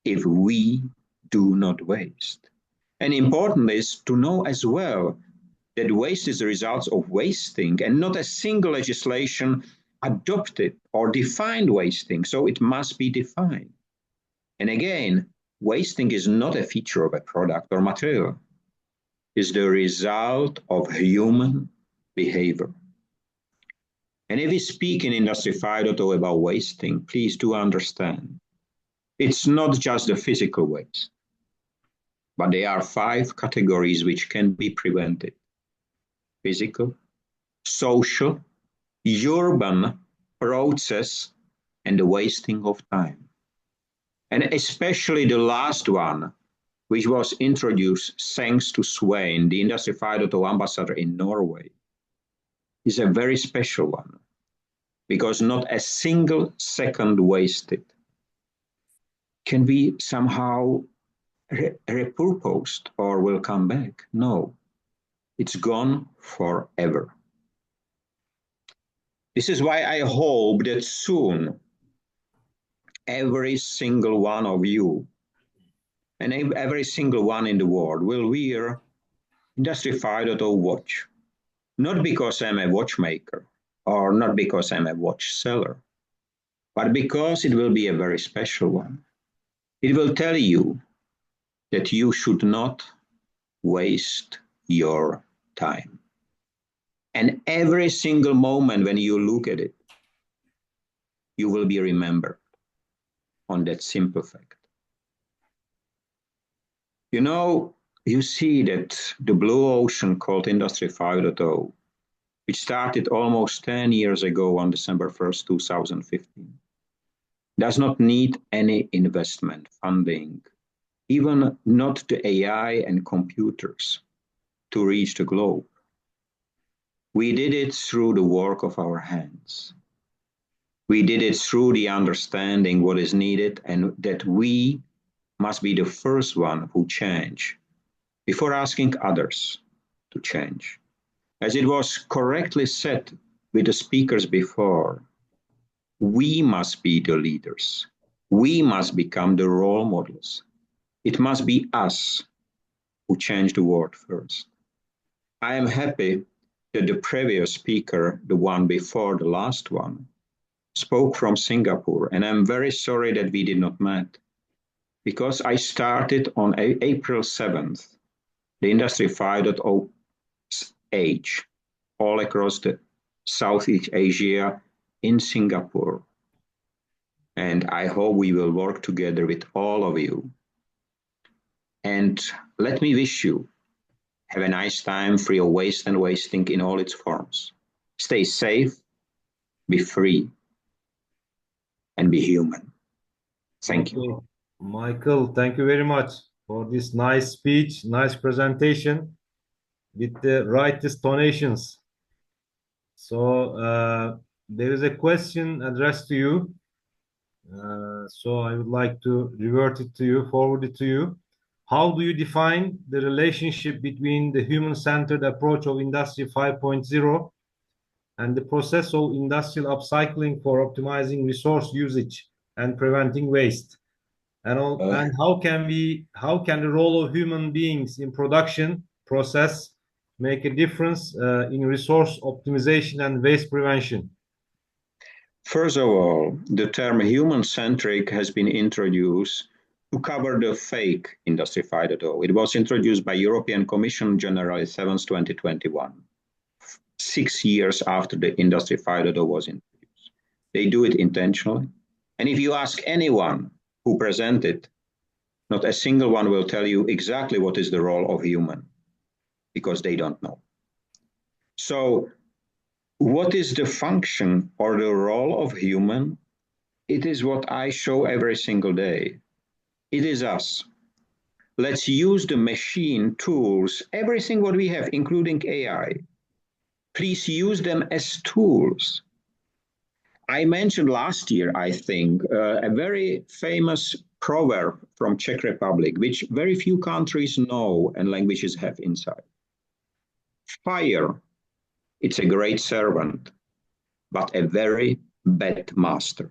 if we do not waste. And important is to know as well that waste is the result of wasting and not a single legislation adopted or defined wasting. So it must be defined. And again, wasting is not a feature of a product or material. Is the result of human behavior. And if we speak in Industry 5.0 about wasting, please do understand It's not just the physical waste, but there are 5 categories which can be prevented: physical, social, urban, process, and the wasting of time. And especially the last one, which was introduced thanks to Swain, the Industry 5.0 ambassador in Norway, is a very special one, because not a single second wasted can be somehow repurposed or will come back. No, it's gone forever. This is why I hope that soon every single one of you and every single one in the world will wear Industry 5.0 watch. Not because I'm a watchmaker or not because I'm a watch seller, but because it will be a very special one. It will tell you that you should not waste your time. And every single moment when you look at it, you will be remembered on that simple fact. You know, you see that the blue ocean called Industry 5.0, which started almost 10 years ago on December 1st, 2015, does not need any investment funding, even not the AI and computers, to reach the globe. We did it through the work of our hands. We did it through the understanding what is needed and that we must be the first one who change before asking others to change. As it was correctly said with the speakers before, we must be the leaders. We must become the role models. It must be us who change the world first. I am happy that the previous speaker, the one before the last one, spoke from Singapore, and I'm very sorry that we did not meet, because I started on April 7th, the Industry 5.0 age, all across the Southeast Asia in Singapore. And I hope we will work together with all of you. And let me wish you, have a nice time free of waste and wasting in all its forms. Stay safe, be free, and be human. Thank you. Michael, thank you very much for this nice speech, nice presentation with the right tonations. So there is a question addressed to you. So I would like to revert it to you, forward it to you. How do you define the relationship between the human-centered approach of Industry 5.0 and the process of industrial upcycling for optimizing resource usage and preventing waste? And how can the role of human beings in production process make a difference in resource optimization and waste prevention? First of all, the term human-centric has been introduced to cover the fake Industry 5.0. It was introduced by European Commission January 7th, 2021, 6 years after the Industry 5.0 was introduced. They do it intentionally. And if you ask anyone who presented, not a single one will tell you exactly what is the role of human, because they don't know. So what is the function or the role of human? It is what I show every single day. It is us. Let's use the machine tools, everything what we have, including AI. Please use them as tools. I mentioned last year, I think, a very famous proverb from Czech Republic, which very few countries know and languages have inside. Fire, it's a great servant, but a very bad master.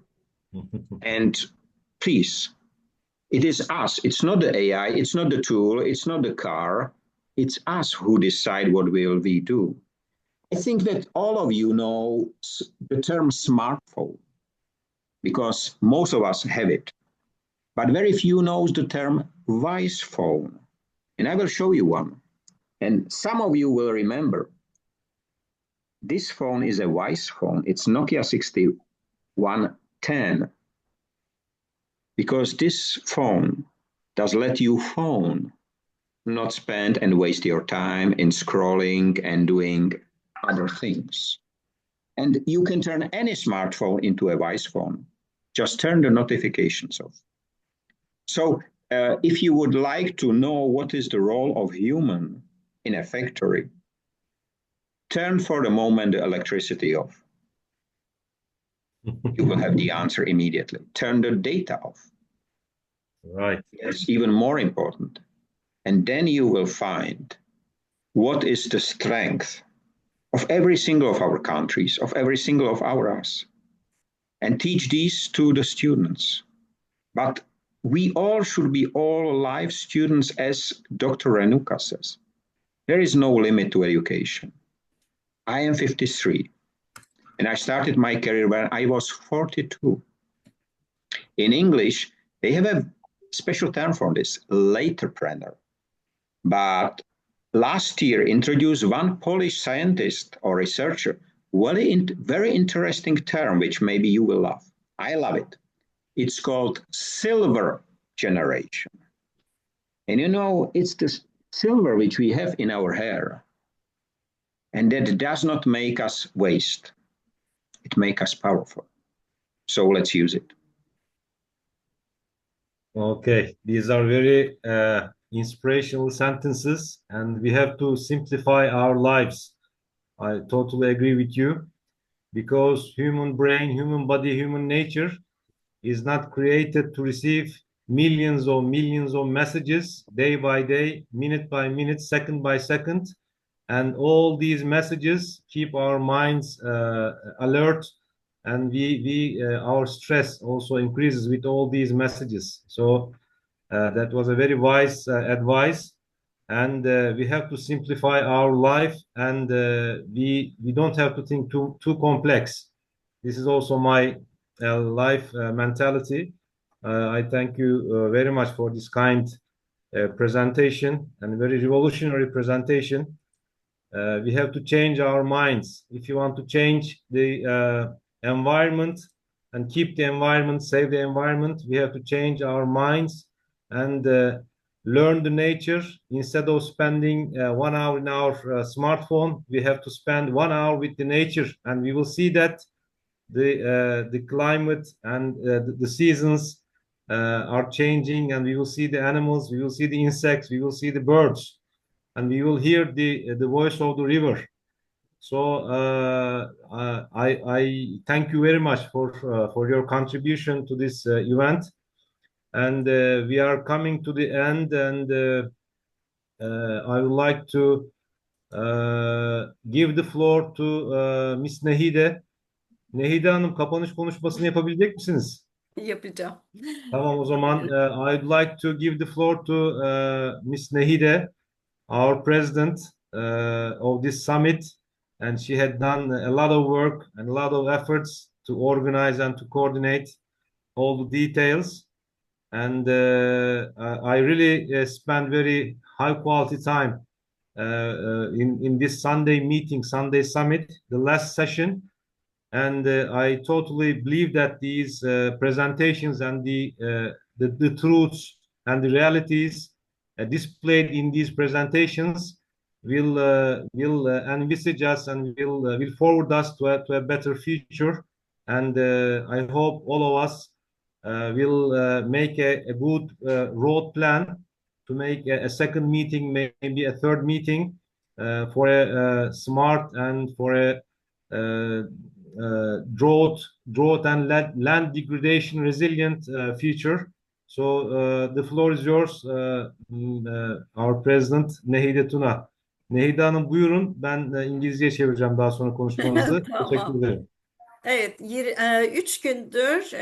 And please, it is us. It's not the AI. It's not the tool. It's not the car. It's us who decide what will we do. I think that all of you know the term smartphone, because most of us have it. But very few knows the term voice phone. And I will show you one. And some of you will remember. This phone is a voice phone. It's Nokia 6110. because this phone does let you phone, not spend and waste your time in scrolling and doing other things. And you can turn any smartphone into a wise phone. Just turn the notifications off. So if you would like to know what is the role of human in a factory, turn for the moment the electricity off. You will have the answer immediately. Turn the data off. Right. It's even more important. And then you will find what is the strength of every single of our countries, of every single of ours, and teach these to the students. But we all should be all life students, as Dr. Renuka says. There is no limit to education. I am 53, and I started my career when I was 42. In English, they have a special term for this, laterpreneur. But last year introduced one Polish scientist or researcher, very interesting term, which maybe you will love. I love it. It's called silver generation. And you know, it's the silver which we have in our hair. And that does not make us waste. It makes us powerful. So let's use it. Okay, these are very inspirational sentences, and we have to simplify our lives. I totally agree with you, because human brain, human body, human nature is not created to receive millions of messages day by day, minute by minute, second by second. And all these messages keep our minds alert, and our stress also increases with all these messages. So that was a very wise advice, and we have to simplify our life, and we don't have to think too complex. This is also my life mentality. I thank you very much for this kind presentation, and very revolutionary presentation. We have to change our minds. If you want to change the environment and keep the environment, save the environment, we have to change our minds and learn the nature. Instead of spending 1 hour in our smartphone, we have to spend 1 hour with the nature, and we will see that the climate and the seasons are changing, and we will see the animals, we will see the insects, we will see the birds, and we will hear the voice of the river. So I thank you very much for your contribution to this event, and we are coming to the end, and I would like to give the floor to Miss Nehide. Nehide Hanım, kapanış konuşmasını yapabilecek misiniz? Yapacağım. Tamam, o zaman I'd like to give the floor to Miss Nehide, our president of this summit, and she had done a lot of work and a lot of efforts to organize and to coordinate all the details. And I really spent very high quality time in this Sunday meeting, Sunday summit, the last session. And I totally believe that these presentations and the truths and the realities displayed in these presentations will envisage us and will forward us to a better future. And I hope all of us will make a good road plan to make a second meeting, maybe a third meeting, for a smart and for a drought and land degradation resilient future. So the floor is yours, our president Nehide Tuna. Nehide Hanım, buyurun. Ben İngilizceye çevireceğim daha sonra konuşmanızı. Tamam. Teşekkür ederim. Evet, 3 gündür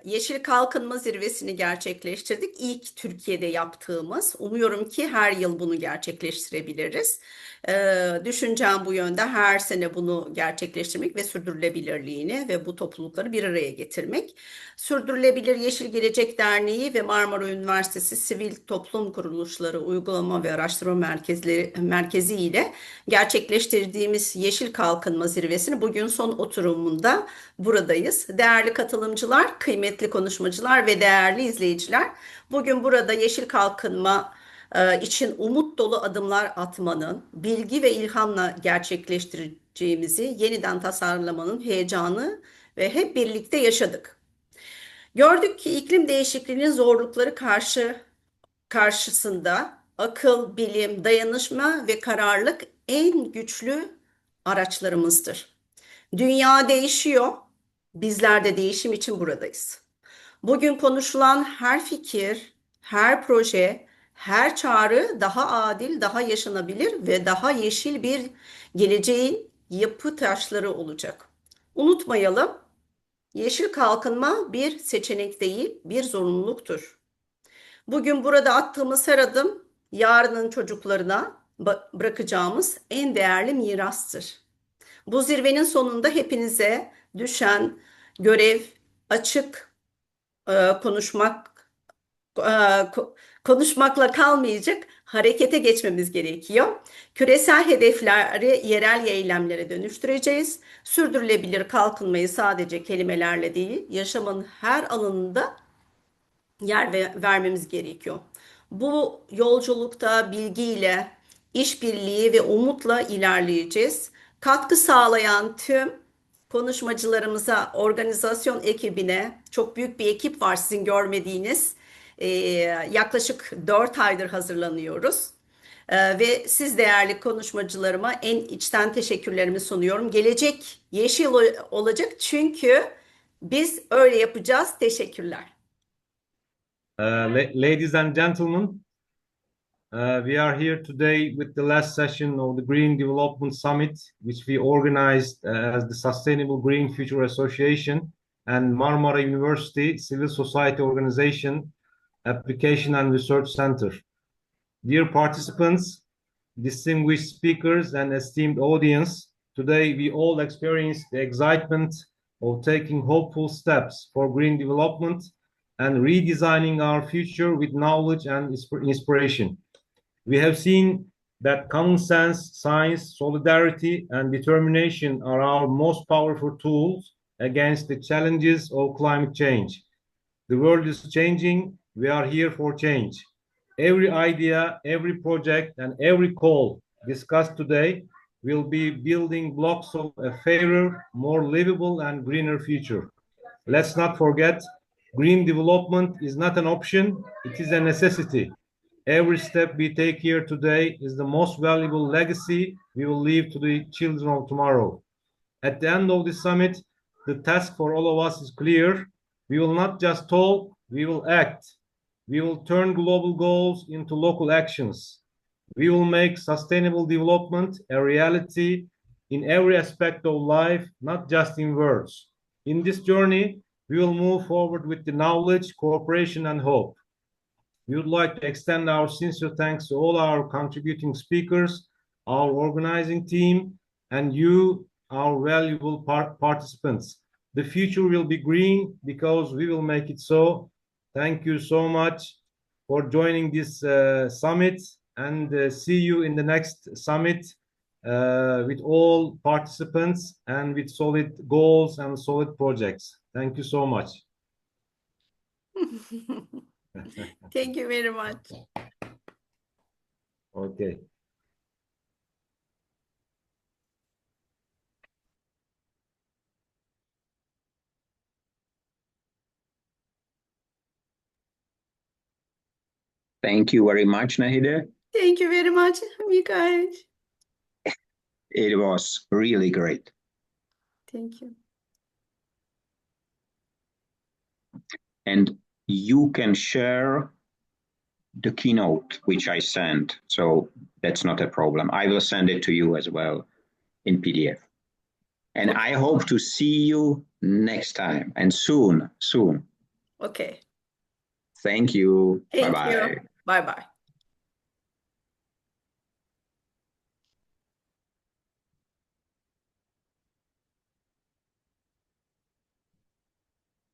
Yeşil Kalkınma Zirvesi'ni gerçekleştirdik. İlk Türkiye'de yaptığımız. Umuyorum ki her yıl bunu gerçekleştirebiliriz. Düşüncem bu yönde, her sene bunu gerçekleştirmek ve sürdürülebilirliğini ve bu toplulukları bir araya getirmek. Sürdürülebilir Yeşil Gelecek Derneği ve Marmara Üniversitesi Sivil Toplum Kuruluşları Uygulama ve Araştırma Merkezi ile gerçekleştirdiğimiz Yeşil Kalkınma Zirvesi'ni bugün son oturumu sunumunda buradayız. Değerli katılımcılar, kıymetli konuşmacılar ve değerli izleyiciler, bugün burada yeşil kalkınma için umut dolu adımlar atmanın, bilgi ve ilhamla gerçekleştireceğimizi yeniden tasarlamanın heyecanı ve hep birlikte yaşadık. Gördük ki iklim değişikliğinin zorlukları karşısında akıl, bilim, dayanışma ve kararlılık en güçlü araçlarımızdır. Dünya değişiyor, bizler de değişim için buradayız. Bugün konuşulan her fikir, her proje, her çağrı daha adil, daha yaşanabilir ve daha yeşil bir geleceğin yapı taşları olacak. Unutmayalım, yeşil kalkınma bir seçenek değil, bir zorunluluktur. Bugün burada attığımız her adım yarının çocuklarına bırakacağımız en değerli mirastır. Bu zirvenin sonunda hepinize düşen görev açık konuşmak konuşmakla kalmayacak, harekete geçmemiz gerekiyor. Küresel hedefleri yerel eylemlere dönüştüreceğiz. Sürdürülebilir kalkınmayı sadece kelimelerle değil, yaşamın her alanında yer vermemiz gerekiyor. Bu yolculukta bilgiyle, işbirliği ve umutla ilerleyeceğiz. Katkı sağlayan tüm konuşmacılarımıza, organizasyon ekibine, çok büyük bir ekip var sizin görmediğiniz. Yaklaşık 4 aydır hazırlanıyoruz. Ve siz değerli konuşmacılarıma en içten teşekkürlerimi sunuyorum. Gelecek yeşil olacak çünkü biz öyle yapacağız. Teşekkürler. Ladies and gentlemen, we are here today with the last session of the Green Development Summit, which we organized as the Sustainable Green Future Association and Marmara University Civil Society Organization Application and Research Center. Dear participants, distinguished speakers, and esteemed audience, today we all experience the excitement of taking hopeful steps for green development and redesigning our future with knowledge and inspiration. We have seen that common sense, science, solidarity, and determination are our most powerful tools against the challenges of climate change. The world is changing. We are here for change. Every idea, every project, and every call discussed today will be building blocks of a fairer, more livable, and greener future. Let's not forget, green development is not an option, it is a necessity. Every step we take here today is the most valuable legacy we will leave to the children of tomorrow. At the end of the summit, the task for all of us is clear. We will not just talk, we will act. We will turn global goals into local actions. We will make sustainable development a reality in every aspect of life, not just in words. In this journey, we will move forward with the knowledge, cooperation, and hope. We would like to extend our sincere thanks to all our contributing speakers, our organizing team, and you, our valuable participants. The future will be green because we will make it so. Thank you so much for joining this summit, and see you in the next summit with all participants and with solid goals and solid projects. Thank you so much. Thank you very much. Okay. Thank you very much, Nahide. Thank you very much, Mikael. It was really great. Thank you. And you can share the keynote which I sent, so that's not a problem. I will send it to you as well in PDF. And I hope to see you next time, and soon. Okay. Thank you. Thank Bye-bye. you. Bye-bye.